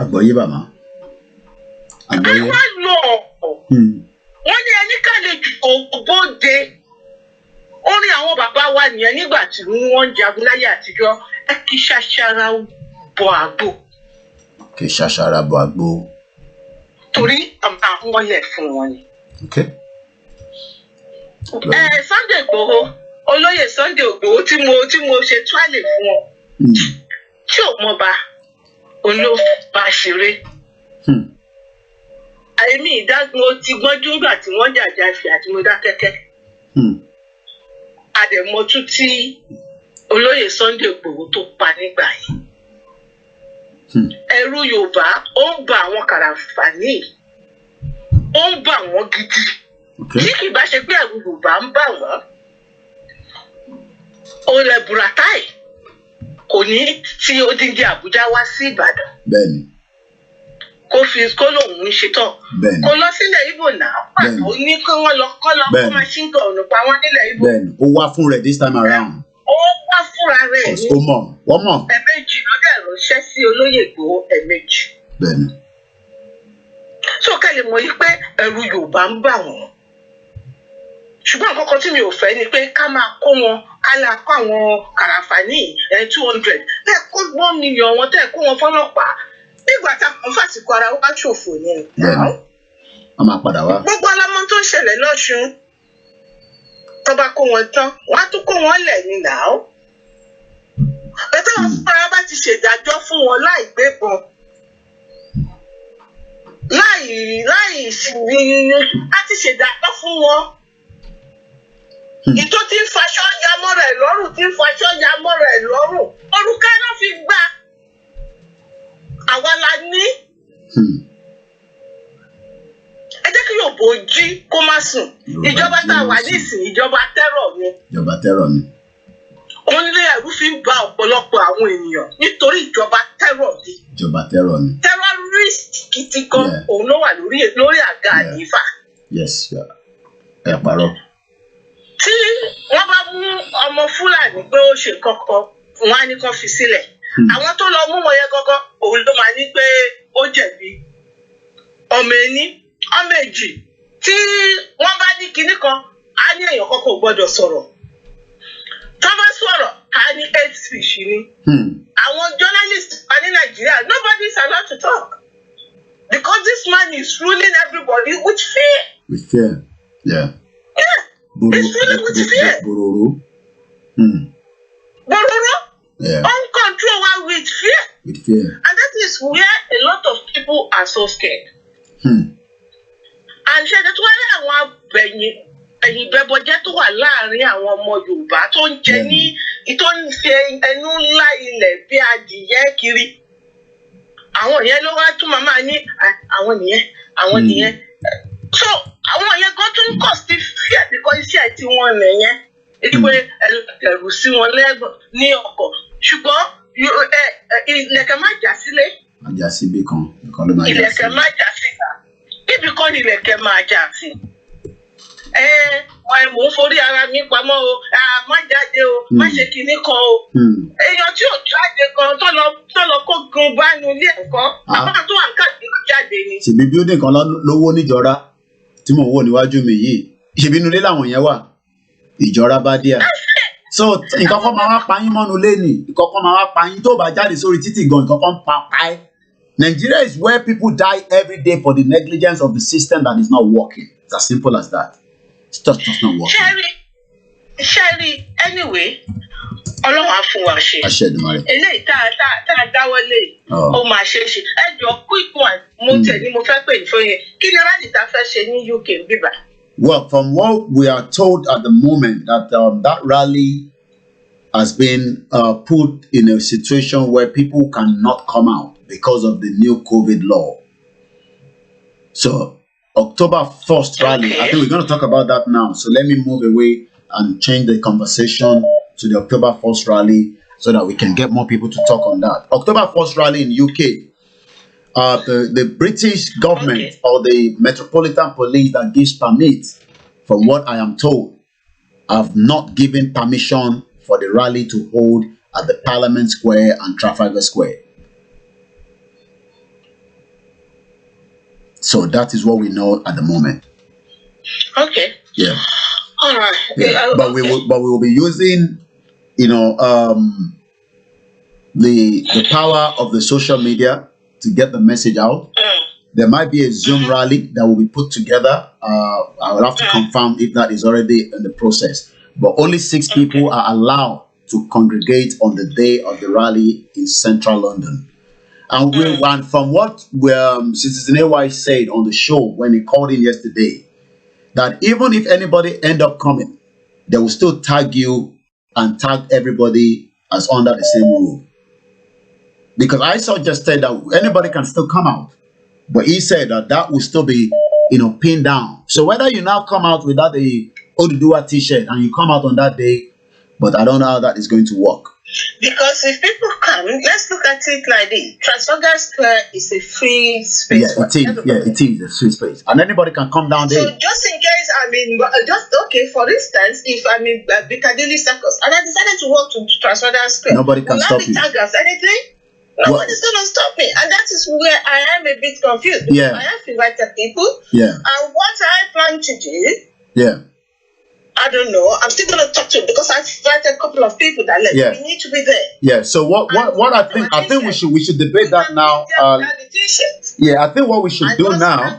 Àgbọ́yé bàmá. Àgbọ́yé. Wọ́n lọ. Wọ́n ní ẹni ká lè jù ògbóde. Orin àwọn bàbá wa nìyẹn nígbà tí wọ́n ń jagun láyé àtijọ́ ẹ kì í ṣàṣàrà bọ àgbo. Kì í ṣàṣàrà bọ àgbo. Torí àwọn lẹ̀ fún wọn ni. Sunday Igboho olóyè Sunday Igboho tí mo ṣe tuálè fún wọn tí ò mọba olóba ṣeré. Àìmí ìdágbọ́n ti gbọ́njú nígbà tí wọ́n jàjà ìfẹ́ àti mo dá kẹ́kẹ́. Àdèmọ́tú tí olóyè Sunday Igboho tó pa nígbà yìí. Ẹ̀rù Yorùbá ó ń bà àwọn kàràǹfààní ó ń bà wọ́n gidi Okay. Tí kì bá ṣe pé ẹ̀rù Yorùbá ń bà wọ́n, olè Buratai kò ní tí odindi Àbújá wá sí Ìbàdàn. Bẹ́ẹ̀ni. Kó lòun ń ṣetán. Bẹ́ẹ̀ni. Kó lọ sílẹ̀ Ìgbò náà. Pàtó ní kí wọ́n lọ kó machine gun pa wọ́n nílẹ̀ Ìgbò. Bẹ́ẹ̀ni, ó wá fún rẹ̀ this time around. Ó wá fúnra rẹ̀ ní. Ó mọ̀, wọ́n mọ̀. Ẹ̀ẹ̀mejì ló dẹ̀ ránṣẹ́ sí olóyè Ìgbòho ẹ̀ẹ̀mejì. Bẹ́ẹ̀ni. So kẹ́lẹ̀ mọ̀ yí pé ẹ̀rù Yorùbá ń bà wọ́n. Ṣùgbọ́n àkọ́kọ́ tí mi ò fẹ́ ni pé ká máa kó wọn ká la kó àwọn kàràfàní 200 tẹ́ kó 1 million wọn tẹ́ kó wọn fọlọ́pàá nígbà tá a fàsìkò ara wa ṣòfò ni. Bẹ́ẹ̀ni, wọ́n máa padà wá. Gbogbo ọlọ́mọ tó ń ṣẹlẹ̀ lọ́ṣun tó bá kó wọn tán wọ́n á tún kó wọn lẹ̀ ní nàá. Bẹ́tẹ̀ wọn fúnra bá ti ṣèdájọ́ fún wọn láì gbébọn láì á ti ṣèdájọ́ fún wọn. Ìtò tí ń faṣọ ya mọ́ra ẹ̀ lọ́rùn tí ń faṣọ ya mọ́ra ẹ̀ lọ́rùn òrùka náà fi gbà àwa la ní. Ẹ jẹ́ kí Yorùbá jí kó má sùn. Ìjọba tá a wà nísìnyí ìjọba tẹ́rọ̀ ni. Ìjọba tẹ́rọ̀ ni. Òun lé ẹ̀rù fi ń ba ọ̀pọ̀lọpọ̀ àwọn ènìyàn nítorí ìjọba tẹ́rọ̀ ni. Ìjọba tẹ́rọ̀ ni. Terrorist gidi gan òun ló wà lórí àga àdìfà. Yes, ẹ parọ́. Tí wọ́n bá mú ọmọ Fúlàní pé ó ṣe kankan wọn á ní kán fi sílẹ̀. Àwọn tó lọ mú wọn yẹn gangan òun ló máa ní pé ó jẹ̀bi. Ọmọ ẹni ọmọ èjì tí wọ́n bá ní kinní kan á ní èèyàn kankan ò gbọ́dọ̀ sọ̀rọ̀. Tó bá sọ̀rọ̀ á ní hate speech ni. Àwọn journalists wà ní Nàìjíríà nobody is allowed to talk because this man is ruling everybody with fear. With fear, yeah. Yeah. It's really with fear. Bororo. Bororo? Yeah. Uncontrolled with fear. With fear. And that is where a lot of people are so scared. And ṣe tó wá ní àwọn ẹ̀yìn bẹ́bọjẹ́ tó wà láàrin àwọn ọmọ Yorùbá tó ń jẹ ní tó ń ṣe ẹnu ńlá ilẹ̀ bí adìyẹ kiri. Àwọn yẹn ló wá tún màmá ní àwọn nìyẹn. So àwọn yẹn kan tún kọ̀ sí fear because iṣẹ́ tí wọ́n nìyẹn. Ìpè ẹ̀rù sí wọn lẹ́gbọ̀n ní ọkọ̀. Ṣùgbọ́n ilẹ̀kẹ̀ má jà sílé. Má jà sí ibì kan, nìkan ló máa jà sí. Ilẹ̀kẹ̀ má jà síta. Ibì kan ni ilẹ̀kẹ̀ máa jà sí. Mò ń forí ara mi pamọ́ o, má jáde o, má ṣe kinní kan o. Èèyàn tí ò jáde gan tó lọ kó gun bá nu ilé ẹ̀kọ́, àwọn tó wà ń káàkiri jáde ni. Ṣèbí building kan lówó níjọra tí mò ń wò níwájú mi yìí, ṣèbí inú ilé làwọn yẹn wà, ìjọra bá díà. So nǹkan kan máa wá pa yín mọ́nu lé ní, nǹkan kan máa wá pa yín tó bá jáde sórí títì gan, nǹkan kan pa ẹ́. Nigeria is where people die every day for the negligence of the system that is not working. It's as simple as that. It's just not working. Sherry, anyway, Ọlọ́run á fún wa ṣe. Àṣẹ Èdùmàrè. Eléyìí tá a dáwọ́lé ó máa ṣe é ṣe. Ẹ jọ quick one mo tẹ̀ ní mo fẹ́ pè ní fún yẹn. Kí ni rally ta fẹ́ ṣe ní UK bíbá? Well, from what we are told at the moment, that rally has been put in a situation where people cannot come out because of the new COVID law. So, October 1st rally, I think we're going to talk about that now. So let me move away and change the conversation to the October 1st rally so that we can get more people to talk on that. October 1st rally in UK. The British government or the Metropolitan Police that gives permit, from what I am told, have not given permission for the rally to hold at the Parliament Square and Trafalgar Square. So that is what we know at the moment. Okay. Yeah. All right. Yeah. But we will be using, the power of the social media to get the message out. There might be a Zoom rally that will be put together. I will have to confirm if that is already in the process. But only 6 people are allowed to congregate on the day of the rally in central London. And from what Citizen AY said on the show when he called in yesterday, that even if anybody end up coming, they will still tag you and tag everybody as under the same rule. Because I suggested that anybody can still come out. But he said that will still be pinned down. So whether you now come out without a Oduduwa t-shirt and you come out on that day, but I don't know how that is going to work. Because if people come, let's look at it like this. Trafalgar Square is a free space. Yeah, it is a free space. And anybody can come down there. So just in case, for instance, if I'm in Piccadilly Circus and I decided to walk to Trafalgar Square, nobody can stop you. Anything? Nobody's going to stop me. And that is where I am a bit confused. Yeah. I have invited people. Yeah. And what I plan to do, yeah, I don't know. I'm still going to talk to you because I've invited a couple of people that we need to be there. Yeah. So what I think we should debate that now. Yeah, I think what we should do now.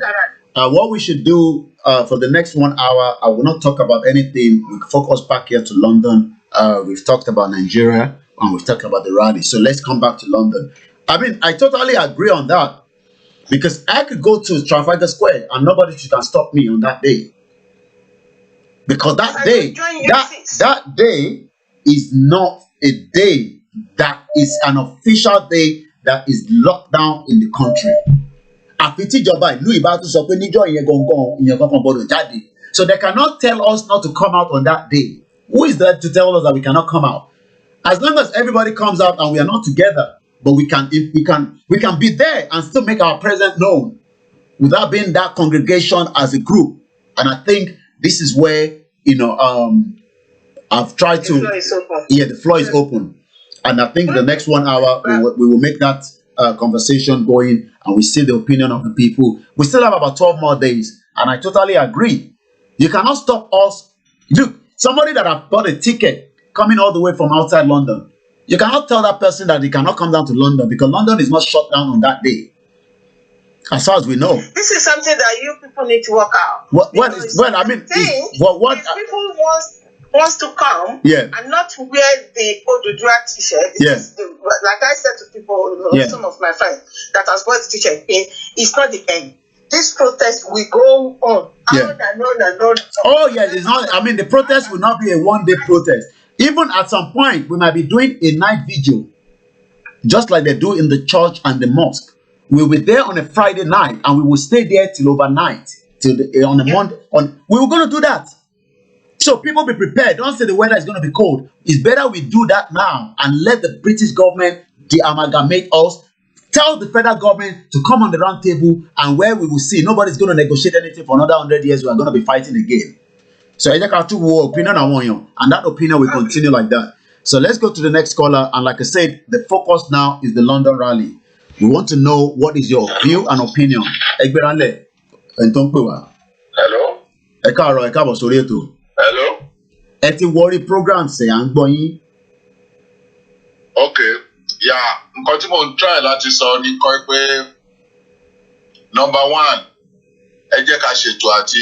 What we should do for the next 1 hour, I will not talk about anything. We focus back here to London. We've talked about Nigeria and we've talked about the rally. So let's come back to London. I mean, I totally agree on that because I could go to Trafalgar Square and nobody can stop me on that day. Because that day is not a day that is an official day that is locked down in the country. So they cannot tell us not to come out on that day. Who is there to tell us that we cannot come out? As long as everybody comes out and we are not together, but we can be there and still make our presence known without being that congregation as a group. And I think this is where I've tried to. The floor is open, and I think the next 1 hour we will make that conversation going, and we see the opinion of the people. We still have about 12 more days, and I totally agree. You cannot stop us. Look, somebody that have bought a ticket coming all the way from outside London, you cannot tell that person that they cannot come down to London because London is not shut down on that day. As far as we know, this is something that you people need to work out. If people wants to come, and not wear the Oduduwa t-shirt. Like I said to people, some of my friends that has bought the t-shirt, it's not the end. This protest will go on. Oh yeah, it's not. I mean, the protest will not be a one-day protest. Even at some point, we might be doing a night vigil, just like they do in the church and the mosque. We will be there on a Friday night and we will stay there till overnight, on a Monday. We were going to do that. So people be prepared. Don't say the weather is going to be cold. It's better we do that now and let the British government de-amalgamate us. Tell the federal government to come on the round table, and where we will see nobody's going to negotiate anything for another 100 years. We are going to be fighting again. So I just have to opinion I want you, and that opinion will continue like that. So let's go to the next caller. And like I said, the focus now is the London rally. We want to know what is your view and opinion. Hello. Hello. Worry program say I'm going. Okay. Yeah. Nǹkan tí mo ń try láti sọ ní kọ́ pé number one, ẹ jẹ́ ká ṣètò àti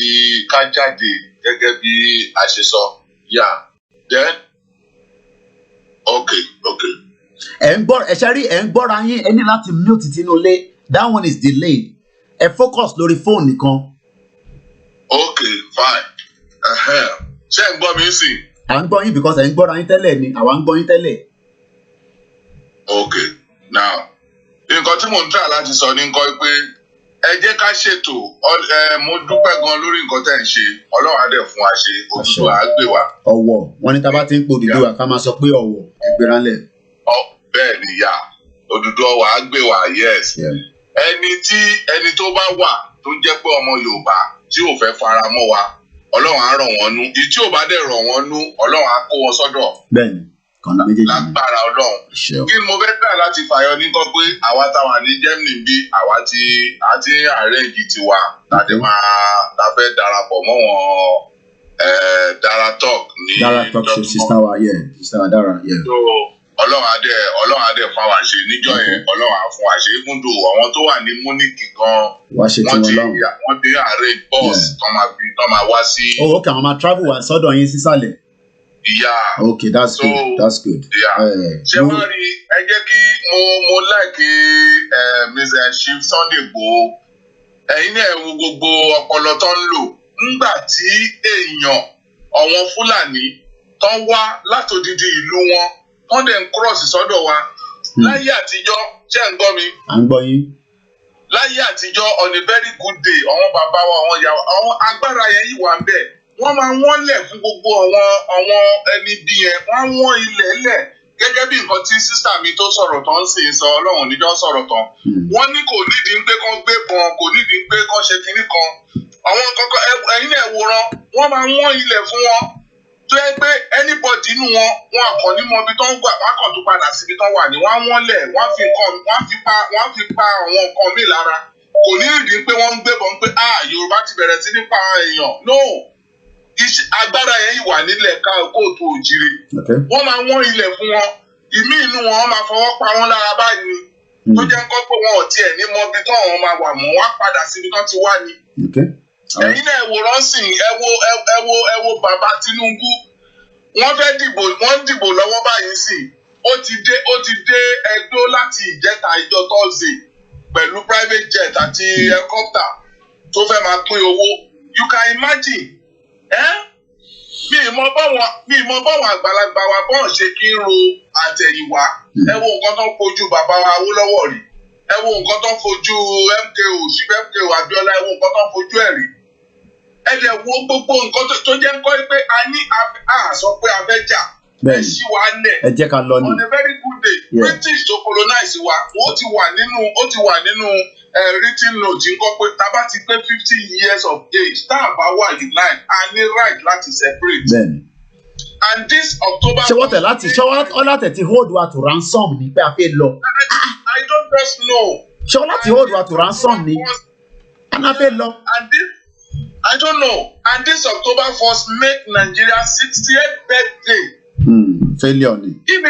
ká jáde gẹ́gẹ́ bí a ṣe sọ. Yeah. Then. Okay. Any láti mute tinúlé. That one is delayed. Focus lórí phone nìkan. Okay, fine. Ṣé ń gbọ́ mi sí? À ń gbọ́ yín because ẹ̀ ń gbọ́ra yín tẹ́lẹ̀ ni àwa ń gbọ́ yín tẹ́lẹ̀. Okay, now nǹkan tí mò ń try láti sọ ní nǹkan pé ẹ jẹ́ ká ṣètò mo dúpẹ́ gan lórí nǹkan tẹ́ ń ṣe Ọlọ́run á dẹ̀ fún wa ṣe Odùduwà á gbé wa. Ọ̀wọ̀ wọn ní tá bá ti ń pò Odùduwà ká máa sọ pé ọ̀wọ̀ ẹgbẹ́ránlẹ̀. Bẹ́ẹ̀ ni yà Odùduwà á gbé wa yes. Ẹni tó bá wà tó jẹ́ pé ọmọ Yorùbá tí ò fẹ́ fara mọ́ wa Ọlọ́run á ràn wọ́n nú tí ò bá dẹ̀ ràn wọ́n nú Ọlọ́run á kó wọn sọ́dọ̀. Bẹ́ẹ̀ni kọ́ńdà méjèèjì. Lágbára Ọlọ́run. Kí ni mo fẹ́ gbà láti fàyọ ní kọ́ pé àwa táwa ní Germany bí àwa àti àrẹ́ǹgì tiwa láti la fẹ́ darapọ̀ mọ́ wọn Dara Talk ní. Dara Talk ṣe sister wa Dara. So Ọlọ́run á dẹ̀ fún wa ṣe níjọ́ yẹn Ọlọ́run á fún wa ṣe even though àwọn tó wà ní Munich gan wọ́n ti arrange bus tó máa wá sí. Oh okay, àwọn máa travel wá sọ́dọ̀ yín sísàlẹ̀. Yeah. Okay, that's good. Yeah. Ṣé wá rí ẹ jẹ́ kí mo like Mr. Chief Sunday Igboho ẹ̀yin náà wo gbogbo ọpọlọ tó ń lò nígbà tí èèyàn àwọn Fúlàní tó wá látòdìdí ìlú wọn wọ́n dẹ̀ ń cross sọ́dọ̀ wa láyé àtijọ́ ṣé ń gbọ́ mi. À ń gbọ́ yín. láyé àtijọ́ on a very good day àwọn bàbá wa àwọn ìyá wa àwọn agbára yẹn yìí wà ń bẹ̀ wọ́n máa wọ́n lẹ̀ fún gbogbo àwọn ẹni bí yẹn wọ́n wọ́n ilẹ̀ lẹ̀ gẹ́gẹ́ bí nǹkan tí sísá mi tó sọ̀rọ̀ tán sì sọ ọlọ́run níjọ́ sọ̀rọ̀ tán wọ́n ní kò nídìí pé kán gbé bọn kò nídìí pé kán ṣe kinní kan àwọn kankan ẹ̀yin náà wòran wọ́n máa wọ́n ilẹ̀ fún wọn tó yẹ pé anybody inú wọn àkànní mọ ibi tó ń gbà wọn kàn tó padà síbi tó wà ní wọ́n lẹ̀ wọ́n fi pa àwọn nǹkan míì lára kò ní ìdí pé wọ́n ń gbé bọn pé Yorùbá ti bẹ̀rẹ̀ sí ní pa èèyàn no agbára yẹn wà nílẹ̀ ká kóòtù òjìrì wọ́n máa wọ́n ilẹ̀ fún wọn ìmí inú wọn máa fọwọ́ pa wọn lára báyìí ni tó jẹ́ kọ́ pé wọn ò tiẹ̀ ní mọ ibi tó àwọn máa wà mọ́ wọ́n á padà síbi tó ti wá ni. ẹ̀yin náà wòran sìn ẹ wo bàbá Tinubu wọ́n fẹ́ dìbò lọ́wọ́ báyìí sìn ó ti dé Ẹdó láti ìjẹta ìjọ Thursday pẹ̀lú private jet àti helicopter tó fẹ́ máa pín owó you can imagine mi ìmọ̀ báwọn àgbàlagbà wa bọ́n ṣe kí ń ro àtẹ̀yìnwá ẹ wo nǹkan tó ń fojú bàbá wa Awólọ́wọ̀ rí ẹ wo nǹkan tó ń fojú MKO Abíọ́lá ẹ wo nǹkan tó ń fojú ẹ̀ rí ẹ dẹ̀ wo gbogbo nǹkan tó jẹ́ kọ́ pé a ní sọ pé a fẹ́ jà ẹ ṣí wa lẹ̀ ẹ jẹ́ ká lọ ní. on a very good day British tó colonize wa ó ti wà nínú written note nǹkan pé tá a bá ti pé 50 years of age tá a bá wà unite a ní right láti separate. Bẹ́ẹ̀ni. And this October. ṣé wọ́n tẹ̀ ti hold wa to ransom ni pé a fẹ́ lọ. I don't just know. ṣé wọ́n láti hold wa to ransom ni a fẹ́ lọ. And this I don't know. And this October 1st make Nigeria's 68th birthday. Failure ni. Kí ni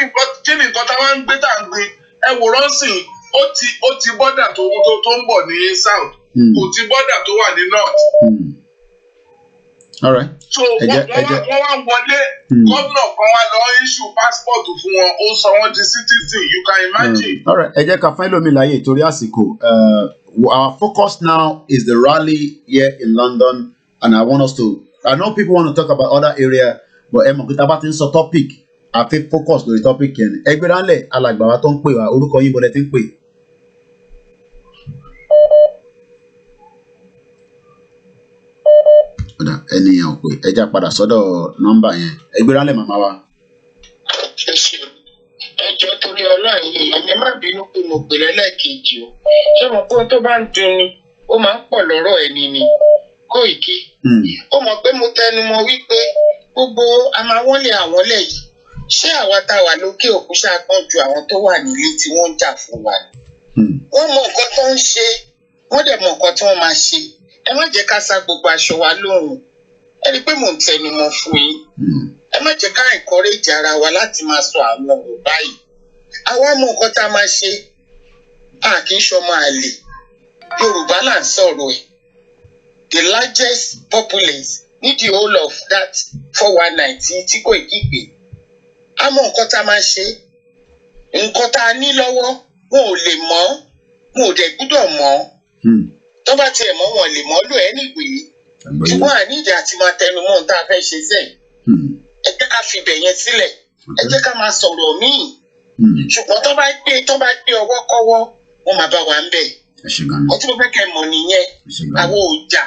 nǹkan tá a máa ń gbé tá à ń gbé ẹ wòrán sìn ó ti bọ́dà tó ń bọ̀ ní south kò ti bọ́dà tó wà ní north. All right. So wọ́n wá wọlé gómìnà kan wá lọ issue passport fún wọn ó sọ wọ́n di citizen you can imagine. All right. Ẹ jẹ́ ká fẹ́ lómi láyé torí àsìkò. Our focus now is the rally here in London and I want us to I know people want to talk about other area but ẹ mọ̀ pé tá a bá ti ń sọ topic a fi focus lórí topic yẹn ẹgbẹ́ ránlẹ̀ alàgbà wa tó ń pè wá orúkọ yín bọ́lẹ̀ tí ń pè. Ẹnìyàn pé ẹja padà sọ́dọ̀ nọ́mbà yẹn ẹgbẹ́ ránlẹ̀ màmá wa. Ẹjọ́ torí Ọlọ́run yìí ẹ má bínú pé mo pè lẹ́lẹ́kejì o ṣé mo pé tó bá ń dunni ó máa ń pọ̀ lọ́rọ̀ ẹni ni Kóìkí ó mọ̀ pé mo tẹnu mọ́ wípé gbogbo amáwọlé àwọn lẹ̀ yìí ṣé àwa tá a wà lókè òkú ṣàgbọ́n ju àwọn tó wà nílé tí wọ́n ń jà fún wa ni. Wọ́n mọ nǹkan tó ń ṣe wọ́n dẹ̀ mọ nǹkan tí wọ́n máa ṣe ẹ má jẹ́ ká sa gbogbo aṣọ wa lóhùn ẹ rí i pé mò ń tẹnu mọ́ fún yín ẹ má jẹ́ ká encourage ara wa láti máa sọ àwọn ọ̀rọ̀ báyìí àwa mọ nǹkan tá a máa ṣe a kì í ṣọmọ àlè Yorùbá là ń sọ̀rọ̀ ẹ̀ the largest populace ní the whole of that 419 tí kò kígbe a mọ nǹkan tá a máa ṣe nǹkan tá a ní lọ́wọ́ wọn ò lè mọ̀ wọn ò dẹ̀ gbúdọ̀ mọ̀ tó bá tiẹ̀ mọ̀ wọn lè mọ̀ lò ẹ́ níwèé ṣùgbọ́n àníjì àti máa tẹnu mọ́ ohun tá a fẹ́ ṣe sẹ́yìn ẹ jẹ́ ká fi ibẹ̀ yẹn sílẹ̀ ẹ jẹ́ ká máa sọ̀rọ̀ míì ṣùgbọ́n tó bá gbé ọwọ́ kọ́wọ́ wọn máa bá wa ń bẹ̀ ọtí mo fẹ́ kẹ́ mọ̀ nìyẹn àwọn ò jà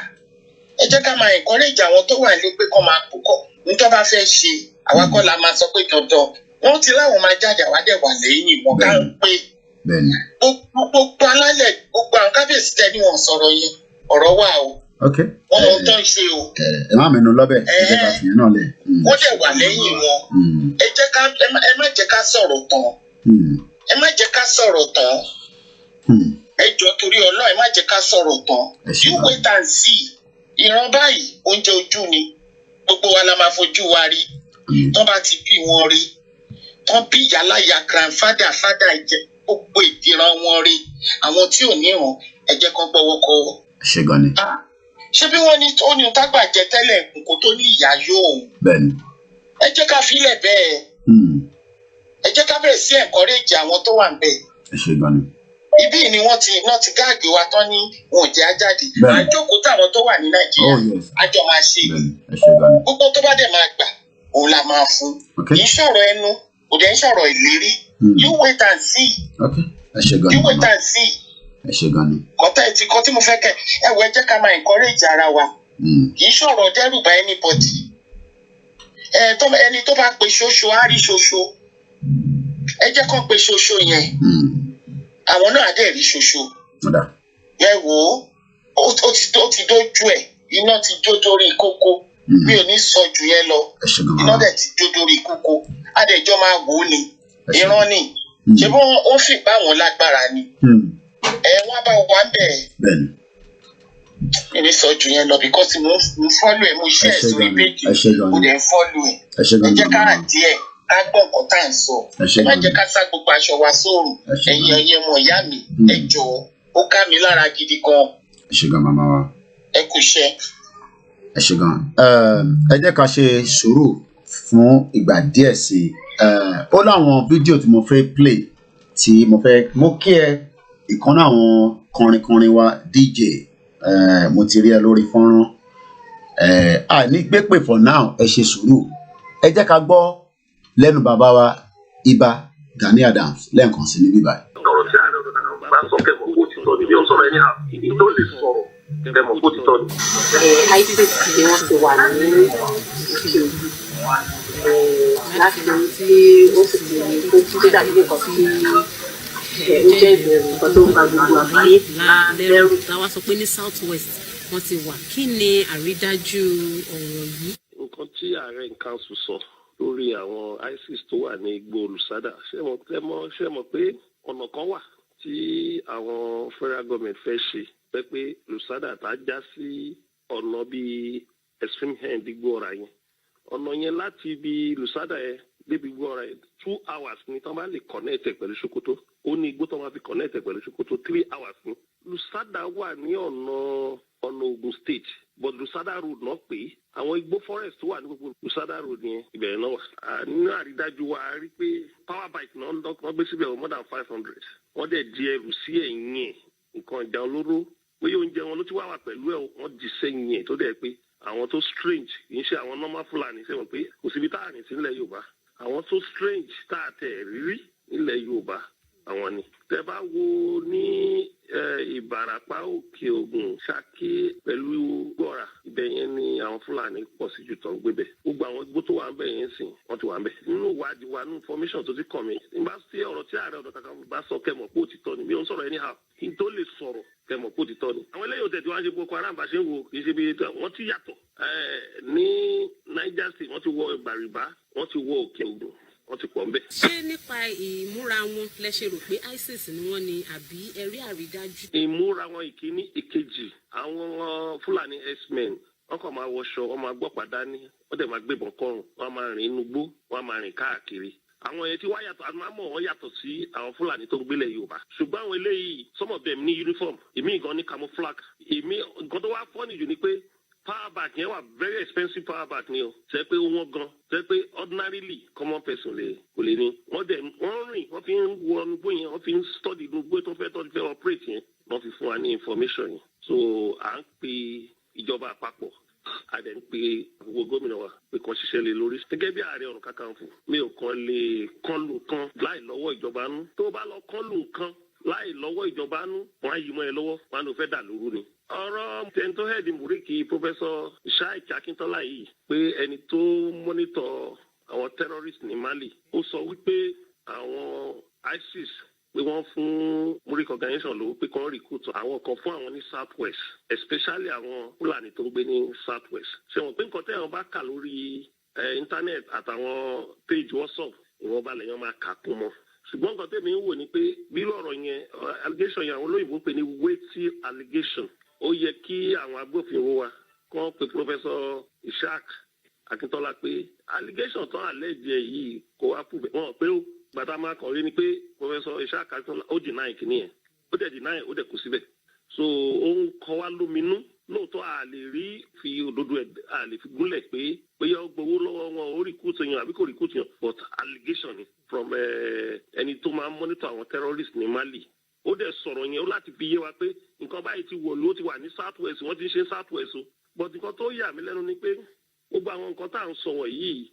ẹ jẹ́ ká máa encourage àwọn tó wà ní pé kọ́ máa kọ́ ní tó bá fẹ́ ṣe àwa kọ́ la máa sọ pé dandan wọ́n ti láwọn máa jáde àwa dẹ̀ wà lẹ́yìn wọn ká ń pé gbogbo alálẹ̀ gbogbo àwọn kábíyèsí tẹ́ ní wọn sọ̀rọ̀ yẹn ọ̀rọ̀ wà o wọ́n mọ tó ń ṣe o. ẹ má mẹ́nu lọ́bẹ̀ ẹ jẹ́ ká fìyẹn náà lẹ̀. wọ́n dẹ̀ wà lẹ́yìn wọn ẹ má jẹ́ ká sọ̀rọ̀ tán ẹ má jẹ́ ká sọ̀rọ̀ tán ẹ jọ torí Ọlọ́run ẹ má jẹ́ ká sọ̀rọ̀ tán you wait and see ìran báyìí oúnjẹ ojú ni gbogbo wa la máa fojú wa rí tán bá ti bí wọn rí tán bí ìyáláyà grandfather father ìjẹ gbogbo ìdíran wọn rí àwọn tí ò ní ìran ẹ jẹ́ kán gbọ́wọ́ kọ́wọ́. ṣé gan ni. ṣé bí wọ́n ní ó ní tágbà jẹ tẹ́lẹ̀ nǹkan tó ní ìyá yóò. bẹ́ẹ̀ni. ẹ jẹ́ ká filẹ̀ bẹ́ẹ̀. ẹ jẹ́ ká bẹ̀rẹ̀ sí encourage àwọn tó wà ń bẹ̀. ṣé gan ni. ibí ni wọ́n ti gáàgì wa tán ní wọn ò jẹ́ ajáde. àjókòó táwọn tó wà ní Nàìjíríà àjọ máa ṣe. gbogbo tó bá dẹ̀ máa gbà òun la máa fún. kì í ṣọ̀rọ̀ ẹnu kò dẹ̀ ń ṣọ̀rọ̀ ìlérí. you wait and see. ẹ ṣé gan ni. you wait and see. kọ́ tí mo fẹ́ kẹ́ ẹ wọ ẹ jẹ́ ká máa encourage ara wa kì í ṣọ̀rọ̀ dẹ́rù bá anybody ẹni tó bá pe ṣoṣo á rí ṣoṣo ẹ jẹ́ kó pe ṣoṣo yẹn àwọn náà á dẹ̀ rí ṣoṣo ẹ wò ó ti dójú ẹ̀ iná ti jó dórí kókó mi ò ní sọ jù yẹn lọ iná dẹ̀ ti jó dórí kókó adẹ̀jọ́ máa wò ó ni ìran ni ṣé bó ó fi bá wọn lágbára ni wọ́n bá wà bẹ́ẹ̀ mi ní sọ jù yẹn lọ because mo fọ́lù ẹ̀ mo ṣe ẹ̀ sórí péjì mo dẹ̀ fọ́lù ẹ̀ ẹ jẹ́ ká díẹ̀ ká gbọ́ nǹkan tá à ń sọ ẹ má jẹ́ ká sá gbogbo aṣọ wa sóòrùn ẹ̀yin ọmọ ìyá mi ẹ jọ̀ọ́ ó ká mi lára gidi gan. ẹ ṣé gan màmá wa. ẹ kú iṣẹ́. ẹ ṣé gan ẹ jẹ́ ká ṣe sùúrù fún ìgbà díẹ̀ sí i ó láwọn fídíò tí mo fẹ́ play tí mo kí ẹ ìkan náà àwọn kọrinkọrin wa DJ mo ti rí ẹ lórí fọ́nrán ní gbépè for now ẹ ṣe sùúrù ẹ jẹ́ ká gbọ́ lẹ́nu bàbá wa Ìbà Gani Adams lẹ́ẹ̀kan sí níbí báyìí. ọ̀rọ̀ tí ààrẹ ọ̀dọ̀ kan bá sọ kẹ́mọ̀ kó ti sọ ni bí ó sọ̀rọ̀ ẹni ìdí tó lè sọ̀rọ̀ kẹ́mọ̀ kó ti sọ ni. ICC ni wọ́n ti wà ní láti lórí tí ó sì ti ní kó tún dàbí nǹkan tí ó jẹ́ ìbẹ̀rù nǹkan tó ń ba gbogbo àgbáyé lẹ́rù. táwa sọ pé ní South West wọ́n ti wà kí ni àrídájú ọ̀rọ̀ yìí. nǹkan tí ààrẹ council sọ lórí àwọn ISIS tó wà ní igbó olùsádà ṣé mọ̀ pé ọ̀nà kan wà tí àwọn federal government fẹ́ ṣe pé olùsádà tá a já sí ọ̀nà bíi extreme end igbó ọ̀rá yẹn ọ̀nà yẹn láti ibi olùsádà yẹn débi igbó ọ̀rá yẹn 2 hours ni tán bá lè connect pẹ̀lú Sokoto ó ní igbó tán máa fi connect pẹ̀lú Sokoto 3 hours ni olùsádà wà ní ọ̀nà Ogun State but Lusada road náà pé àwọn igbó forest tó wà ní gbogbo Lusada road yẹn ìbẹ̀rẹ̀ náà wà. nínú àrídájú wa rí pé power bike náà wọ́n gbé síbẹ̀ more than 500 wọ́n dẹ̀ di ẹrù sí ẹ̀yìn ẹ̀ nǹkan ìjà olóró pé oúnjẹ wọn ló ti wà pẹ̀lú ẹ̀ wọ́n di sẹ́yìn ẹ̀ tó dẹ̀ pé àwọn tó strange kì í ṣe àwọn normal Fúlàní sẹ́wọ̀n pé kò síbi tá à ní sí nílẹ̀ Yorùbá àwọn tó strange tá a tẹ̀ rírí nílẹ̀ Yorùbá àwọn ni. tẹ́ bá wo ní Ìbàràpá Òkè Ògùn Ṣakí pẹ̀lú gbọ́ra ibẹ̀ yẹn ni àwọn Fúlàní pọ̀ sí jù tán gbé bẹ̀ gbogbo àwọn igbó tó wà ń bẹ̀ yẹn sìn wọ́n ti wà ń bẹ̀ nínú ìwádìí wa nínú information tó ti kàn mí nígbà tí ọ̀rọ̀ tí Ààrẹ Ọ̀nà Kakanfò bá sọ kẹmọ̀ pé òtítọ́ ni bí ó ń sọ̀rọ̀ anyhow kí n tó lè sọ̀rọ̀ kẹmọ̀ pé òtítọ́ ni àwọn eléyìí òtẹ̀ tí wọ́n á ṣe Boko Haram bá ṣe ń wo kì í ṣe bí wọ́n ti yàtọ̀ ní Niger State wọ́n ti wọ Ìbàrìbá wọ́n ti wọ Òkè Ògùn wọ́n ti pọ̀ ń bẹ̀. ṣé nípa ìmúra wọn lẹ ṣe rò pé ISIS ni wọ́n ni àbí ẹ̀rí àrídájú. ìmúra wọn ìkíní ìkejì àwọn Fúlàní x-men wọ́n kàn máa wọṣọ wọ́n máa gbọ́pàá dání wọ́n dẹ̀ máa gbébọn kọrùn wọ́n máa rìn inú gbó wọ́n máa rìn káàkiri àwọn yẹn tí wọ́n yàtọ̀ àmọ́ wọ́n yàtọ̀ sí àwọn Fúlàní tó ń gbélé Yorùbá ṣùgbọ́n àwọn eléyìí some of them ní uniform èmi gan ní camouflage èmi nǹkan tó wá fọ́ọ̀nì jù ni pé power bank yẹn wà very expensive power bank ni o ṣe pé wọ́n gan ṣe pé ordinarily common person kò lè ní wọ́n rìn wọ́n fi ń wọ ọgbó yẹn wọ́n fi ń study gbogbo tó fẹ́ operate yẹn wọ́n fi fún wa ní information yẹn so à ń pe ìjọba àpapọ̀ a dẹ̀ ń pe gbogbo gómìnà wa pé kàn ṣiṣẹ́ lé lórí gẹ́gẹ́ bí Ààrẹ Ọ̀nà Kakanfò mi ò kàn lè kánlù kan láì lọ́wọ́ ìjọba nú tó bá lọ kánlù nǹkan láì lọ́wọ́ ìjọba nú wọ́n á yí mọ́ ẹ lọ́wọ́ wọ́n á lọ fẹ́ dà lóru ni. ọ̀rọ̀ tẹ̀ntọ́ hẹ́ẹ̀dì Mùríkì Pọ́fẹ́sọ̀ Sheikh Akíntọ́lá yìí pé ẹni tó mọ́nítọ̀ àwọn terrorist ní Mali ó sọ wípé àwọn ISIS pé wọ́n fún Mùríkì organization lówó pé kàn recruit àwọn kan fún àwọn ní South West especially àwọn Fúlàní tó ń gbé ní South West. ṣé wọn pé nǹkan tẹ́wọ̀n bá kà lórí internet àtàwọn page WhatsApp ìwọ̀nba lèèyàn máa kà kún mọ́ ṣùgbọ́n nǹkan tẹ́mi ń wò ni pé bí lọ́rọ̀ yẹn allegation yẹn àwọn olóyìnbó ń pè ní weighty allegation ó yẹ kí àwọn agbófinró wa kàn pé Professor Ishaq Akíntọ́lá pé allegation tán àlẹ́jẹ yìí kò wá kú bẹ́ẹ̀ wọ́n pé ó gbàtà máa kọ̀ rí ni pé Professor Ishaq Akíntọ́lá ó deny kìíní yẹn ó dẹ̀ deny ó dẹ̀ kú síbẹ̀ so ó ń kọ́ wá lóminú lóòótọ́ a lè rí fi òdodo ẹ̀ a lè fi gúnlẹ̀ pé bóyá ó gbowó lọ́wọ́ wọn ó recruit yàn àbí kò recruit yàn but allegation ni from ẹni tó máa ń monitor àwọn terrorists ní Mali ó dẹ̀ sọ̀rọ̀ yẹn ó láti fi yé wa pé nǹkan báyìí ti wọ̀ ló ti wà ní South West wọ́n ti ń ṣe South West o but nǹkan tó yà mí lẹ́nu ni pé gbogbo àwọn nǹkan tá à ń sọ̀rọ̀ yìí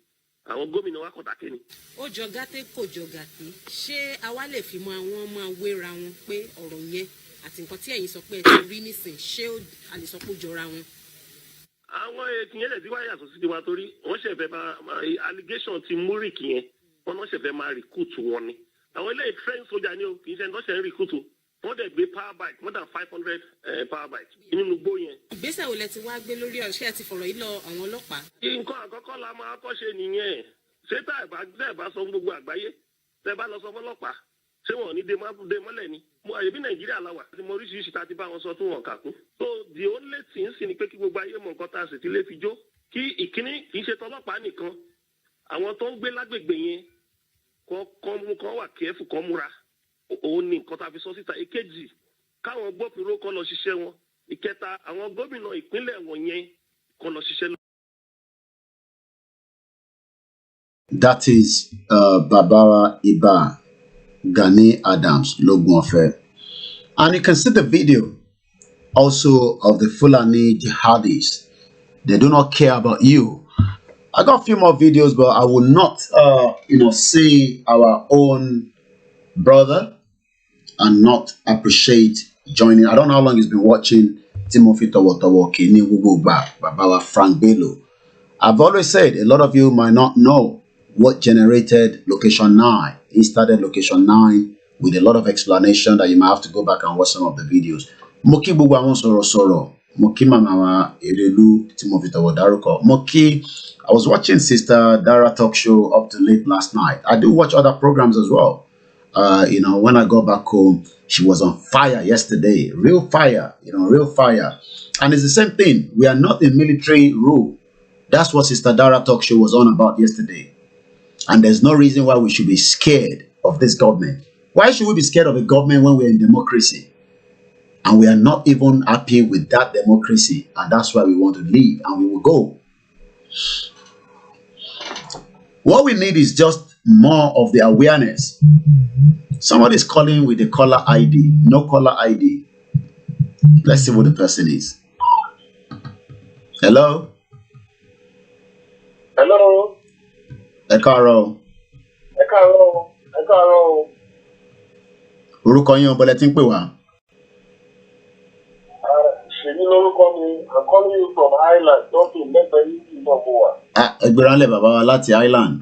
àwọn gómìnà wa kọ̀ dákẹ́ ni. ó jọ gàtẹ́ kò jọ gàtẹ́ ṣé àwa lè fi mọ àwọn máa wéra wọn pé ọ̀rọ̀ yẹn àti nǹkan tí ẹ̀yin sọ pé ẹ ti rí nísìn ṣé a lè sọ pé ó jọra wọn. àwọn èkìyẹn lè ti wáyà sọ sí tiwa torí wọ́n ṣẹ̀fẹ̀ máa allegation ti múrìkì yẹn wọ́n ṣẹ̀fẹ̀ máa recruit wọn ni àwọn ilé train soldier ni o kì í ṣe ẹ̀ńdọ́ṣẹ̀ ń recruit wọ́n dẹ̀ gbé power bike more than 500 power bike nínú igbó yẹn. ìgbésẹ̀ wo lẹ ti wá gbé lórí ọ̀ṣẹ́ àti fọ̀rọ̀ yìí lọ àwọn ọlọ́pàá. nǹkan àkọ́kọ́ la máa kọ́ ṣe nìyẹn ṣé tá ẹ̀ bá sọ gbogbo àgbáyé tẹ́ bá lọ sọ fọlọ́pàá ṣé wọn ò ní dé mọ́lẹ̀ ni mo àyè bí nàìjíríà la wà tí mo oríṣiríṣi tá a ti bá wọn sọ tó wọn kà kún. so the only thing sì ni pé kí gbogbo ayé mọ nǹkan tá a sì ti lè fi jó kí ìkíní kì í ṣe tọlọ́pàá nìkan àwọn tó ń gbé lágbègbè yẹn kan wà kẹ́ẹ̀fù kan múra òun ni nǹkan tá a fi sọ síta. èkejì káwọn gbófinró kọ́ lọ ṣiṣẹ́ wọn. ìkẹta àwọn gómìnà ìpínlẹ̀ wọ̀nyẹn kọ́ lọ ṣiṣẹ́. That is Baba Iba Gani Adams Logunfe. And you can see the video also of the Fulani jihadis. They do not care about you. I got a few more videos, but I will not, see our own brother and not appreciate joining. I don't know how long he's been watching Timothy Towotowo Kini Wububa Babawa Frank Bello. I've always said a lot of you might not know what generated Location 9. He started Location 9 with a lot of explanation that you might have to go back and watch some of the videos. Moki Bugwa won soro. Moki Mamawa Erelu Timothy Towodaruko. Moki, I was watching Sister Dara talk show up to late last night. I do watch other programs as well. When I got back home, she was on fire yesterday. Real fire, real fire. And it's the same thing. We are not in military rule. That's what Sister Dara talk show was on about yesterday. And there's no reason why we should be scared of this government. Why should we be scared of a government when we're in democracy? And we are not even happy with that democracy. And that's why we want to leave and we will go. What we need is just more of the awareness. Somebody's calling with the caller ID. No caller ID. Let's see what the person is. Hello? Hello? Ekaro. Orúkọ yín ọbọlẹ tí ń pè wá. Ṣèyí lórúkọ mi, I'm calling you from Ireland, don't you remember you know who are. Ẹgbẹ́ránlẹ̀ bàbá wa láti Ireland.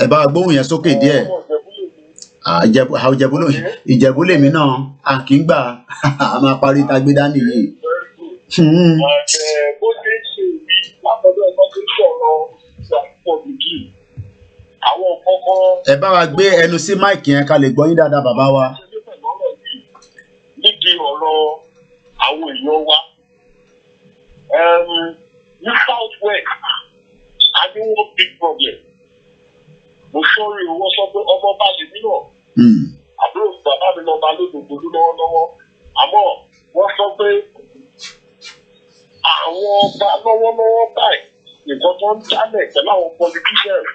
Ẹ bá gbóhùn yẹn sókè díẹ̀. Ìjẹ̀bú lèmi náà, a kì í gbà, a máa parí tagbé dání yìí. Bó ṣe ń ṣe ìbí látọ̀dọ̀ ẹ̀kọ́ tó ń sọ̀rọ̀ ìgbàpọ̀ bìbí. Àwọn kọ̀ọ̀kan. Ẹ bá wa gbé ẹnu sí máìkì yẹn ká lè gbọ́ yín dáadáa bàbá wa. Níbi ọ̀rọ̀ àwọn èèyàn wa. Ní South West, a ní one big problem. Mo sọ́rí owó sọ pé ọmọ bá lè mí náà. Àbúrò bàbá mi lọ́ba lódòdó lọ́wọ́lọ́wọ́. Àmọ́ wọ́n sọ pé àwọn ọba lọ́wọ́lọ́wọ́ báyìí nǹkan tó ń jálẹ̀ pẹ̀lú àwọn politicians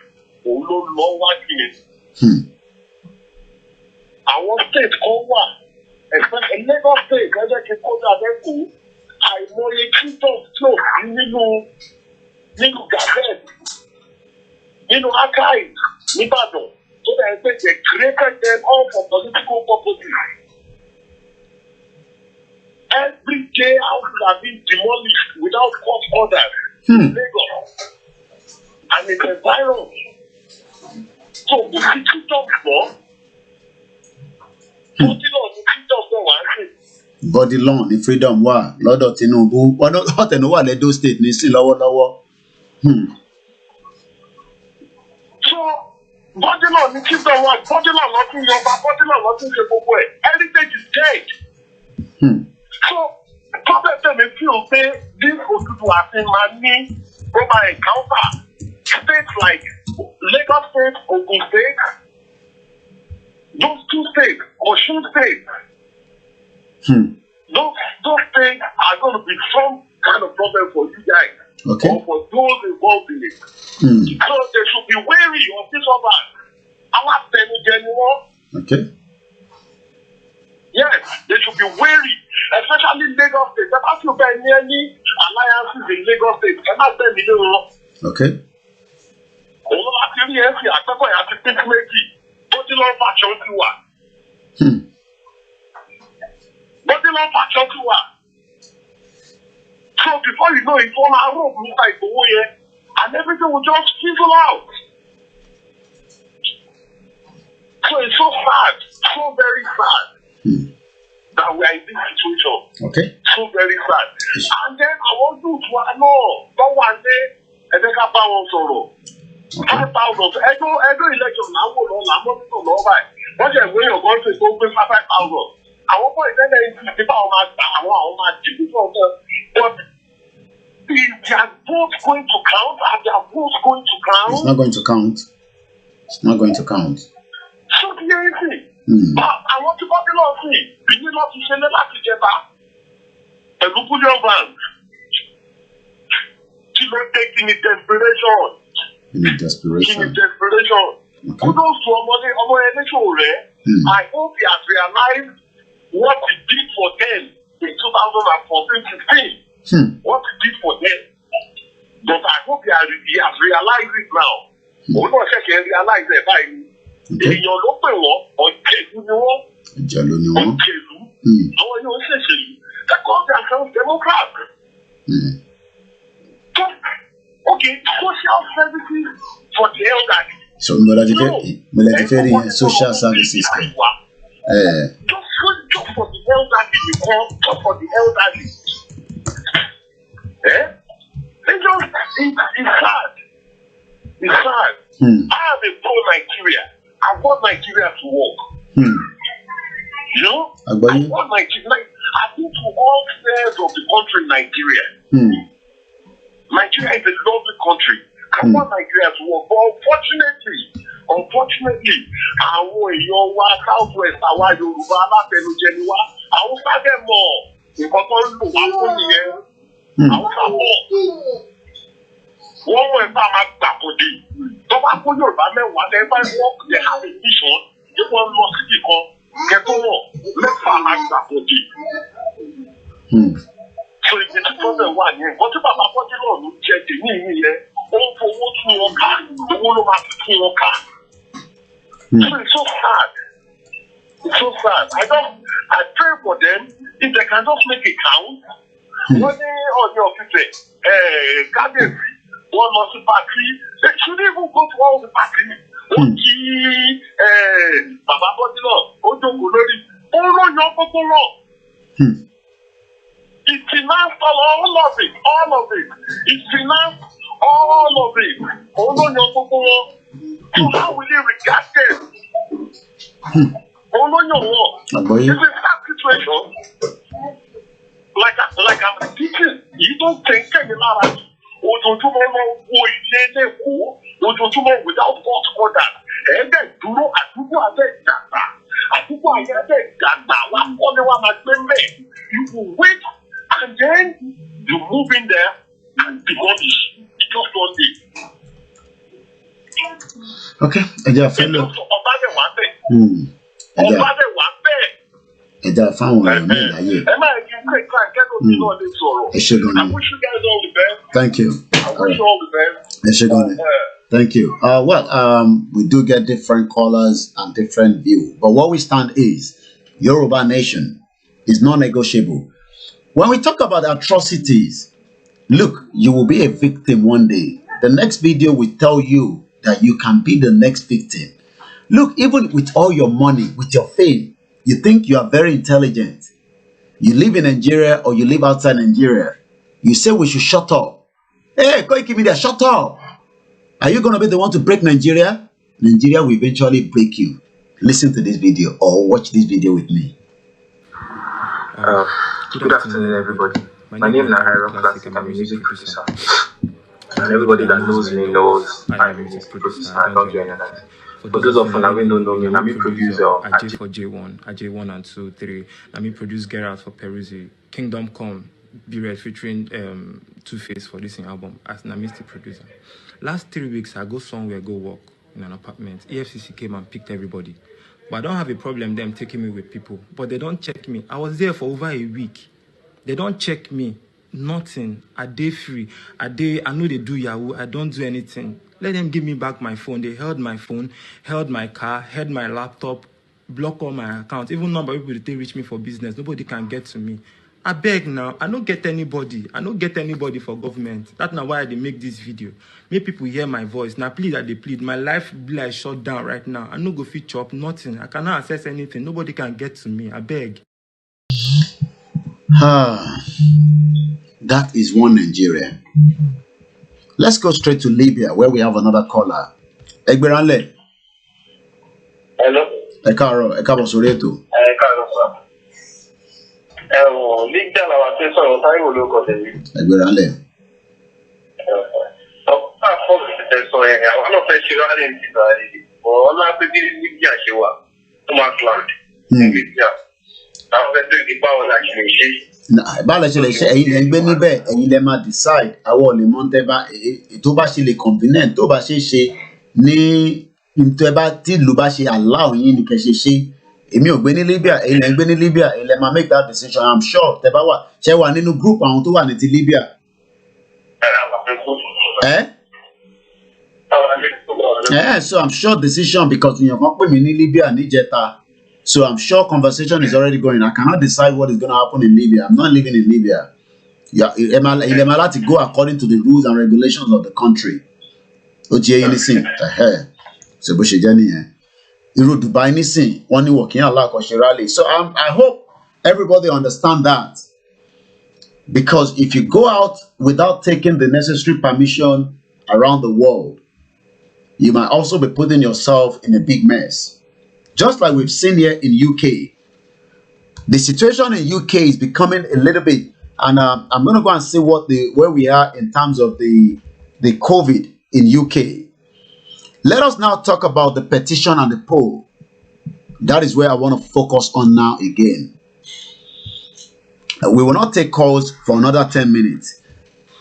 òun ló lọ wájú yẹn. Àwọn state kan wà especially Lagos state gẹ́gẹ́ kí kódà lẹ́kọ̀ọ́ àìmọye kingdoms tí ò sí nínú gazette nínú archive nìbàdàn tó dẹ̀ pé they created them all for political purposes. Every day houses are being demolished without court orders in Lagos and in the environs. So kò sí kingdoms mọ́. Body law ní freedom wà lọ́dọ̀ Tinubu ọ̀tẹ̀nu wà lẹ́dọ̀ state ní sí lọ́wọ́lọ́wọ́. So body law ní freedom wà body law lọ́tún yọba body law lọ́tún ṣe gbogbo ẹ̀ heritage is dead. So pọ́pẹ́tẹ̀ mi fi hàn pé bí Odùduwà àti máa ní ó máa encounter states like Lagos State, Ogun State. Those two states, Osun State, those states are going to be some kind of problem for you guys or for those involved in it. So they should be wary of this over. Our okay. Yes, they should be wary, especially Lagos State. There are few any alliances in Lagos State. Cannot tell me okay. All of us here, I think we have to think maybe. Body law faction ti wà But they don't patch up to her. So before you know it, all our rope looks like the way, and everything will just fizzle out. So it's so sad, so very sad that we are in this situation. Okay. So very sad. And then I want you to know, don't one day, and then have power sorrow. 5,000. Every election now, I'm not going to know. What's your way of going to go with 5,000? I won't put it in the power of but if they are both going to count, are they both going to count? It's not going to count. It's not going to count. So the anything. But I want to put the law free. We need not to send it back to Japan. And look at your bank. She not taking it desperation. In desperation. In desperation. Kudos to our election. I hope he has realized what he did for them in 2014-15. What he did for them. But I hope he has realized it now. We don't check and realize it by èèyàn ló pè wọ́n ọ̀jẹ̀lú ni wọ́n. Ọ̀jẹ̀lú ni wọ́n. Ọ̀jẹ̀lú. Àwọn yóò ṣèṣèlú. They call themselves Democrats. Okay, social services for the elderly. So, military social services. Just for the elderly, you call just for the elderly. It's sad. It's sad. I am a pro-Nigeria. I want Nigeria to work. You know? I want Nigeria. I think to all spheres of the country, Nigeria. Nigeria is a lovely country. I want Nigeria to work. But unfortunately, àwọn èèyàn wa Southwest, àwa Yorùbá alátẹnujẹ ni wá. Àwọn sábẹ́ mọ̀ nǹkan tó ń lò wá fún nìyẹn. Àwọn sábọ̀. Wọ́n mú ẹ̀fọ́ máa gbàbọ̀dé. Tó bá kó Yorùbá mẹ́wàá lẹ́fà wọ́n lè have a vision. Bí wọ́n lọ síbì kan, kẹ́tọ́ wọ̀ lẹ́fà máa gbàbọ̀dé. So ìgbé tí tọ́jú wà ní ẹ̀kọ́ tí bàbá Bọ́dé náà ló jẹ tèmi yẹn, ó ń fowó tún wọn ká, owó ló máa fi tún wọn ká. So it's so sad. It's so sad. I pray for them if they can just make a count. Wọ́n ní ọ̀dẹ̀ ọ̀fífẹ́ kábíyèsí. One must party. They should even go to all the parties. Baba Bọ́dílọ̀, ó jókòó lórí. Ó ló yan gbogbo wọn. He financed all of it. He financed all of it. Ó ló yan gbogbo wọn. So how will he regard them? Ó ló yan wọn. It's a sad situation. Like I'm repeating, you don't think any lára. Ojoojúmọ́ lọ wo ilé lẹ́kọ̀ọ́ ojoojúmọ́ without God order ẹ̀ẹ́dẹ̀ dúró àdúgbò abẹ́ ìdàgbà àdúgbò ayé abẹ́ ìdàgbà wà kọ́lé wà máa gbé mẹ́ you will wait and then you move in there and demolish just one day. Okay, ẹja fẹ́lẹ̀. Ọba dẹ̀ wá bẹ̀. Ọba dẹ̀ wá bẹ̀. Ẹja fáwọn ọ̀rọ̀ mi láyé. Ẹ máa kí n pè ká kẹ́kọ̀ọ́ mi náà lè sọ̀rọ̀. Ẹ ṣé gan ni. I wish you guys all the best. Thank you. I wish you all the best. Ẹ ṣé gan ni. Thank you. We do get different colors and different view, but what we stand is Yoruba nation is non-negotiable. When we talk about atrocities, look, you will be a victim one day. The next video will tell you that you can be the next victim. Look, even with all your money, with your fame, you think you are very intelligent. You live in Nigeria or you live outside Nigeria. You say we should shut up. Hey, Koiki Media, shut up. Are you going to be the one to break Nigeria? Nigeria will eventually break you. Listen to this video or watch this video with me. Good afternoon, everybody. My name is Nahira Classic. I'm a music producer. And everybody that knows me knows I'm a music producer. I don't do anything. For those of you that don't know me, I'm a producer. AJ for J1, AJ1 and 2, 3. I'm a produce Get Out for Peruzzi. Kingdom Come, B-Red featuring Two-Face for this album as an mystic producer. Last 3 weeks, I go somewhere, go work in an apartment. EFCC came and picked everybody. But I don't have a problem them taking me with people. But they don't check me. I was there for over a week. They don't check me. Nothing. Are they free? I know they do Yahoo. I don't do anything. Let them give me back my phone. They held my phone, held my car, held my laptop, block all my accounts, even number of people they reach me for business, nobody can get to me. I beg now, I don't get anybody for government. That's not why they make this video. Make people hear my voice. Now please that they plead. My life be like shut down right now. I no go fit chop nothing. I cannot access anything. Nobody can get to me. I beg. That is one Nigeria. Let's go straight to Libya, where we have another caller. Egberanle. Hello. Ekabo Soreto. Libya la wa fẹ́ sọ̀rọ̀ táyé wo ló kọ tẹ̀lé. Egberanle. Ọ̀pọ̀ àfọ̀sẹ̀sọ̀ ẹ̀ àwọn náà fẹ́ ṣe rálẹ̀ ní ìgbà yìí. Ọlá pé bí Libya ṣe wà, tó máa land ní Libya. Àwọn fẹ́ tó ìdíbà wọn láti lè ṣe. Báwo ṣe lè ṣe ẹ̀yin lẹ ń gbé níbẹ̀ ẹ̀yin lẹ máa decide àwọn ò lè mọ tó bá ṣe lè convenient tó bá ṣe ní tó bá tí ìlú bá ṣe allow yín ní kẹ́ ṣe. Èmi ò gbé ní Libya ẹ̀yin lẹ ń gbé ní Libya ẹ̀yin lẹ máa make that decision. I'm sure tẹ́ bá wà ṣe wà nínú group àwọn tó wà ní ti Libya. So I'm sure decision because èèyàn kan pè mí ní Libya níjẹta. So I'm sure conversation is already going. I cannot decide what is going to happen in Libya. I'm not living in Libya. You're allowed to go according to the rules and regulations of the country. So Dubai nisin, one working rally. So I hope everybody understand that. Because if you go out without taking the necessary permission around the world, you might also be putting yourself in a big mess. Just like we've seen here in UK. The situation in UK is becoming a little bit, and I'm going to go and see where we are in terms of the COVID in UK. Let us now talk about the petition and the poll. That is where I want to focus on now again. We will not take calls for another 10 minutes.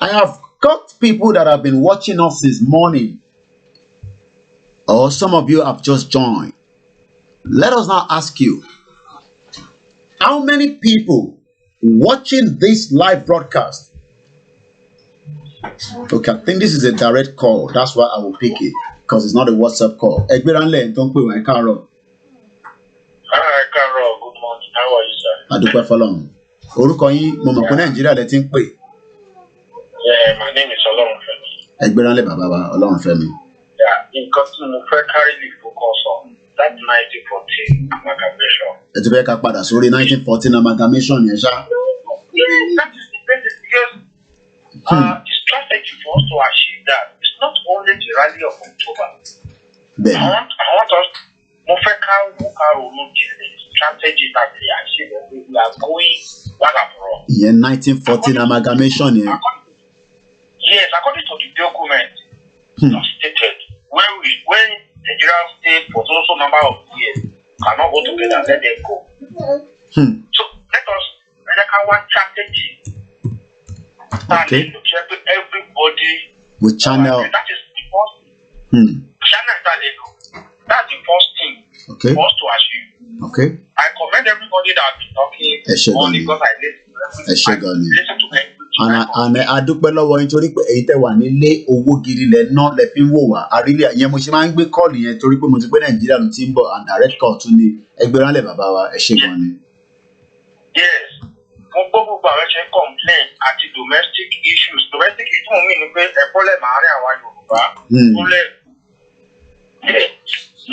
I have got people that have been watching us this morning, or some of you have just joined. Let us now ask you, how many people watching this live broadcast? Okay, I think this is a direct call. That's why I will pick it, because it's not a WhatsApp call. Egberanle, don't put my car on. Hi, Carol. Good morning. How are you, sir? Adúpẹ́ f'Ọlọ́run. Orúkọ yín mo mọ̀ pé Nàìjíríà lẹ ti ń pè. Yeah, my name is Olorunfemi. Egberanle bàbá wa Olorunfemi. Yeah, nǹkan tí mo fẹ́ carry focus on. That 1914 amalgamation. Ẹ ti fẹ́ ká padà sórí 1914 amalgamation yẹn ṣá. Yes, that is the basis because the strategy for us to achieve that is not only the rally of October. Bẹ́ẹ̀ni. I want us mo fẹ́ ká ronú jinlẹ̀ strategy that we achieve we are going one abroad. Ìyẹn 1914 amalgamation yẹn. Yes, according to the document stated when Nigerian state for so number of years cannot go together, let them go. So let us one strategy. Okay. Everybody with channel. That is the first thing. Channel that's the first thing for us to achieve. Okay. I commend everybody that has been talking on because I listen to everything. And adúpẹ́ lọ́wọ́ yín torí pé èyí tẹ́ wà nílé owó gidi lẹ ná lẹ fi ń wò wá àrílẹ̀ yẹn mo ṣe máa ń gbé kọ́ọ̀lù yẹn torí pé mo ti pé Nàìjíríà ló ti ń bọ̀ and direct call tún ní Egberanle bàbá wa ẹ ṣé gan ni. Yes, mo gbọ́ gbogbo àwọn ṣe ń complain àti domestic issues mo mí ni pé ẹ̀kọ́ lẹ̀ máa rí àwọn Yorùbá tó lẹ̀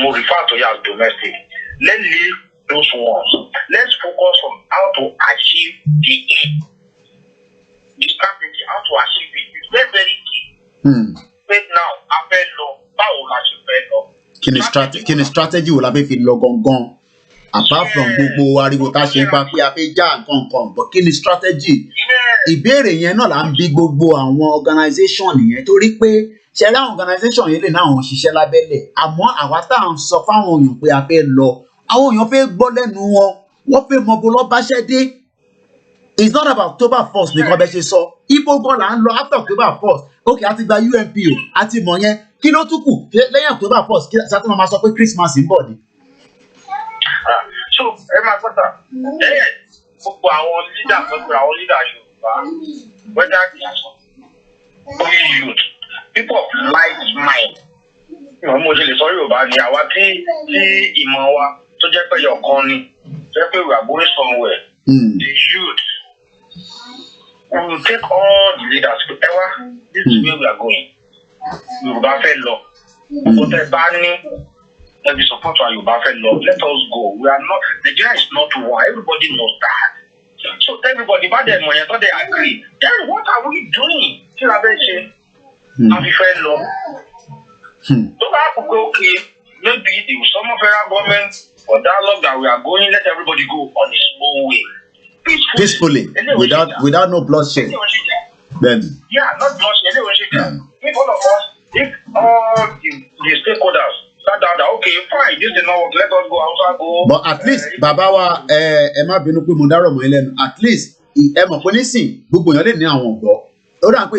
mo refer to you as domestic. Let's leave those ones. Let's focus on how to achieve the aim. The strategy, how to achieve it. It's very, very key. But now, I fẹ́ lọ, báwo la ṣe fẹ́ lọ? Kí ni strategy wo la fẹ́ fi lọ gangan? Apart from gbogbo ariwo tá a ṣe ń pa pé a fẹ́ já nǹkan kan, but kí ni strategy? Ìbéèrè yẹn náà là ń bí gbogbo àwọn organisation yẹn torí pé ṣe rí àwọn organisation yẹn lè náà àwọn òṣìṣẹ́ lábẹ́lẹ̀ àmọ́ àwa tá à ń sọ fáwọn èèyàn pé a fẹ́ lọ àwọn èèyàn fẹ́ gbọ́ lẹ́nu wọn wọ́n fẹ́ mọ bó lọ́ báṣẹ́ dé. It's not about October 1st nìkan bẹ́ẹ̀ ṣe sọ ibo gan là ń lọ after October 1st okay àti gba UNPO àti mọ̀ yẹn kí ló tún kù lẹ́yìn October 1st kí sátú máa sọ pé Christmas ń bọ̀ ni. So ẹ máa gbọ́dọ̀ gbogbo àwọn leader Yorùbá whether they are only youth people of light mind mo ṣe lè sọ Yorùbá ni àwa tí ìmọ̀ wa tó tó jẹ́ pé ọ̀kan ni jẹ́ pé we are going somewhere. The youth we will take all the leaders ever. This is where we are going. Yorùbá fẹ́ lọ. Gbogbo tẹ bá ní every support our Yorùbá fẹ́ lọ. Let us go. We are not. Nigeria is not war. Everybody knows that. So everybody bá dẹ̀ mọ̀ yẹn tó dẹ̀ agree. Then what are we doing? Kí la fẹ́ ṣe? Àbí fẹ́ lọ. So that could go okay. Maybe the some federal government or dialogue that we are going, let everybody go on his own way. Peacefully, without no bloodshed. Then not bloodshed. If all of us, if all the stakeholders sat down that okay, fine, this is not work, let us go outside go. But at least bàbá wa ẹ má bínú pé mo dárò mọ́ ẹlẹ́nu. At least ẹ mọ̀ pé nísìn gbogbo èèyàn lè ní àwọn ọ̀gbọ́. Ó dà pé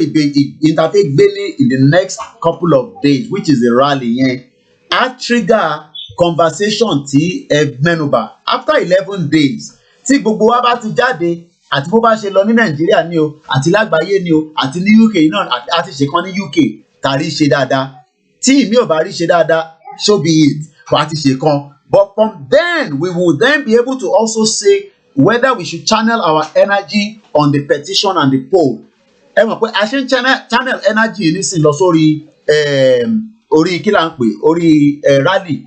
interfaith gbé ní in the next couple of days, which is the rally yẹn. A trigger conversation tí ẹ mẹ́nubà after 11 days. Tí gbogbo wa bá ti jáde àti bó bá ṣe lọ ní Nàìjíríà ni o àti lágbàáyé ni o àti ní UK náà àti ṣèkan ní UK kárí ṣe dáadáa tí ìmí ò bá rí ṣe dáadáa so be it wà á ti ṣèkan but from then we will then be able to also say whether we should channel our energy on the petition and the poll. Ẹ mọ̀ pé a ṣe ń channel energy nísìnyí lọ sórí orí kí là ń pè orí rally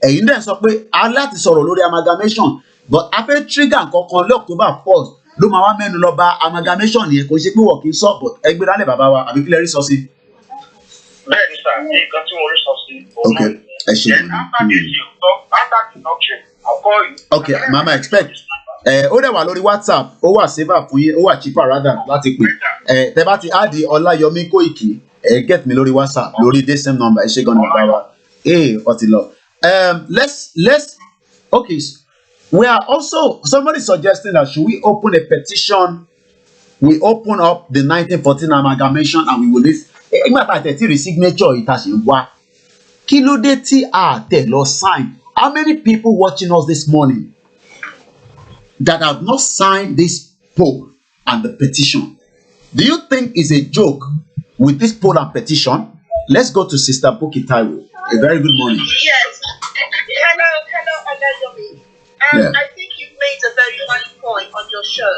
ẹ̀yin dẹ̀ sọ pé a láti sọ̀rọ̀ lórí amalgamation. But after trigger kankan lé October 1st ló máa wá mẹ́nu lọ bá amalgamation yẹn kò ṣe pé wọ́n kì í sọ but ẹgbẹ́ dálẹ̀ bàbá wa àbí kílẹ̀ rí sọ sí. Bẹ́ẹ̀ni sá nǹkan tí wọ́n rí sọ sí. Ok ẹ ṣe ok mama expect ó dẹ̀ wà lórí WhatsApp ó wà saver fún yín ó wà cheaper rather láti pè tẹ bá ti áàdì Ọláyọmí Kóìkì get me lórí WhatsApp lórí the same number ẹ ṣe gan ní bàbá wa ọtí lọ let's okay. We are also, somebody suggesting that should we open a petition, we open up the 1914 amalgamation and we will list, ìgbà tá a tẹ̀ tí rí signature ìta ṣe wá, kí ló dé tí a tẹ̀ lọ sign? How many people watching us this morning that have not signed this poll and the petition? Do you think it's a joke with this poll and petition? Let's go to Sister Buki Taiwo. A very good morning. Yes. Hello, Olayomi. I think you've made a very valid point on your show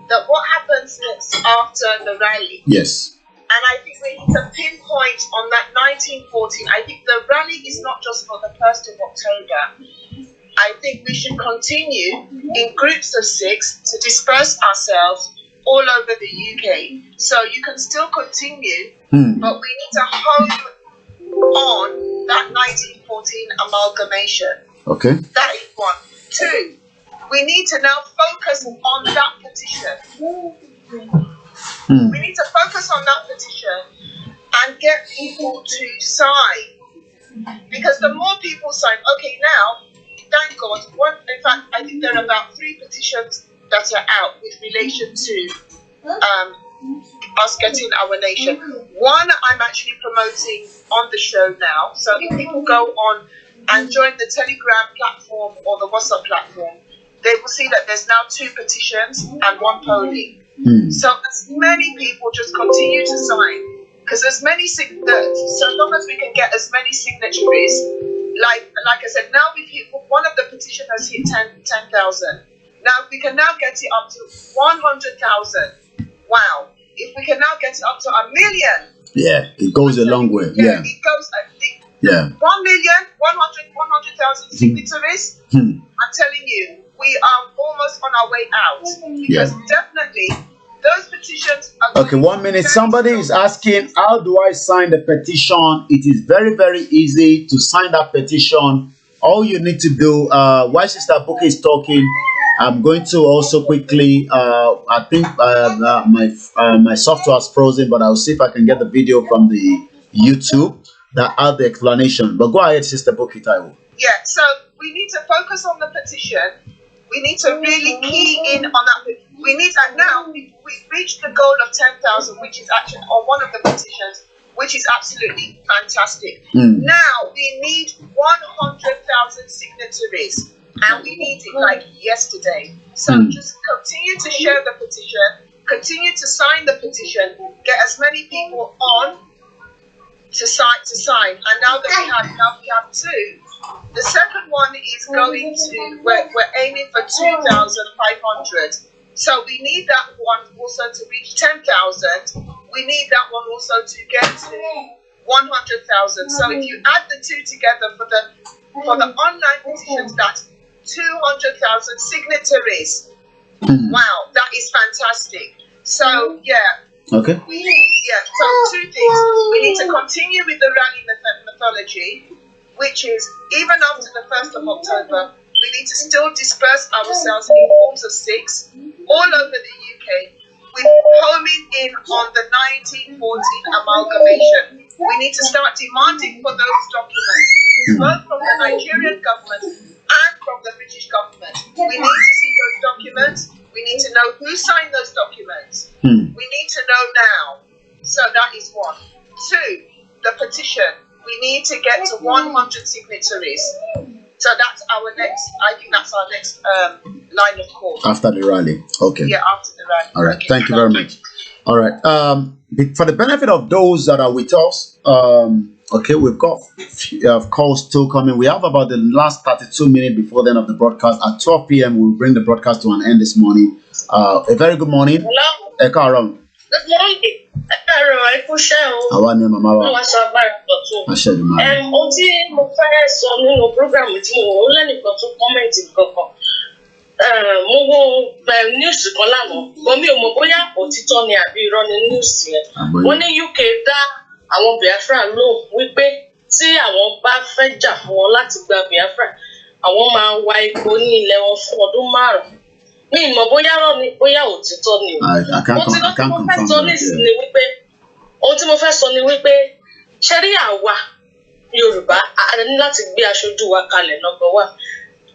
that what happens next after the rally. Yes. And I think we need to pinpoint on that 1914. I think the rally is not just for the 1st of October. I think we should continue in groups of 6 to disperse ourselves all over the UK. So you can still continue, but we need to hone on that 1914 amalgamation. Okay. That is one. 2, we need to now focus on that petition. We need to focus on that petition and get people to sign. Because the more people sign, okay, now, thank God, in fact, I think there are about 3 petitions that are out with relation to us getting our nation. One, I'm actually promoting on the show now. So if people go on and join the Telegram platform or the WhatsApp platform, they will see that there's now 2 petitions and 1 polling. So as many people just continue to sign, because as many so long as we can get as many signatories, like I said, now we've hit one of the petition has hit 10,000. Now we can now get it up to 100,000. Wow! If we can now get it up to 1 million. Yeah, it goes a long way. Yeah. It goes. 1,100,000 signatories. I'm telling you, we are almost on our way out. Because definitely, those petitions are... Okay, 1 minute. Somebody is asking, how do I sign the petition? It is very, very easy to sign that petition. All you need to do, while Sister Buki is talking, I'm going to also quickly, I think my software is frozen, but I'll see if I can get the video from the YouTube that had the explanation. But go ahead, Sister Buki Taiwo. Yeah, so we need to focus on the petition. We need to really key in on that. We need that now. We've reached the goal of 10,000, which is actually on one of the petitions, which is absolutely fantastic. Now we need 100,000 signatories, and we need it like yesterday. So just continue to share the petition, continue to sign the petition, get as many people on to sign. And now that we have 2, The second one is going to, we're aiming for 2,500. So we need that one also to reach 10,000. We need that one also to get to 100,000. So if you add the two together for the online petitions, that's 200,000 signatories. Wow, that is fantastic. So yeah. Okay. So two things. We need to continue with the rally methodology, which is even after the 1st of October, we need to still disperse ourselves in forms of 6 all over the UK, with homing in on the 1914 amalgamation. We need to start demanding for those documents, both from the Nigerian government and from the British government. We need to see those documents. We need to know who signed those documents. We need to know now. So that is one. 2, the petition. We need to get to 100 signatories. So that's our next, I think that's our next line of call. After the rally. Okay. Yeah, after the rally. All right. Okay. Thank you very much. All right. For the benefit of those that are with us, okay, we've got calls still coming. We have about the last 32 minutes before the end of the broadcast. At 12 p.m., we'll bring the broadcast to an end this morning. A very good morning. Hello. Good morning. Àwa ni màmá wa. Àṣẹ ni màmá. Ohun tí mo fẹ́ sọ nínú prógrámù tí mo wò ó lẹ́nìkan tó kọ́mẹ̀ntì kankan. Mo wo news kan lánàá, gan mi ò mọ̀ bóyá òtítọ́ ni àbí irọ́ ni news yẹn. Wọ́n ní UK dá àwọn Biafra lóhùn wípé tí àwọn bá fẹ́ jà fún wọn láti gba Biafra, àwọn máa wa epo ní ilẹ̀ wọn fún ọdún 5. Mi ò mọ̀ bóyá irọ́ ni bóyá òtítọ́ ni o. Ohun tí mo fẹ́ sọ nísìnyí ni wípé ohun tí mo fẹ́ sọ ni wípé ṣe rí àwa Yorùbá a ní láti gbé aṣojú wa kalẹ̀ number 1.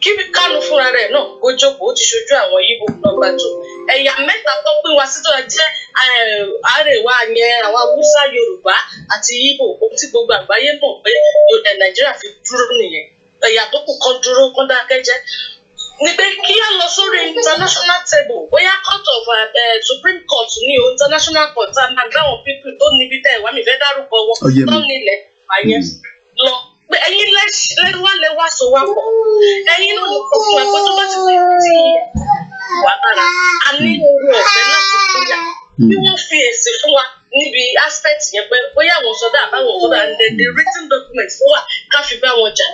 Kí Kánú fúnra rẹ̀ náà ó jókòó ó ti ṣojú àwọn Yíbò number 2. Ẹ̀yà mẹ́ta tó pín wa sí tó jẹ́ àrèwá yẹn àwọn Haúsá Yorùbá àti Yíbò ohun tí gbogbo àgbáyé mọ̀ pé Nàìjíríà fi dúró nìyẹn. Ẹ̀yà tó kù kan dúró kan dákẹ́jẹ́. Ni pé kí á lọ sórí international table bóyá court of Supreme Court ní o international court tá a máa gbá àwọn people tó níbi tẹ̀ wá mi fẹ́ dárúkọ wọn tó nílẹ̀ àyẹn lọ pé ẹ̀yin lẹ́wà so wá pọ̀ ẹ̀yin náà ló kọ́ fún ẹ̀kọ́ tó bá ti pè tí wà dára a ní orí ọ̀fẹ́ láti gbéyà bí wọ́n fi èsì fún wa níbi aspect yẹn pé bóyá àwọn sọdá àbáwọn sọdá and the written document fún wa ká fi bá wọn jà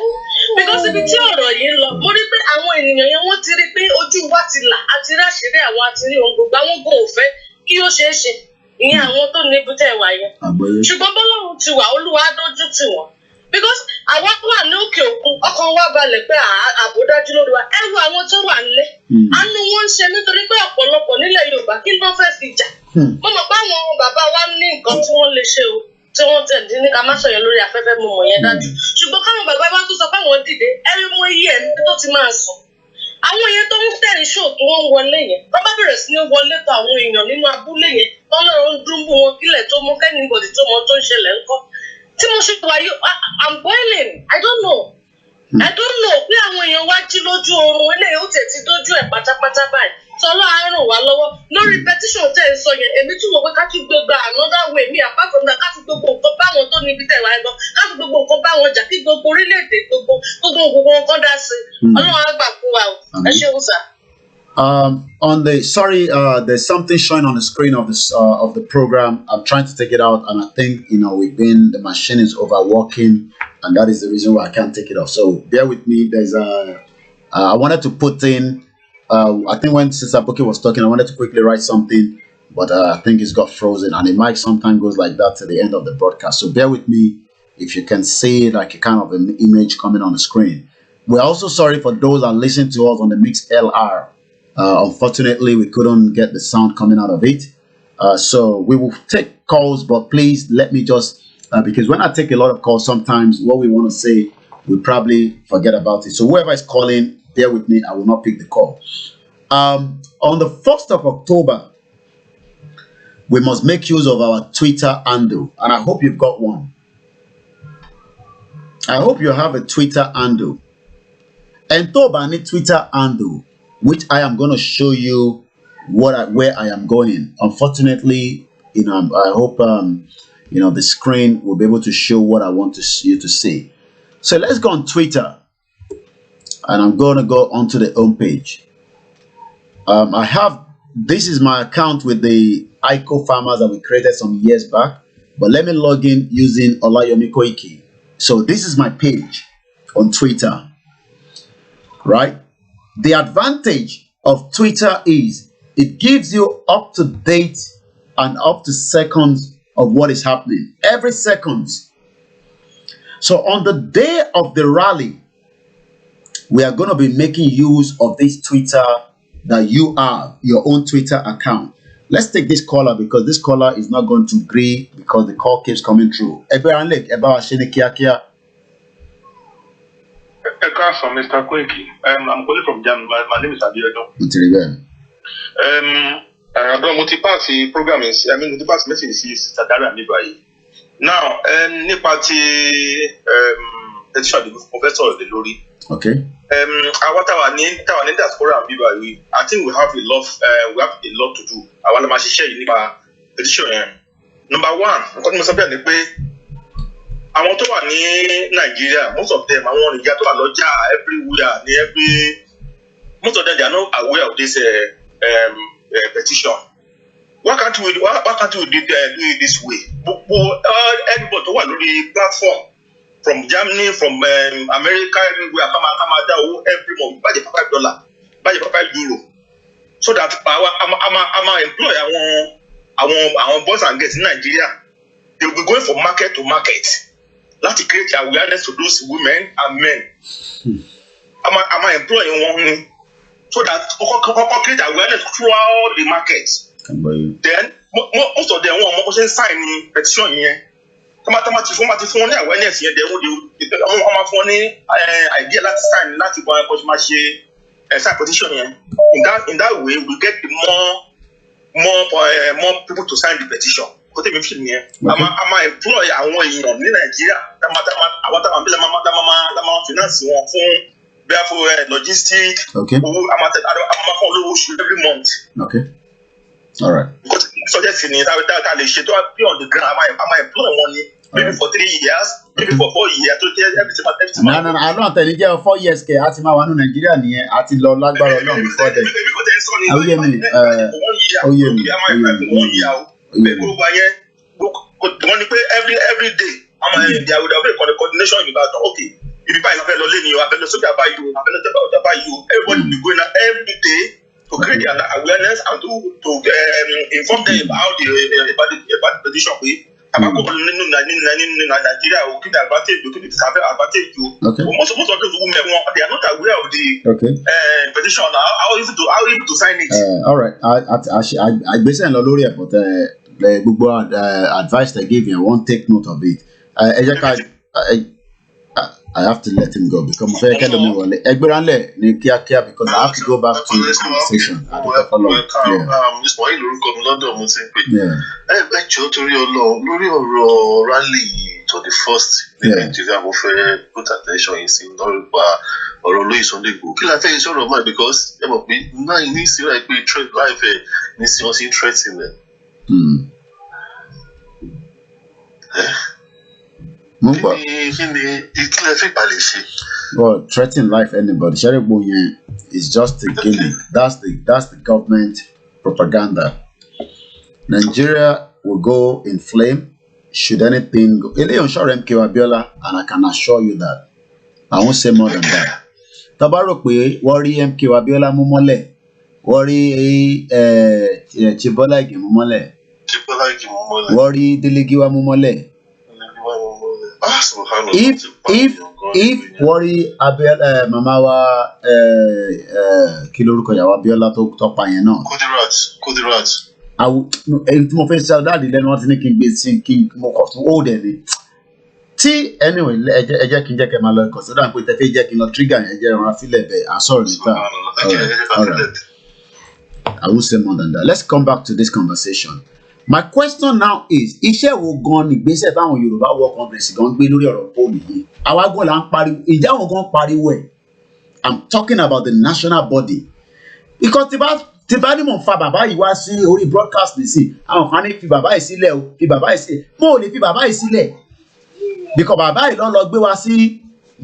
because ibi tí ọ̀rọ̀ yìí ń lọ mo rí pé àwọn ènìyàn yẹn wọ́n ti rí pé ojú wa ti là àti ráṣẹ́rẹ́ àwọn àti rí ohun gbogbo àwọn gan ò fẹ́ kí ó ṣeé ṣe ìyẹn àwọn tó ní ibùtẹ́ wà yẹn ṣùgbọ́n bọ́lọ́run ti wà Olúwa dójú tì wọ́n because àwa wà ní òkè òkun ọkàn wa balẹ̀ pé ààbò dájú lórí wa ẹ wo àwọn tó wà nílé àánú wọn ń ṣe nítorí pé ọ̀pọ̀lọpọ̀ nílẹ̀ Yorùbá kí ló fẹ́ fi jà mo mọ̀ pé àwọn bàbá wa ní nǹkan tí wọ́n lè ṣe o tí wọ́n tẹ̀ dín ní ká má sọ̀yẹn lórí afẹ́fẹ́ mo mọ̀ yẹn dájú ṣùgbọ́n káwọn bàbá wa tó sọ pé àwọn dìde ẹ̀rí mọ iye ẹ̀mí tó ti máa sùn àwọn yẹn tó ń tẹ̀rí ṣò tó wọ́n wọlé yẹn wọ́n bá bẹ̀rẹ̀ sí ní wọlé tó àwọn èèyàn nínú abúlé yẹn tó ń lọ́rọ̀ ń dúnbù wọn kílẹ̀ tó mú kẹ́nìbọ̀dì tó mọ tó ń ṣẹlẹ̀ ńkọ́ tí mo ṣe wáyé I'm boiling I don't know pé àwọn èèyàn wá jí lójú oorun eléyìí ó tẹ̀ ti dójú ẹ̀ pátápátá báyìí tọ́lá á ràn wá lọ́wọ́ lórí petition tẹ̀ ń sọ yẹn èmi tún wò pé ká tún gbogbo another way mi apart from that ká tún gbogbo nǹkan báwọn tó níbi tẹ̀ wáyé gan ká tún gbogbo nǹkan báwọn jà kí gbogbo orílẹ̀-èdè gbogbo nǹkan dá sí Ọlọ́run á gbà fún wa o ẹ ṣeun sà. There's something showing on the screen of the program. I'm trying to take it out, and I think the machine is overworking, and that is the reason why I can't take it off. So bear with me. I wanted to put in. I think when Sister Boki was talking, I wanted to quickly write something, but I think it's got frozen, and the mic sometimes goes like that to the end of the broadcast. So bear with me if you can see like a kind of an image coming on the screen. We're also sorry for those that listen to us on the Mix LR. Unfortunately, we couldn't get the sound coming out of it. So we will take calls, but please let me just, because when I take a lot of calls, sometimes what we want to say, we probably forget about it. So whoever is calling, bear with me, I will not pick the call. On the 1st of October, we must make use of our Twitter handle, and I hope you've got one. I hope you have a Twitter handle. And Tobani Twitter handle, which I am going to show you where I am going. Unfortunately, I hope the screen will be able to show what I want you to see. So let's go on Twitter. and I'm going to go onto the home page. This is my account with the ICO farmers that we created some years back, but let me log in using Olayomi Koiki. So this is my page on Twitter, right? The advantage of Twitter is it gives you up to date and up to seconds of what is happening every second. So on the day of the rally, we are going to be making use of this Twitter that you have, your own Twitter account. Let's take this caller because this caller is not going to agree because the call keeps coming through. From Mr. Koiki. I'm calling from Jam. My name is Abiodun. I don't multi-pass program is. I mean, multi-pass message is Sadara Mibai. Now, petition the professor of the Lori. Okay. Our name diaspora Mibai. I think we have a lot to do. I want to share in petition. Number one, because I want to in Nigeria, most of them, I want to get to a lodger everywhere, most of them they are not aware of this petition. Why can't we do it this way? Everybody who are on the platform, from Germany, from America, everywhere, come every month, buy the $5, buy the €5, so that I'm employ our boys and girls in Nigeria. They will be going from market to market. Let's create awareness to those women and men. I'm employing one so that create awareness throughout the markets. Then most of them want to sign petition here. Awareness here. They want idea let's sign sign petition here. In that way, we get more people to sign the petition. I'm employ àwọn èèyàn ní Nàìjíríà finance wọn fún therefore logistics. Okay. Every month. Okay. All right. Because suggest that they should be on the ground. I'm employing money maybe for 3 years, maybe for 4 years to tell everything. No. I don't tell you 4 years ke àti máa wà ní Nàìjíríà nìyẹn àti lọ lágbára Ọlọ́run before then. Every day, there would have been a coordination about okay. If you buy a fellow lane, you have a soldier by you, everybody will be going out every day to create an awareness and to inform them about the position. Nigeria will keep the advantage, you keep the advantage. Most of those women they are not aware of the petition. How easy to sign it. All right. I basically not lórí ẹ̀ but the gbogbo advice they give you, I won't take note of it. I have to let him go because because I have to go back to the conversation. To the first Nigeria mo fẹ́ put attention in sí lọ́rùpa ọ̀rọ̀ Olóyè Sunday Igboho kí la fẹ́ sọ̀rọ̀ mọ́ because ẹ mọ̀ pé náà ní sí láì pé trade life ẹ̀ ní sí wọ́n sí threatening ẹ̀. Well, threatening life anybody. Sherebo is just a gimmick. That's the government propaganda. Nigeria will go in flame. Should anything go, and I can assure you that I won't say more than that. Tabaro pe worry MK Abiola mumole, worry Chibola igi mumole, worry Delegiwa mumole. If worry Abiola mamawa kiloruko ya Abiola to pa yen na. Kudirat. I would mo fẹ́ sọ dáàdì lẹ́nu wọn ti ní kí n gbé sí kí mo kọ̀ tún ó dẹ̀ ni tí anyway ẹ jẹ́ kí n jẹ́ kẹ́ máa lọ consider pé tẹ́ fẹ́ jẹ́ kí n lọ trigger yẹn jẹ́ ìrànlá fílẹ̀ bẹ́ẹ̀ àsọ̀rọ̀ níta. All right. I won't say more than that. Let's come back to this conversation. My question now is iṣẹ́ wo gan ni ìgbésẹ̀ táwọn Yorùbá World Congress gan gbé lórí ọ̀rọ̀ pọ́ọ̀lù yìí àwa gan là ń pariwo ìjà wọn gan pariwo ẹ̀. I'm talking about the national body because tí bá ní mò ń fa bàbá yìí wá sí orí broadcast nìsín àwọn kan ní fi bàbá yìí sílẹ̀ o fi bàbá yìí sílẹ̀ mo ò lè fi bàbá yìí sílẹ̀ because bàbá yìí ló lọ gbé wá sí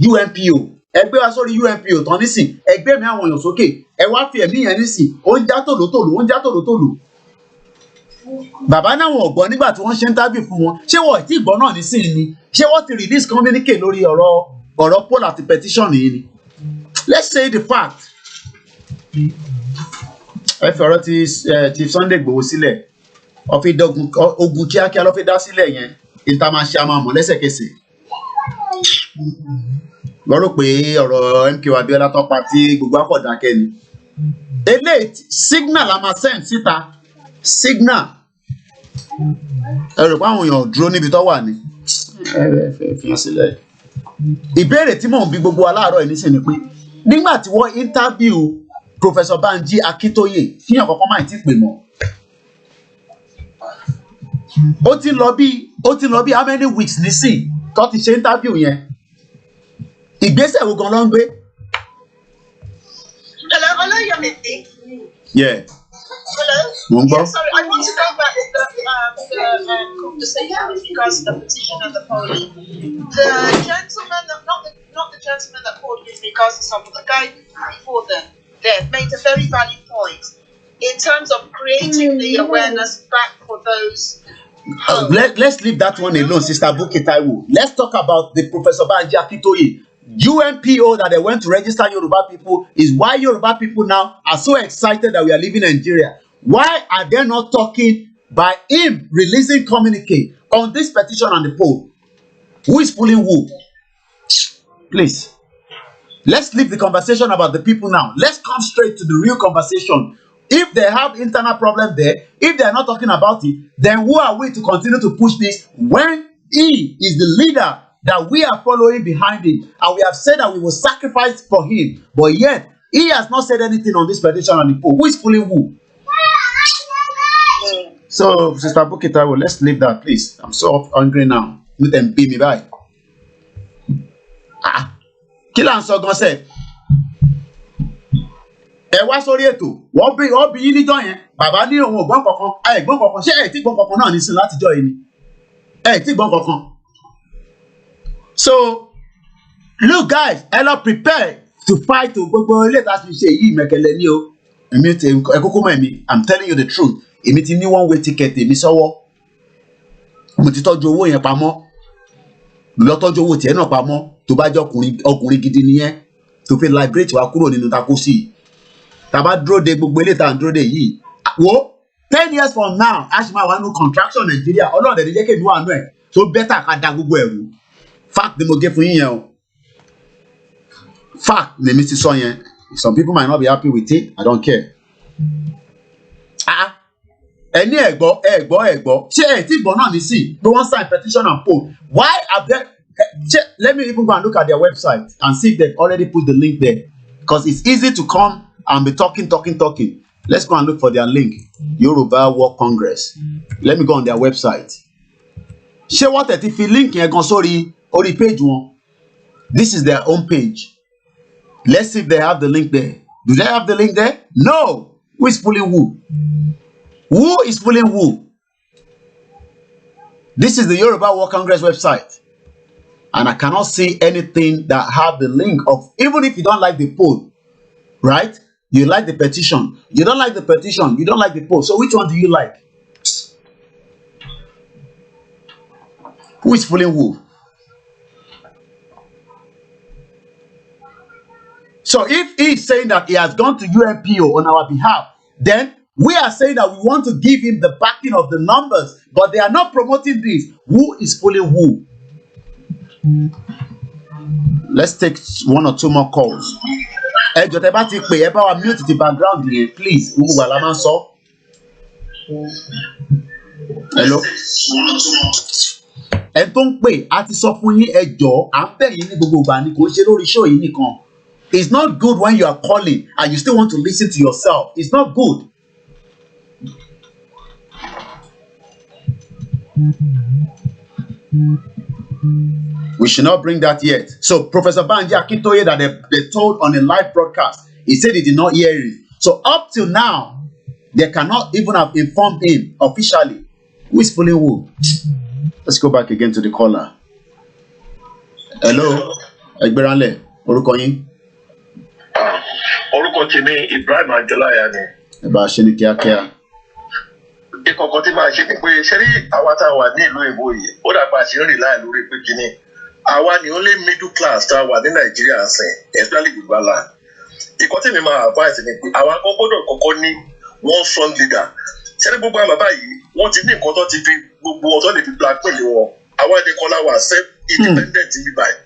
UNPO ẹgbẹ́ wa sórí UNPO tán nísìn ẹgbẹ́ mi àwọn èèyàn sókè ẹ wá fi ẹ̀mí yẹn nísìn ó ń já tòlótòló. Bàbá náà wọn ò gbọ́ nígbà tí wọ́n ṣe ń tábì fún wọn ṣé wọ́n ti gbọ́ náà nísìn ni ṣé wọ́n ti release communique lórí ọ̀rọ̀ poll àti petition yìí ni. Let's say the fact. Ẹ fi ọ̀rọ̀ ti Sunday Igboho sílẹ̀ ọ̀fi ogun kíákíá ló fi dá sílẹ̀ yẹn ìta máa ṣe àmọ́ lẹ́sẹ̀kẹsẹ̀. Lọ́rọ̀ pé ọ̀rọ̀ MK Abiola tọ́pa tí gbogbo àpọ̀dákẹ́ ni. Eléyìí signal la máa send síta signal. Ẹ rò pé àwọn èèyàn dúró níbi tó wà ní. Fi hàn sílẹ̀. Ìbéèrè tí mò ń bi gbogbo wa láàárọ̀ yìí nísìnyí ni pé nígbà tí wọ́n interview Professor Banji Akintoye fíyàn kankan máa ti pè mọ́. Ó ti lọ bí how many weeks nísìn tó ti ṣe interview yẹn. Ìgbésẹ̀ wo gan ló ń gbé? Hello, Yomiti. Yeah. Hello. Mo ń gbọ́. Yeah, sorry, I want to go back to the conversation with regards to the petition and the polling. The gentleman, not the gentleman that called with regards to some of the guy before them, made a very valid point in terms of creating the awareness back for those. Let's leave that one alone, Sister Buki Taiwo. Let's talk about the Professor Banji Akintoye. UNPO that they went to register Yoruba people is why Yoruba people now are so excited that we are leaving Nigeria. Why are they not talking by him releasing communique on this petition and the poll? Who is fooling who? Please. Let's leave the conversation about the people now. Let's come straight to the real conversation. If they have internal problem there, if they are not talking about it, then who are we to continue to push this when he is the leader that we are following behind him, and we have said that we will sacrifice for him, but yet he has not said anything on this petition and the poll. Who is fooling who? So, Sister Bukita, well, let's leave that, please. I'm so hungry now. Let them beat me by. Kí là ń sọ gan sẹ? Ẹ wá sórí ètò, wọ́n bí yín níjọ́ yẹn, bàbá ní òun ò gbọ́n kankan, ẹ gbọ́n kankan, ṣé ẹ ti gbọ́n kankan náà nísìn látijọ́ yìí ni? Ẹ ti gbọ́n kankan. So, look guys, ẹ lọ prepare to fight o gbogbo ilé ìta ti ṣe yìí mẹ̀kẹ̀lẹ̀ ní o. Èmi ti ẹ kókó mọ̀ èmi, I'm telling you the truth. Èmi ti ní one way ticket èmi sọ́wọ́. Mo ti tọ́jú owó yẹn pamọ́. Lọ tọ́jú owó tiẹ̀ náà pamọ́. Tó bá jẹ́ ọkùnrin gidi nìyẹn. Tó fi liberate wa kúrò nínú takosi. Tá bá dúró de gbogbo ilé ìta ń dúró de yìí. Wo 10 years from now, a ṣì máa wà nínú contraction Nigeria. Ọlọ́run dẹ̀ ní jẹ́ kémi wà nù ẹ̀. So better ká da gbogbo ẹ̀rù. Fact ni mo gé fún yín yẹn o. Fact ni mi ti sọ yẹn. Some people might not be happy with it. I don't care. Ẹni ẹ̀gbọ́. Ṣé ẹ̀ tí gbọ́ náà ní sí? Pé wọ́n sign petition and poll. Why have they? Let me even go and look at their website and see if they've already put the link there. Because it's easy to come and be talking. Let's go and look for their link. Yoruba World Congress. Let me go on their website. Ṣé wọ́n tẹ̀ ti fi link yẹn gan sórí page wọn? This is their own page. Let's see if they have the link there. Do they have the link there? No. Who is fooling who? Who is fooling who? This is the Yoruba World Congress website. And I cannot see anything that have the link of, even if you don't like the poll, right? You like the petition. You don't like the petition. You don't like the poll. So which one do you like? Who is fooling who? So if he is saying that he has gone to UNPO on our behalf, then we are saying that we want to give him the backing of the numbers, but they are not promoting this. Who is fooling who? Let's take one or two more calls. Ẹ jọ̀ọ́ tẹ́ bá ti pè ẹ bá wa mute the background yẹn, please. Gbogbo wa la máa ń sọ. Hello. Ẹ tó ń pè á ti sọ fún yín ẹ jọ̀ọ́ à ń bẹ̀ yín ní gbogbo ìgbà ni kò ń ṣe lórí show yìí nìkan. It's not good when you are calling and you still want to listen to yourself. It's not good. We should not bring that yet. So Professor Banji Akintoye that they told on a live broadcast, he said he did not hear it. So up till now, they cannot even have informed him officially. Who is fooling who? Let's go back again to the caller. Hello, Egberanle. orúkọ yín. Orúkọ tèmi Ibrahim Adélàyà ni. Ẹ bá a ṣe ní kíákíá. Ìkọ̀kọ̀ tí máa ṣe ni pé ṣé rí àwa tá a wà ní ìlú Èbó yìí, ó dàgbà ṣe ń rìn láì lórí pé kíní. Àwa ni only middle class tá a wà ní Nàìjíríà sìn, especially Yorùbá land. Ìkọ̀ tí mi máa advice ni pé àwa kan gbọ́dọ̀ kọ́kọ́ ní one strong leader. Ṣé ní gbogbo àwọn bàbá yìí, wọ́n ti ní nǹkan tó ti fi gbogbo wọn tó lè fi blackmail wọn. Àwa ni kọ́lá wà self independent ní báyìí.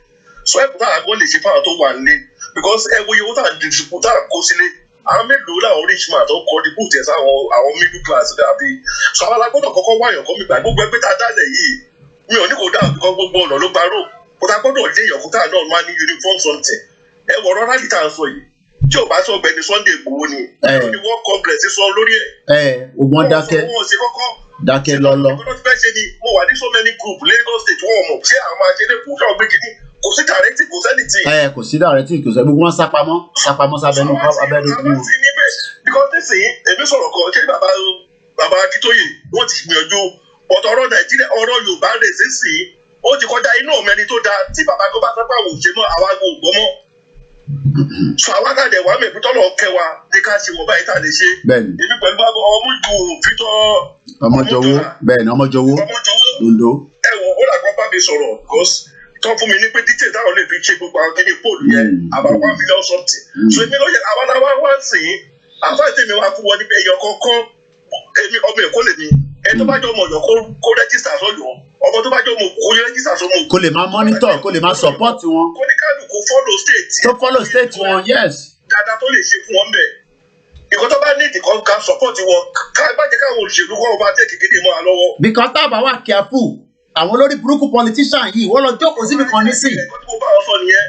So ẹ̀kú tá a gbọ́ lè ṣe fáwọn tó wà nílé because ẹ̀wọ̀ yìí wọ́n tá a distribute tá a kó sílé. Àwọn mélòó làwọn rich man tó kọ́ dìbò tẹ̀ sáwọn middle class dàbí. So àwọn alágbọ́dọ̀ kọ́kọ́ wáyàn kọ́ mi gbà gbogbo ẹgbẹ́ tá a dálẹ̀ yìí. Mi ò ní kó dáa because gbogbo ọ̀nà ló gba rope. Kò tá a gbọ́dọ̀ lé èèyàn kó tá a náà máa ní uniform something. Ẹ wọ̀ rọ́rá lítà ń sọ yìí. Tí o bá sọ ọ̀gbẹ́ni Sunday Igboho ni. Ní World Congress sọ lórí ẹ̀. Ògbọ́n dákẹ́. Wọ́n ṣe kọ́kọ́. Dákẹ́ lọ́lọ́. Ìkọ́nà tí fẹ́ ṣe ni mo wà ní so many group Lagos State wọ́n mọ̀ ṣé àwọn máa ṣe lé fún ṣọ́ọ̀gbẹ́ kìíní. Kò sí directive kò sẹ́nìtì. Kò sí directive kò sẹ́ gbogbo wọn sápamọ́ sábẹ́nu abẹ́nu. Because nísìnyí èmi sọ̀rọ̀ kan ṣé bàbá Akíntóyè wọ́n ti gbìyànjú ọ̀tọ̀ ọ̀rọ̀ Nàìjíríà ọ̀rọ̀ Yorùbá rè sísìn ó ti kọjá inú ọ̀mẹ́ni tó dáa tí bàbá tó bá sápá wò ṣe mọ́ àwa gbọ́ ògbọ́ mọ́. So àwa kàdé wà mí ìpítọ́ lọ kẹwàá ní ká ṣe wọ́n báyìí tá a lè ṣe. Èmi pẹ̀lú ọmọjù Fítọ́. Ọmọjọwọ́ bẹ́ẹ̀ ni ọmọjọwọ́ Ondo. Ẹ wọ ó làgbọ́n bá mi sọ̀rọ̀ because tó fún mi ní pé detail táwọn lè fi ṣe gbogbo àwọn kìíní pole yẹn about 1 million something. So èmi ló yẹ àwọn ará wa sí àfáàtì mi wá fún wọn níbi ẹyọ kọ̀ọ̀kan èmi ọmọ Èkó lè ní ẹ tó bá jọ ọmọ Ọ̀yọ́ kó register sọ́yọ́ ọmọ tó bá jọ ọmọ Òkú kó register sọ́mọ Òkú. Kó lè máa monitor kó lè máa support wọn. Kó ní kálukú follow state. Tó follow state wọn yes. Dáadáa tó lè ṣe fún wọn bẹ́ẹ̀. Ìkọ́ tó bá ní ìdíkọ́ ká support wọn ká bá jẹ́ káwọn olùṣèlú kọ́ ọba tẹ́ kékeré mọ́ wa lọ́wọ́. Because tá a bá wà careful àwọn olórí burúkú politician yìí wọ́n lọ jókòó síbi kan nísìn. Mo bá wọn sọ nìyẹn.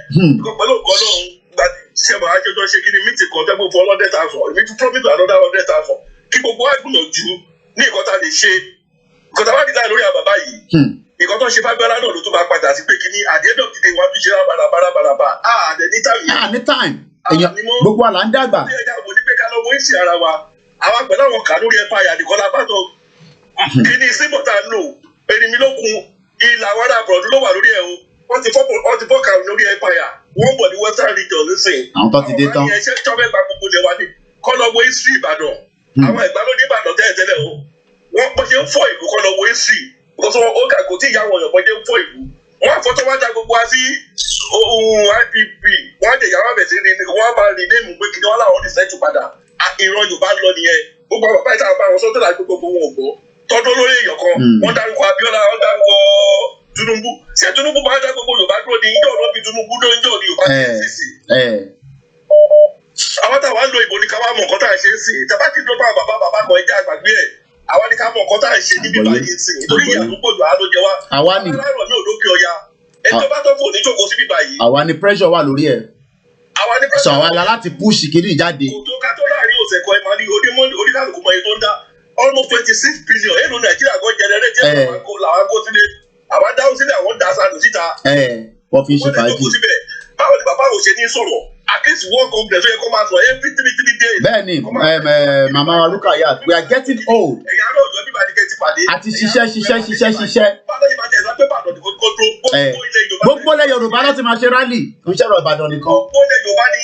Pẹ̀lú ògbọ́n náà gba ṣẹ́bà àjọjọ́ ṣe kí ni mítì kan tẹ́ gbogbo $100,000 èmi tún promise another $100,000 kí gbogbo wa gbìyànjú ní ìkọ́ tá a lè ṣe ìkọ́ tá a bá dìgbà lórí àbàbá yìí. Ìkọ́ tó ṣe Fábíọ́lá náà ló tún máa padà sí pé kí ni at the end of the day wá tún ṣe bàràbàràbà àdẹ ní time. Ní time èèyàn gbogbo àlà ń dàgbà. Bí ẹja wo ni pé ká lọ wọ èsì ara wa àwa pẹ̀lú àwọn kà lórí ẹ̀fà àyàdìkọ́ la bá tọ̀ kí ni símbọ̀ tá a lò erinmi lókun ìlà àwọn ará àbọ̀dún ló wà lórí ẹ̀ o wọ́n ti fọ́ọ̀kà lórí empire wọ́n bọ̀ ní western region nísìn. Àwọn tó ti dé tán. àwọn ẹ̀ṣẹ́ tọ́fẹ́ gba gbogbo ilẹ̀ wa ni kọ́ lọ wo history Ìbàdàn àwọn ìgbà ló ní Ìbàdàn tẹ́lẹ̀ o wọ́n bọ́ ṣe ń fọ́ ìlú kọ́ lọ wo history because ó kò tí ìyá wọn yàn bọ́ ṣe ń fọ́ ìlú wọ́n àfọ́tọ́ wájà gbogbo wa sí ohun IPP wọ́n á jẹ ìyàwó àbẹ̀sí ni wọ́n á máa rí ní ìmùgbé kí wọ́n láwọn rìsẹ́tù padà ìran Yorùbá lọ nìyẹn gbogbo àwọn bàbá ìta àbá àwọn sọ́tò láti gbogbo wọn ò gbọ́ tọ́dún lórí èèyàn kan wọ́n dárúkọ Abíọ́lá wọ́n dárúkọ Tinubu ṣé Tinubu máa ń dá gbogbo Yorùbá dúró ní ìjọ ọ̀nà bí Tinubu ló ń jọ ní Yorùbá ní ìsinsìn. Àwọn táwa ń lo ìbò ní ká wá mọ̀ nǹkan tá à ń ṣe é sìn tàbá kí ló bá bàbá kan ẹja àgbàgbé ẹ̀ àwa ní ká mọ̀ nǹkan tá à ń ṣe níbi báyìí sìn nítorí ìyá tó pọ̀jù àá ló jẹ wá. Àwa ni aláàrọ̀ ní òlókè ọya ẹni tó bá tó fún oníjókòó síbí báyìí. Àwa ni pressure wà lórí ẹ̀. Àwa ní pressure. Sọ àwa la láti push kiri jáde. Kò tó ká tó láàrin ọ̀sẹ̀ kan ẹ̀ máa ní oníkàlùkù mọ̀ èyí tó ń dá almost 26 billion èlò Nàìjíríà gan generate làwọn kó sílé àwọn dáhùn sílẹ̀ àwọn dá sánú síta. Wọ́n fi ń ṣe fàájì. Báwo ni bàbá òṣè ní sọ̀rọ̀ at least one congress yẹ kó máa sọ every 3 days. Bẹ́ẹ̀ni mama wa Rukayat we are getting old. Ẹ̀yà náà ọ̀dọ́ bíbá ni kẹ́tì pàdé. Àti ṣiṣẹ́. Báwo ni bàtẹ̀ ìsọ pé Ìbàdàn nìkan kó dúró gbogbo ilẹ̀ Yorùbá láti máa ṣe rally kò ń ṣẹ̀rọ Ìbàdàn nìkan. Gbogbo ilẹ̀ Yorùbá ni.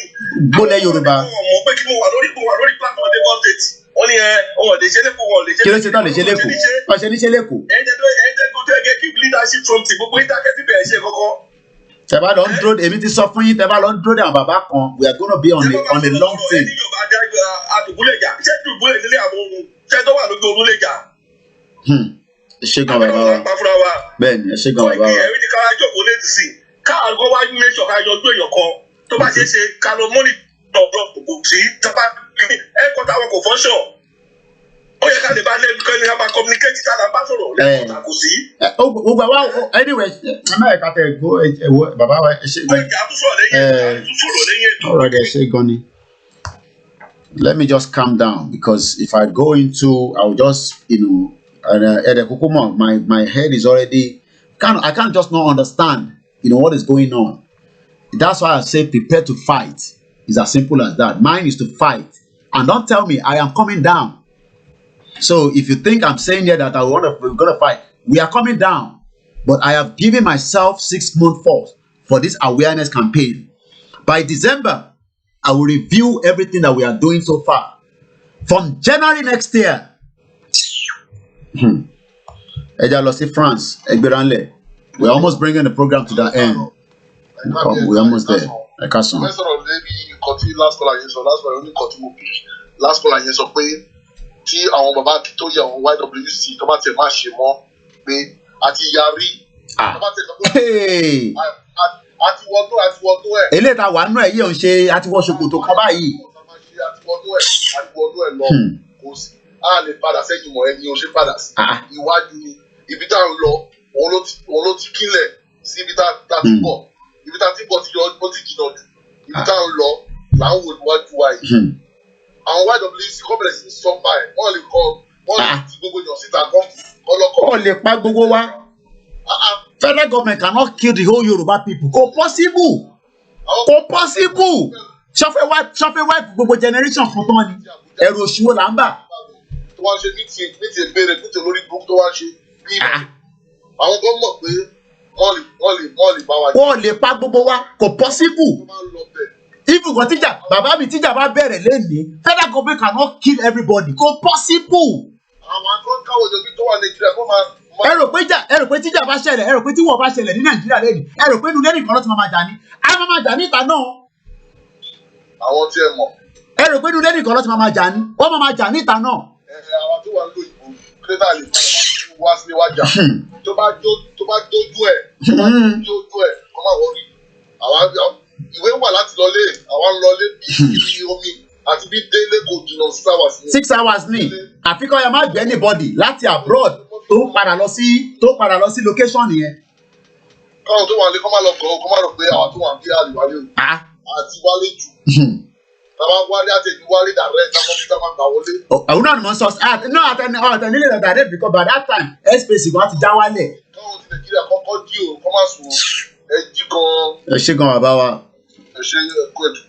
Gbogbo ilẹ̀ Yorùbá. Mo pé kí mo wà lórí platform Lagos State wọ́n ní ọ̀hún ọ̀dẹ̀ ṣe lẹ́kọ̀ọ́ wọ́n lè ṣe. Kí ló ṣe tán lè ṣe lẹ́kọ̀ọ́ wọ́n ṣe ní ṣe lẹ́kọ̀ọ́. Ẹ̀ẹ́dẹ́gbẹ̀ẹ́ tó ẹgẹ́ keep leadership from ti gbogbo ìdákẹ́sí bẹ̀rẹ̀ ṣe kọ́kọ́. Tẹ́bá lọ ń dúró èmi ti sọ fún yín tẹ́bá lọ ń dúró de àwọn bàbá kan we are gonna be on a long thing. Ẹni Yorùbá dá àdùgbúlẹ̀jà ṣé dùgbúlẹ̀ nílé àwọn ohun ṣé tó wà lójú olúlẹ̀jà. Ẹ ṣé gan bàbá wa bẹ́ẹ̀ni ẹ ṣé gan bàbá wa. Ẹ̀rí ni ká jókòó létí sí káàgọ́ wá ní ẹ̀ṣọ́ ká yọjú èèyàn kan tó bá ṣe é ṣe ká lọ mọ́nì tọ̀tọ̀ kò sí tábà ẹ̀kọ́ táwọn kò fọ́ṣọ̀. Ó yẹ ká lè bá lẹ́nu kẹ́ni ká máa communicate ká bá sọ̀rọ̀ lẹ́kọ̀ọ́ ta kò sí. Gbogbo àwa anyway ẹ ká tẹ ẹ̀gbọ́ bàbá wa ẹ ṣé gan. Ọ̀rọ̀ ẹ̀ ṣé gan ni. Let me just calm down because if I go into I will just my head is already I can't just not understand what is going on. That's why I say prepare to fight. It's as simple as that. Mine is to fight. And don't tell me I am coming down. So if you think I'm saying here that we're gonna fight, we are coming down. But I have given myself 6 months force for this awareness campaign. By December, I will review everything that we are doing so far. From January next year, Eja lọ sí France, Egberanle. We're almost bringing the program to the end. We're almost there. Last call yẹn sọ pé tí àwọn bàbá tó yẹ àwọn YWC tó bá tẹ̀ máa ṣe mọ́ pé àti yarí. Àti wọ́dún ẹ̀. Eléyìí tá wà nínú ẹ̀ yìí ò ń ṣe àti wọ́n ṣòkòtò kan báyìí. Àti wọ́dún ẹ̀ lọ kò sí. A lè padà sẹ́yìn mọ̀ ẹni o ṣe padà sí. Iwájú ni ibi tá à ń lọ òun ló ti kílẹ̀ sí ibi tá a ti bọ̀. Ibi tá a ti bọ̀ ti yọ ó ti jìnnà jù. Ibi tá à ń lọ là ń wò níwájú wa yìí. Àwọn YWC kọ́ bẹ̀rẹ̀ sí ní sọ́mbà ẹ̀ wọ́n lè ti gbogbo èèyàn síta kọ́ lọ́kọ̀. Wọ́n lè pa gbogbo wa. Federal government cannot kill the whole Yoruba people. Kò possible. Kò possible. Ṣọ́fẹ́ wipe gbogbo generation kan tán ni. Ẹ̀rù òṣìwò là ń bà. Tó wá ṣe ní ti ìbéèrè ní ti olórí burúkú tó wá ṣe bí àwọn kan mọ̀ pé wọ́n lè bá wa. Wọ́n lè pa gbogbo wa. Kò possible. Even when teacher, bàbá mi teacher bá bẹ̀rẹ̀ lẹ́nìí, federal government cannot kill everybody. Kò possible. Àwọn akọ́kọ́ òjòbí tó wà Nàìjíríà kó máa. Ẹ rò pé tíjà bá ṣẹlẹ̀, ẹ rò pé tíwọ̀ bá ṣẹlẹ̀ ní Nàìjíríà lẹ́nìí, ẹ rò pé inú lẹ́nìí kan ló ti máa jà ní. A máa jà níta náà. Àwọn tí ẹ mọ̀. Ẹ rò pé inú lẹ́nìí kan ló ti máa jà ní. Wọ́n máa jà níta náà. Àwọn tó wà lóyún ìbò kírẹ́tà lè wá sílé wá jà. Tó bá dójú ẹ̀ kọ́ máa wọrí. Ìwé wà láti lọlé, àwọn lọlé bí omi àti bí délé kò jìnnà 6 hours ní. 6 hours ní. Àfikún ẹ má gbé anybody láti abroad tó padà lọ sí location yẹn. Káwọn tó wà lé kọ́ máa lọ kọ́ máa rò pé àwọn tó wà bí àlùwálé o. Àti wálé jù. Tàbá wálé àtẹ̀jú wálé direct táwọn máa gbà wọlé. Àwọn náà ni mo sọ àtẹnilé rẹ̀ direct because by that time airspace gan ti já wálẹ̀. Káwọn ti Nàìjíríà kọ́kọ́ jí o kọ́ máa sùn ẹ jí gan. Ẹ ṣé gan bàbá wa. Ẹ ṣé kú ẹ̀dùn.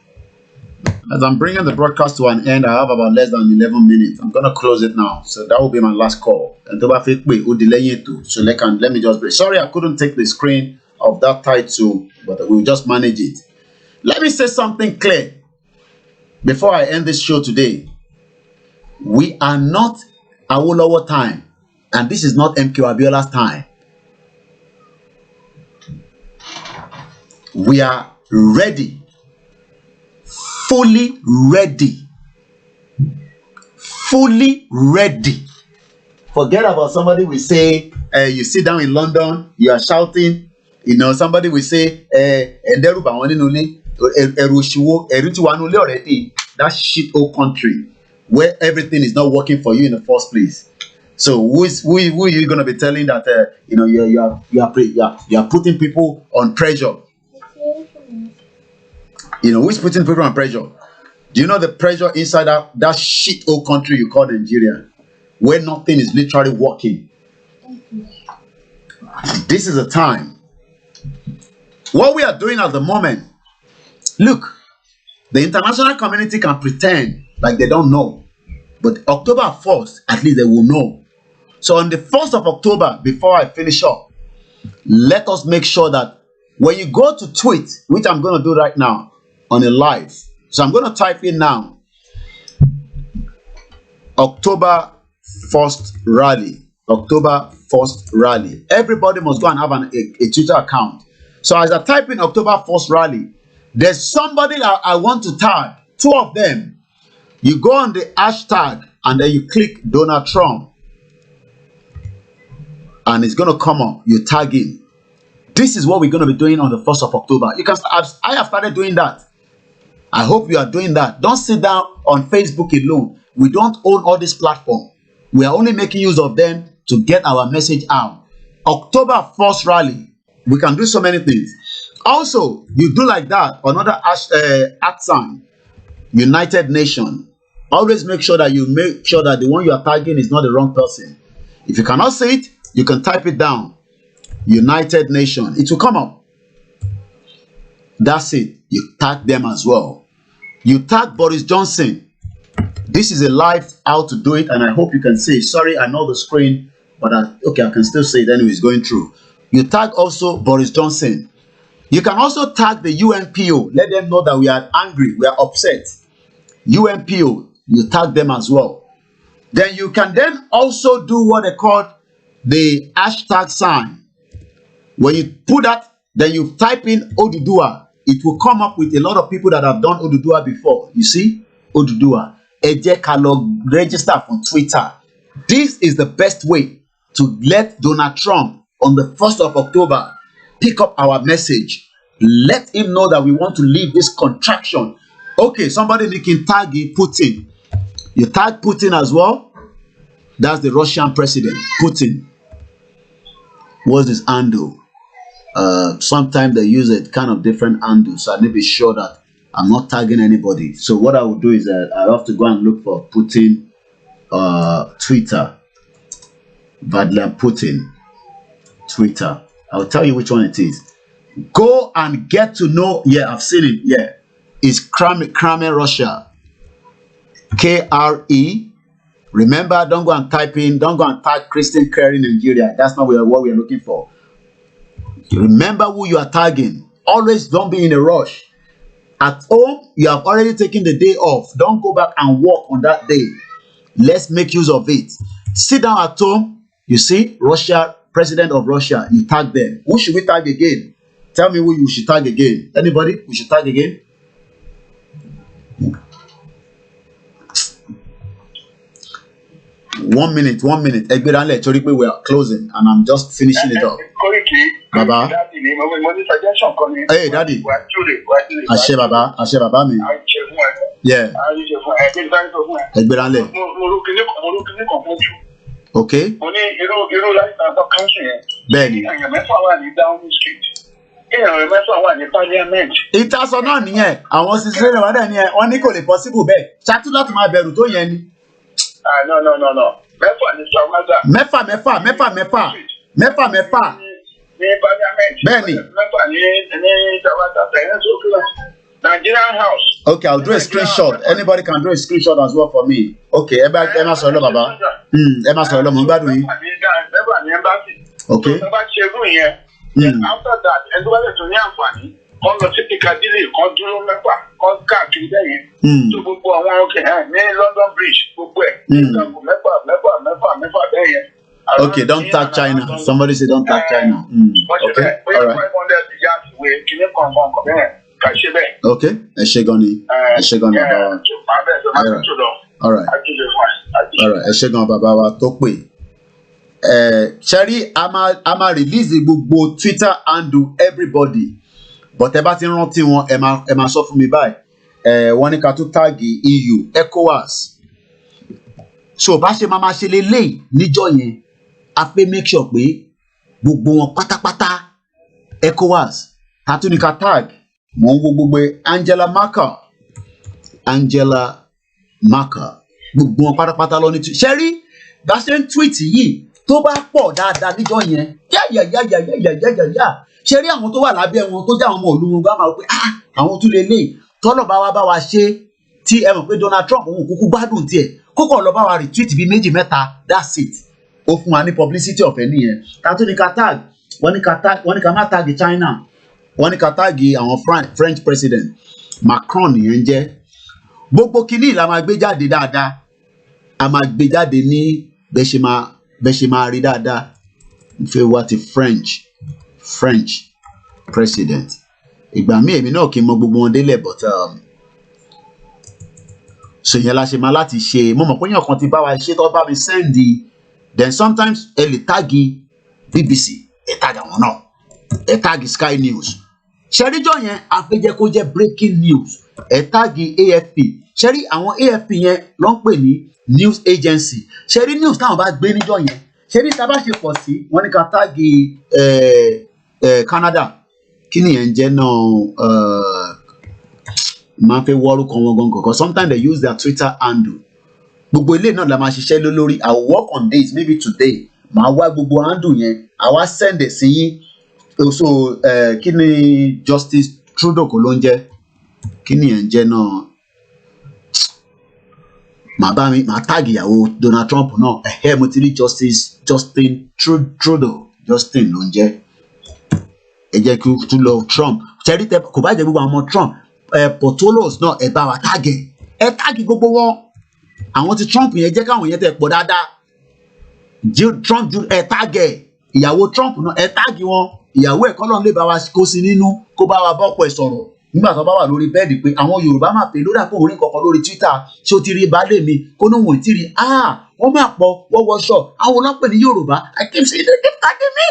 As I'm bringing the broadcast to an end, I have about less than 11 minutes. I'm going to close it now. So that will be my last call. And so let me just break. Sorry, I couldn't take the screen of that title, but we'll just manage it. Let me say something clear before I end this show today. We are not Awolowo time, and this is not MK Abiola's time. We are ready. Fully ready. Forget about somebody will say, you sit down in London, you are shouting, somebody will say, that shit old country where everything is not working for you in the first place. So who are you going to be telling that, you are putting people on pressure? Who's putting people on pressure? Do you know the pressure inside that shit old country you call Nigeria, where nothing is literally working? This is a time. What we are doing at the moment, look, the international community can pretend like they don't know, but October 1st, at least they will know. So on the 1st of October, before I finish up, let us make sure that when you go to tweet, which I'm going to do right now, on a live. So I'm going to type in now October 1st rally. October 1st rally. Everybody must go and have a Twitter account. So as I type in October 1st rally, there's somebody that I want to tag. 2 of them. You go on the hashtag and then you click Donald Trump. And it's going to come up. You tag him. This is what we're going to be doing on the 1st of October. I have started doing that. I hope you are doing that. Don't sit down on Facebook alone. We don't own all this platform. We are only making use of them to get our message out. October 1st rally. We can do so many things. Also, you do like that. Another at sign. United Nation. Always make sure that the one you are tagging is not the wrong person. If you cannot see it, you can type it down. United Nation. It will come up. That's it. You tag them as well. You tag Boris Johnson. This is a live how to do it, and I hope you can see. Sorry, I know the screen, but I can still see it anyway. It's going through. You tag also Boris Johnson. You can also tag the UNPO. Let them know that we are angry, we are upset. UNPO, you tag them as well. Then you can then also do what they call the hashtag sign. When you put that, then you type in Odudua. It will come up with a lot of people that have done Odudua before. You see, Odudua. Ẹ jẹ́ ká lọ register on Twitter. This is the best way to let Donald Trump on the 1st of October pick up our message. Let him know that we want to leave this contraction. Okay, somebody can tag Putin. You tag Putin as well. That's the Russian president, Putin. What's his handle? Sometimes they use a kind of different handle, so I need to be sure that I'm not tagging anybody. So what I will do is I have to go and look for Putin Twitter. Vladimir Putin Twitter. I'll tell you which one it is. Go and get to know. Yeah, I've seen it. Yeah, it's Krame Russia. KRE. Remember, don't go and type in. Don't go and type Christian Kerry Nigeria. That's not what we are looking for. Remember who you are tagging. Always don't be in a rush. At home, you have already taken the day off. Don't go back and work on that day. Let's make use of it. Sit down at home. You see, Russia, president of Russia, you tag them. Who should we tag again? Tell me who you should tag again. Anybody? We should tag again? 1 minute, 1 minute. Egberanle, torí pé we are closing and I'm just finishing it up. Baba. Hey, daddy. Àṣẹ baba, àṣẹ baba mi. Yeah. Egberanle. Okay. Bẹ́ẹ̀ni. Ìtasọ̀ náà nìyẹn, àwọn òṣìṣẹ́ rẹ̀ wá dẹ̀ nìyẹn, wọ́n ní kò lè possible bẹ́ẹ̀. Ṣáàtú láti máa bẹ̀rù tó yẹn ni. No. Mẹ́fà. Bẹ́ẹ̀ni. Nigerian house. Okay, I'll do a screenshot. Anybody can do a screenshot as well for me. Okay, ẹ má sọ̀rọ̀ lọ bàbá. Ẹ má sọ̀rọ̀ lọ, mo ń gbádùn yín. Okay. After that, ẹni tó bá lè tún ní àǹfààní, kọ́ lọ sí Piccadilly, kọ́ dúró mẹ́fà, kọ́ káàkiri bẹ́yẹn. Tó gbogbo àwọn ní London Bridge, gbogbo ẹ̀. Mẹ́fà bẹ́yẹn. Okay, don't tag China. Somebody say don't tag China. Okay, all right. Okay, ẹ ṣé gan ni. Ẹ ṣé gan ni bàbá wa. All right. Ẹ ṣé gan bàbá wa tó pè. Ṣẹ́rí a máa release gbogbo Twitter handle everybody, but ẹ bá ti rántí wọn ẹ máa sọ fún mi báyìí. Wọ́n ní ká tún tag EU, ECOWAS. So bá ṣe máa ṣe lélẹ́yìí níjọ́ yẹn, a fẹ́ make sure pé gbogbo wọn pátápátá ECOWAS tàtú ní ká tag. Mo ń wo gbogbo Angela Merkel gbogbo wọn pátápátá lọ ní ṣẹ́rí bá ṣe ń tweet yìí. Tó bá pọ̀ dáadáa níjọ́ yẹn ṣe rí àwọn tó wà lábẹ́ wọn tó jẹ́ àwọn ọmọ ìlú wọn gbá máa pé àwọn tún lè lè tọ́lọ̀ bá wa ṣe tí ẹ mọ̀ pé Donald Trump òun kúkú gbádùn tiẹ̀ kókò lọ bá wa retweet bíi 2-3 that's it ó fún wa ní publicity ọ̀fẹ́ nìyẹn ká tó ní ká tag wọ́n ní ká má tag China wọ́n ní ká tag àwọn French president Macron nìyẹn jẹ́ gbogbo kínní la máa gbé jáde dáadáa a máa gbé jáde ní bẹ́ẹ̀ ṣe máa rí dáadáa fẹ́ wá ti French president ìgbà míì èmi náà kì í mọ gbogbo wọn délẹ̀ but so yẹn la ṣe máa láti ṣe mo mọ̀ pé yàn kan ti bá wa ṣe tó bá mi send then sometimes ẹ lè tagi BBC ẹ tagi àwọn náà ẹ tagi Sky News ṣẹ́ríjọ́ yẹn àfẹ́jẹ́ kó jẹ́ breaking news ẹ tagi AFP ṣẹ́rí àwọn AFP yẹn ló ń pè ní news agency ṣẹ́rí news táwọn bá gbé níjọ́ yẹn ṣẹ́rí tá a bá ṣe pọ̀ sí wọ́n ní ká tagi Canada kí nìyẹn ń jẹ́ náà máa fẹ́ wọ́rúkọ wọn gangan because sometimes they use their Twitter handle gbogbo ilé náà la máa ṣiṣẹ́ lórí I will work on this maybe today màá wá gbogbo handle yẹn àwa send it sí yín so kí ni Justice Trudeau kò ló ń jẹ́ kí nìyẹn ń jẹ́ náà màá tag ìyàwó Donald Trump náà mo ti rí Justin Trudeau Justin ló ń jẹ́ ẹ jẹ́ kí ó tún lọ Trump ṣẹ́rí tẹ kò bá jẹ́ gbogbo àwọn ọmọ Trump portfolios náà ẹ bá wa táàgì ẹ táàgì gbogbo wọn àwọn ti Trump yẹn jẹ́ káwọn yẹn tẹ̀ pọ̀ dáadáa Trump ẹ táàgì ìyàwó Trump náà ẹ táàgì wọn ìyàwó ẹ̀ kọ́lọ́n lè bá wa kó sí nínú kó bá wa bọ́pọ̀ ẹ̀ sọ̀rọ̀ nígbà tó bá wà lórí bẹ́ẹ̀dì pé àwọn Yorùbá máa pè lórí àpò orí kankan lórí Twitter ṣé o ti rí baálé mi kó ní wọn ò tí rí wọ́n máa pọ̀ wọ́n wọṣọ àwọn ọlọ́pẹ̀ ní Yorùbá I keep saying they keep tagging me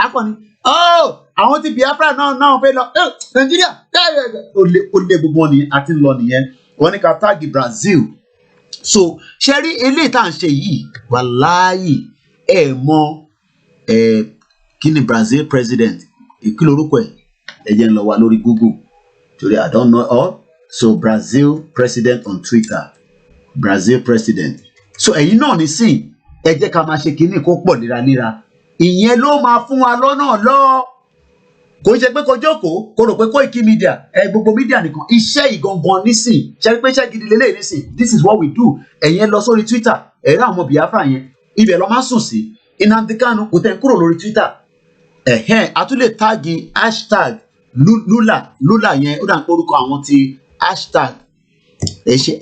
akọni àwọn ti Biafra náà fẹ́ lọ Nàìjíríà ó lé gbogbo wọn ni àti lọ nìyẹn wọ́n ní ká táàgì Brazil so ṣe rí eléyìí tá à ń ṣe yìí wàláyì ẹ mọ kí ni Brazil president kí lorúkọ ẹ jẹ́ ń lọ wá lórí Google torí I don't know all so Brazil president on Twitter Brazil president so ẹ̀yin náà ní sìn ẹ jẹ́ ká máa ṣe kínní kó pọ̀ léraléra ìyẹn ló máa fún wa lọ́nà lọ kò ṣe pé kó jókòó kó rò pé Koiki Media gbogbo media nìkan iṣẹ́ ìgangan nísìn ṣe pé iṣẹ́ gidi lélẹ́yìn nísìn this is what we do ẹ̀yin lọ sórí Twitter ẹ̀rọ àwọn Biafra yẹn ibẹ̀ lọ máa sùn sí Nnamdi Kanu kò tẹ̀ kúrò lórí Twitter a tún lè táàgì hashtag lula yẹn ó dà ń porúkọ àwọn ti hashtag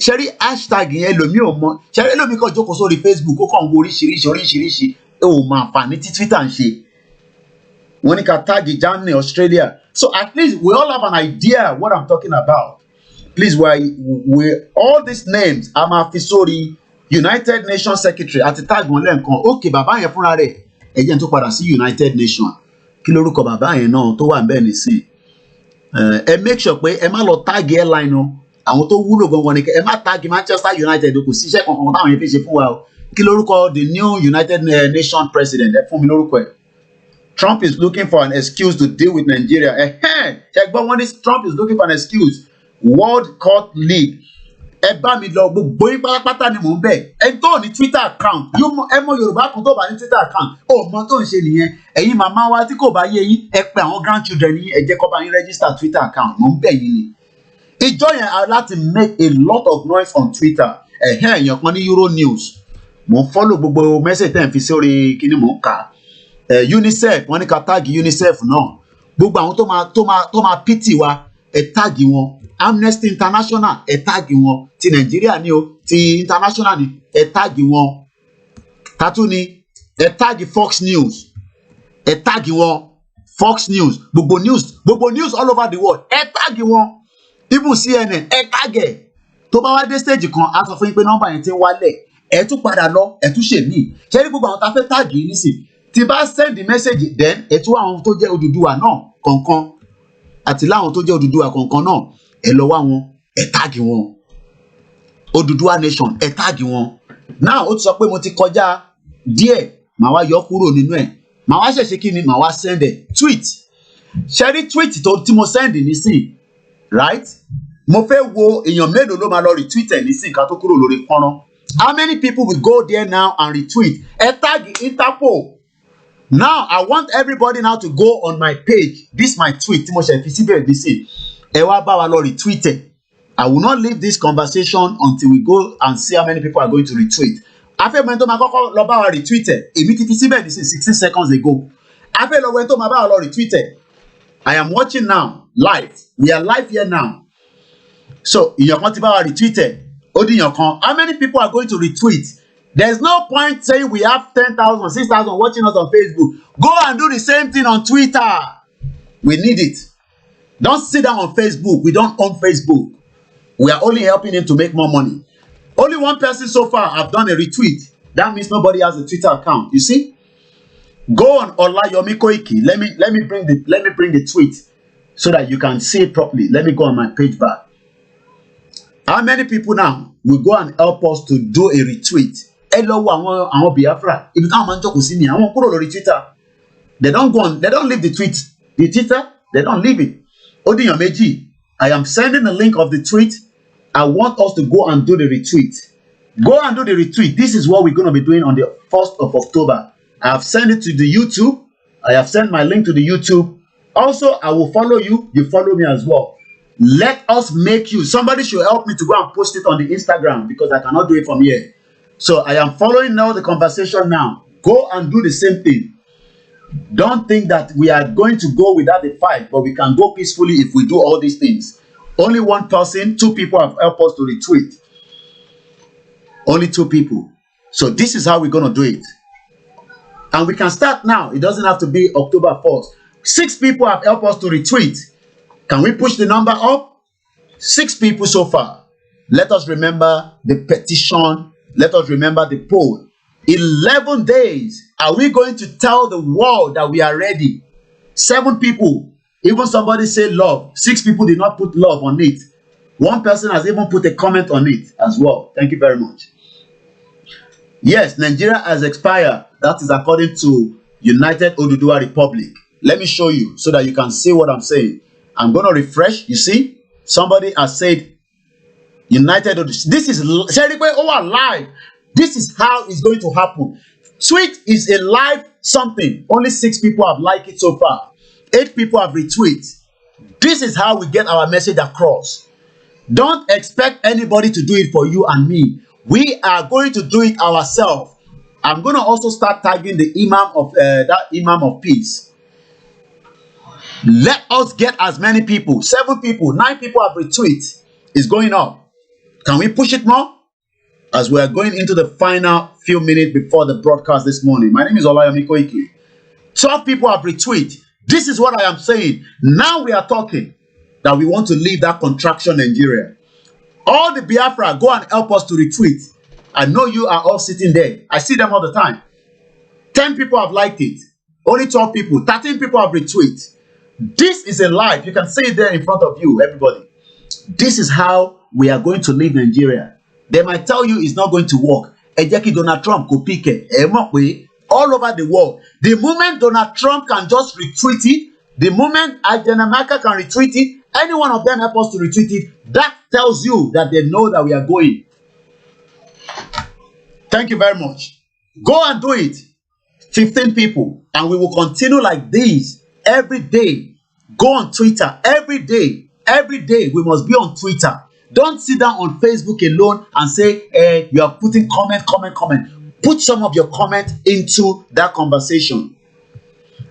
ṣẹ́rí hashtag yẹn lomi ò mọ ṣẹ́rí lomi kan jókòó sórí Facebook ó kàn ń wo oríṣiríṣi ó máa àǹfààní tí Twitter ń ṣe wọ́n ní ká táàgì Germany Australia so at least we all have an idea what I'm talking about please we all these names a máa fi sórí United Nations Secretary àti táàgì wọn lẹ́ẹ̀kan ókè bàbá yẹn fúnra rẹ̀ ẹ jẹ́ n tó padà sí United Nations kí lórúkọ bàbá yẹn náà tó wà bẹ́ẹ̀ nísìn ẹ make sure pé ẹ má lọ táàgì airline o àwọn tó wúlò gangan ni ẹ má táàgì Manchester United kò síṣẹ́ kankan táwọn yẹn fi ṣe fún wa o kí lórúkọ the new United Nations president ẹ fún mi lórúkọ ẹ Trump is looking for an excuse to deal with Nigeria ṣe gbọ́ wọ́n ní Trump is looking for an excuse World Court League ẹ bá mi lọ gbogbo yín pátápátá ni mò ń bẹ̀ ẹ tó ní Twitter account ẹ mọ Yorùbá kan tó bá ní Twitter account ó mọ tó ń ṣe nìyẹn ẹ̀yin màmá wa tí kò bá yé yín ẹ pè àwọn grandchildren yín ẹ jẹ́ kó bá yín register Twitter account mò ń bẹ̀ yín ni ìjọ yẹn are láti make a lot of noise on Twitter èèyàn kan ní Euro News mò ń follow gbogbo message tẹ́ ń fi sórí kíní mò ń kà UNICEF wọ́n ní ká táàgì UNICEF náà gbogbo àwọn tó máa pity wa ẹ táàgì wọn Amnesty International ẹ táàgì wọn ti Nàìjíríà ni o ti international ni ẹ táàgì wọn tatu ni ẹ táàgì Fox News ẹ táàgì wọn Fox News gbogbo news all over the world ẹ táàgì wọn even CNN ẹ táàgì tó bá wá dé stage kan a sọ fún yín pé nọ́mbà yẹn ti ń wálẹ̀ ẹ tún padà lọ ẹ tún ṣe míì ṣé ní gbogbo àwọn tá a fẹ́ táàgì yìí nísìn tí bá send the message then ẹ tún àwọn tó jẹ́ Odùduwà náà kọ̀ọ̀kan àti láwọn tó jẹ́ Odùduwà kọ̀ọ̀kan náà ẹ lọ wá wọn ẹ táàgì wọn Odùduwà nation ẹ táàgì wọn náà ó ti sọ pé mo ti kọjá díẹ̀ màá wá yọ kúrò nínú ẹ̀ màá wá ṣẹ̀ṣẹ̀ kí ni màá wá send ẹ̀ tweet ṣe rí tweet tí mo send nísìn right mo fẹ́ wo èèyàn mélòó ló máa lọ retweet ẹ̀ nísìn ká tó kúrò lórí fọ́nrán how many people will go there now and retweet ẹ táàgì Interpol. Now I want everybody now to go on my page. This my tweet. Tí mo ṣe fi síbẹ̀ nísìn. Ẹ wá bá wa lọ retweet ẹ̀. I will not leave this conversation until we go and see how many people are going to retweet. Afẹ́mọ̀ tó máa kọ́kọ́ lọ bá wa retweet ẹ̀. Èmi ti fi síbẹ̀ nísìn 16 seconds ago. Afẹ́ lọ wẹ̀ tó máa bá wa lọ retweet ẹ̀. I am watching now live. We are live here now. So ìyàn kan ti bá wa retweet ẹ̀. Ó di ìyàn kan. How many people are going to retweet? There's no point saying we have 10,000, 6,000 watching us on Facebook. Go and do the same thing on Twitter. We need it. Don't sit down on Facebook. We don't own Facebook. We are only helping him to make more money. Only one person so far have done a retweet. That means nobody has a Twitter account. You see? Go on Olayomi Koiki. Let me bring the tweet so that you can see it properly. Let me go on my page back. How many people now will go and help us to do a retweet? Ẹ lọ wo àwọn Biafra ibi táwọn máa ń jókòó sí ni àwọn kúrò lórí Twitter. They don't leave the Twitter, they don't leave it. Ó di èèyàn méjì. I am sending the link of the tweet. I want us to go and do the retweet. Go and do the retweet. This is what we're going to be doing on the 1st of October. I have sent it to the YouTube. I have sent my link to the YouTube. Also, I will follow you. You follow me as well. Let us make you. Somebody should help me to go and post it on the Instagram because I cannot do it from here. So I am following now the conversation now. Go and do the same thing. Don't think that we are going to go without a fight, but we can go peacefully if we do all these things. Only one person, 2 people have helped us to retweet. Only 2 people. So this is how we're going to do it. And we can start now. It doesn't have to be October 4th. 6 people have helped us to retweet. Can we push the number up? 6 people so far. Let us remember the petition. Let us remember the poll. 11 days. Are we going to tell the world that we are ready? 7 people. Even somebody said love. 6 people did not put love on it. 1 person has even put a comment on it as well. Thank you very much. Yes, Nigeria has expired. That is according to United Oduduwa Republic. Let me show you so that you can see what I'm saying. I'm going to refresh. You see, somebody has said United Oduduwa. This is live. This is how it's going to happen. Tweet is a live something. Only 6 people have liked it so far. 8 people have retweeted. This is how we get our message across. Don't expect anybody to do it for you and me. We are going to do it ourselves. I'm going to also start tagging the Imam of that Imam of Peace. Let us get as many people. 7 people, 9 people have retweeted. It's going up. Can we push it more? As we are going into the final few minutes before the broadcast this morning. My name is Olayomi Koiki. 12 people have retweeted. This is what I am saying. Now we are talking that we want to leave that contraction Nigeria. All the Biafra, go and help us to retweet. I know you are all sitting there. I see them all the time. 10 people have liked it. Only 12 people. 13 people have retweeted. This is a live. You can see it there in front of you, everybody. This is how we are going to leave Nigeria. They might tell you it's not going to work. Ejeki Donald Trump could pick it. All over the world. The moment Donald Trump can just retweet it, the moment Ajanamaka can retweet it, any one of them help us to retweet it, that tells you that they know that we are going. Thank you very much. Go and do it. 15 people. And we will continue like this every day. Go on Twitter every day. Every day we must be on Twitter. Don't sit down on Facebook alone and say, you are putting comment. Put some of your comment into that conversation.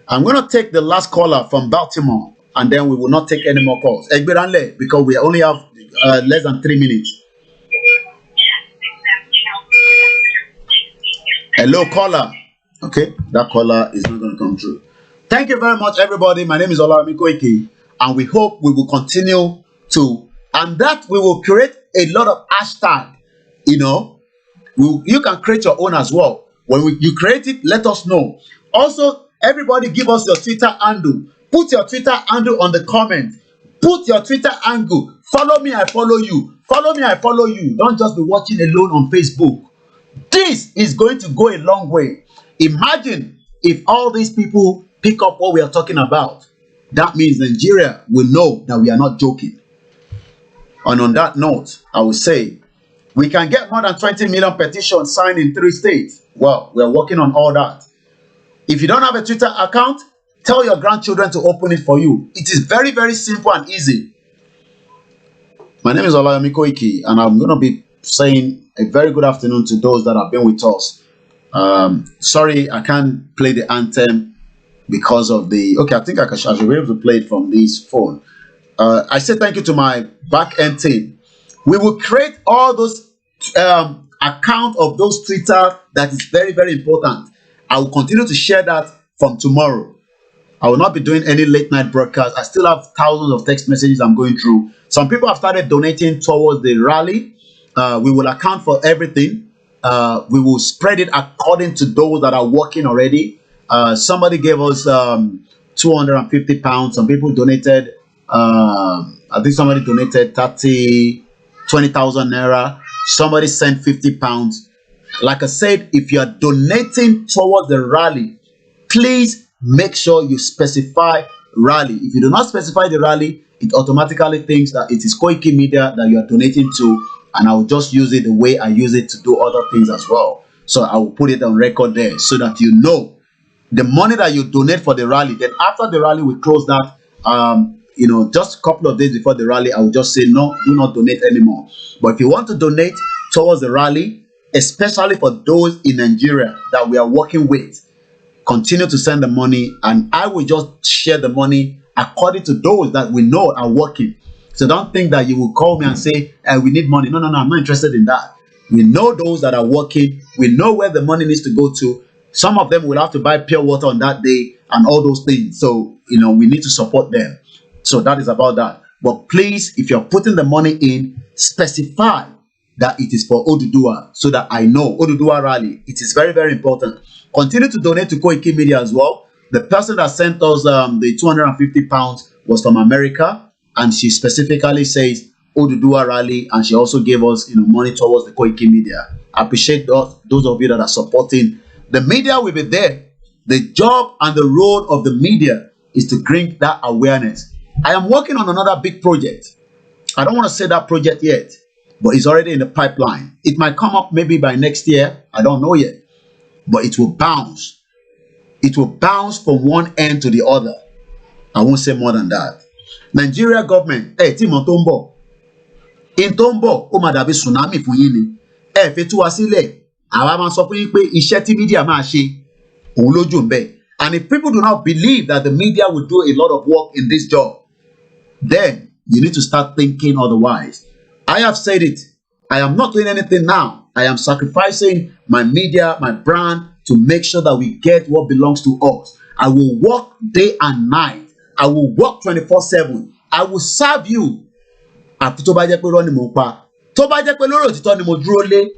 I'm going to take the last caller from Baltimore, and then we will not take any more calls. Because we only have less than 3 minutes. Hello, caller. Okay, that caller is not going to come through. Thank you very much, everybody. My name is Olayomi Koiki, and we hope we will continue to, and that we will create a lot of hashtag. You can create your own as well. When you create it, let us know. Also, everybody give us your Twitter handle. Put your Twitter handle on the comment. Put your Twitter handle. Follow me, I follow you. Follow me, I follow you. Don't just be watching alone on Facebook. This is going to go a long way. Imagine if all these people pick up what we are talking about. That means Nigeria will know that we are not joking. And on that note, I will say, we can get more than 20 million petitions signed in 3 states. Well, we are working on all that. If you don't have a Twitter account, tell your grandchildren to open it for you. It is very, very simple and easy. My name is Olayomi Koiki, and I'm going to be saying a very good afternoon to those that have been with us. Sorry, I can't play the anthem because of the... Okay, I think I should be able to play it from this phone. I say thank you to my back-end team. We will create all those accounts of those Twitter that is very, very important. I will continue to share that from tomorrow. I will not be doing any late night broadcast. I still have thousands of text messages I'm going through. Some people have started donating towards the rally. We will account for everything. We will spread it according to those that are working already. Somebody gave us 250 pounds. Some people donated, I think somebody donated 20,000 naira. Somebody sent 50 pounds. Like I said, if you are donating towards the rally, please make sure you specify rally. If you do not specify the rally, it automatically thinks that it is Koiki Media that you are donating to, and I will just use it the way I use it to do other things as well. So I will put it on record there so that you know the money that you donate for the rally. Then after the rally, we close that. Just a couple of days before the rally, I will just say no, do not donate anymore. But if you want to donate towards the rally, especially for those in Nigeria that we are working with, continue to send the money, and I will just share the money according to those that we know are working. So don't think that you will call me and say, we need money. No, I'm not interested in that. We know those that are working. We know where the money needs to go to. Some of them will have to buy pure water on that day and all those things. So, we need to support them. So that is about that. But please, if you're putting the money in, specify that it is for Oduduwa so that I know Oduduwa rally. It is very, very important. Continue to donate to Koiki Media as well. The person that sent us the £250 was from America, and she specifically says Oduduwa rally, and she also gave us money towards the Koiki Media. I appreciate those of you that are supporting. The media will be there. The job and the role of the media is to bring that awareness. I am working on another big project. I don't want to say that project yet, but it's already in the pipeline. It might come up maybe by next year. I don't know yet, but it will bounce. It will bounce from one end to the other. I won't say more than that. Nigeria government, Timo Tombo. In Tombo, ó máa dàbí tsunami fún yín ni. Fẹ́ tú wa sílẹ̀. Àwa máa sọ fún yín pé iṣẹ́ tí media máa ṣe, òun lójú ń bẹ. And if people do not believe that the media will do a lot of work in this job, then you need to start thinking otherwise. I have said it. I am not doing anything now. I am sacrificing my media, my brand, to make sure that we get what belongs to us. I will work day and night. I will work 24/7. I will serve you. Àfi tó bá jẹ́ pé irọ́ ni mò ń pa. Tó bá jẹ́ pé lórí òtítọ́ ni mo dúró lé,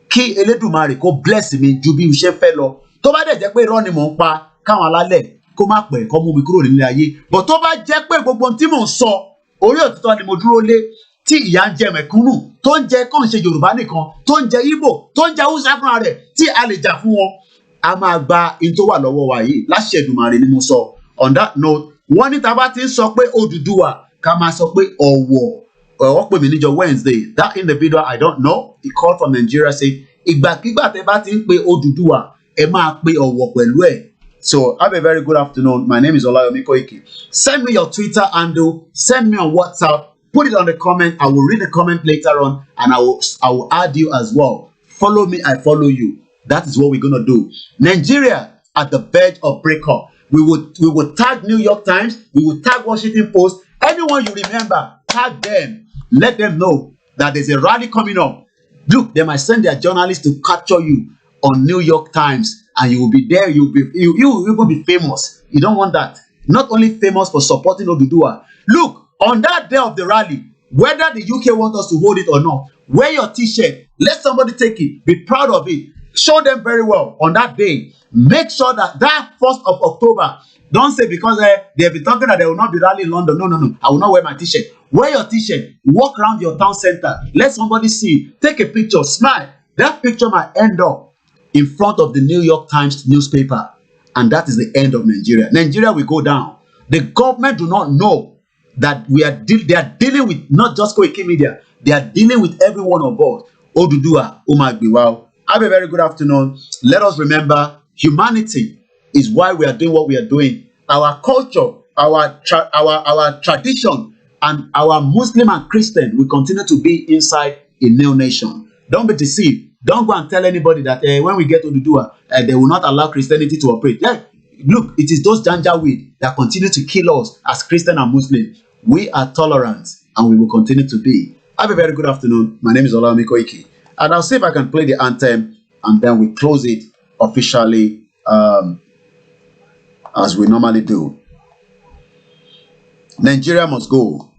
kí Elédùmarè kó bless mi ju bí iṣẹ́ fẹ́ lọ. Tó bá dẹ̀ jẹ́ pé irọ́ ni mò ń pa, káwọn alálẹ̀ kó má pẹ́ kó mú mi kúrò nílé ayé. But tó bá jẹ́ pé gbogbo ohun tí mò ń sọ, orí òtítọ́ ni mo dúró lé, tí ìyà ń jẹ mẹ̀kúnnù, tó ń jẹ kàn ṣe Yorùbá nìkan, tó ń jẹ Ìgbò, tó ń jẹ Hausa fúnra rẹ̀, tí a lè jà fún wọn, a máa gba in tó wà lọ́wọ́ wa yìí. Láṣẹ Èdùmàrè ni mo sọ. On that note, wọ́n ní tá bá ti ń sọ pé Odùduwà, ká máa sọ pé Ọ̀wọ̀. Wọ́n pè mí níjọ́ Wednesday. That individual, I don't know. He called from Nigeria, say, ìgbàkígbà tẹ́ bá ti ń pe Odùduwà, ẹ máa pe Ọ̀wọ̀ pẹ̀lú ẹ̀. So have a very good afternoon. My name is Olayomi Koiki. Send me your Twitter handle. Send me on WhatsApp. Put it on the comment. I will read the comment later on, and I will add you as well. Follow me, I follow you. That is what we're gonna do. Nigeria at the verge of breakup. We will tag New York Times. We will tag Washington Post. Anyone you remember, tag them. Let them know that there's a rally coming up. Look, they might send their journalists to capture you on New York Times, and you will be there. You will be famous. You don't want that. Not only famous for supporting Oduduwa. Look, on that day of the rally, whether the UK want us to hold it or not, wear your T-shirt. Let somebody take it. Be proud of it. Show them very well on that day. Make sure that 1st of October, don't say because they'll be talking that they will not be rallying in London. No. I will not wear my T-shirt. Wear your T-shirt. Walk around your town center. Let somebody see. Take a picture. Smile. That picture might end up in front of the New York Times newspaper. And that is the end of Nigeria. Nigeria will go down. The government do not know that they are dealing with not just Koiki Media. They are dealing with every one of us. Oduduwa, Umagbiwao. Have a very good afternoon. Let us remember, humanity is why we are doing what we are doing. Our culture, our tradition, and our Muslim and Christian will continue to be inside a new nation. Don't be deceived. Don't go and tell anybody that when we get to Oduduwa, they will not allow Christianity to operate. Yeah, look, it is those Janjaweed that continue to kill us as Christian and Muslim. We are tolerant, and we will continue to be. Have a very good afternoon. My name is Olayomi Koiki. And I'll see if I can play the anthem, and then we close it officially as we normally do. Nigeria must go.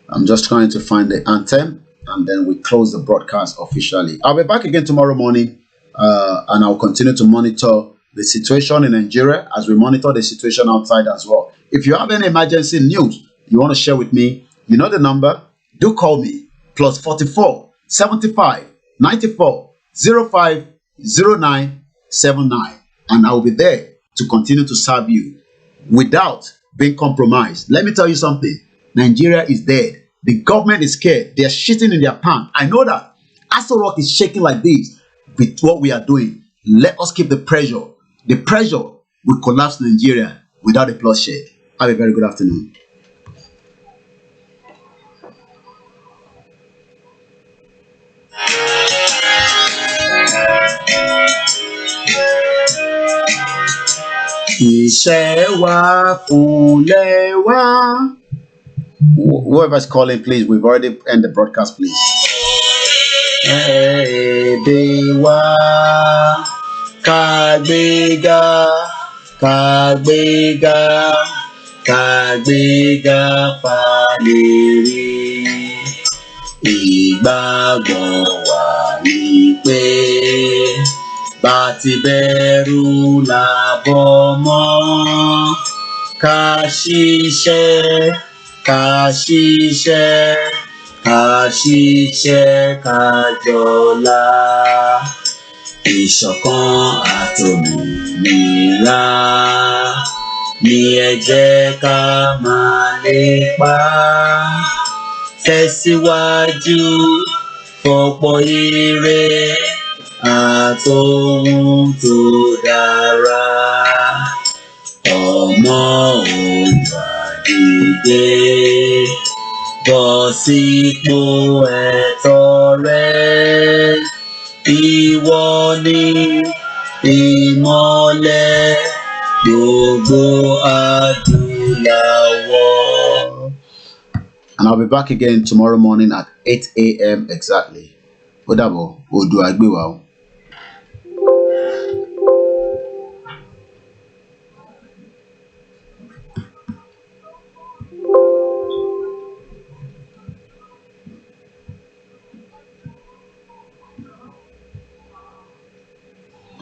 I'm just trying to find the anthem, and then we close the broadcast officially. I'll be back again tomorrow morning, and I'll continue to monitor the situation in Nigeria as we monitor the situation outside as well. If you have any emergency news you want to share with me, you know the number. Do call me. +44 75 94 05 09 79, and I will be there to continue to serve you without being compromised. Let me tell you something. Nigeria is dead. The government is scared. They are shitting in their pants. I know that. Aso Rock is shaking like this with what we are doing. Let us keep the pressure. The pressure will collapse Nigeria without a bloodshed. Have a very good afternoon. Iṣẹ́ wa kúnlẹ̀ wá. Whoever's calling, please, we've already ended the broadcast, please. Èdè wa kàgbéga, kàgbéga, kàgbéga fàlèrè. Ìgbàgbọ́ wa ni pé bá ti bẹ̀rù làbọ̀ mọ́. Ká ṣiṣẹ́, ká ṣiṣẹ́, ká ṣiṣẹ́ ká jọlá. Ìṣọ̀kan àtòmìnira ni ẹ jẹ́ ká máa lépa. Tẹ̀síwájú fọ̀pọ̀ ire àtòhun tó dára. Ọmọ Oòduà dìde, bọ́ sípò ẹ̀tọ́ rẹ. Ìwọ ni ìmọ́lẹ̀ gbogbo adúláwọ̀. And I'll be back again tomorrow morning at 8 a.m. exactly. Ó dàbọ̀, Oòduà gbé wa o.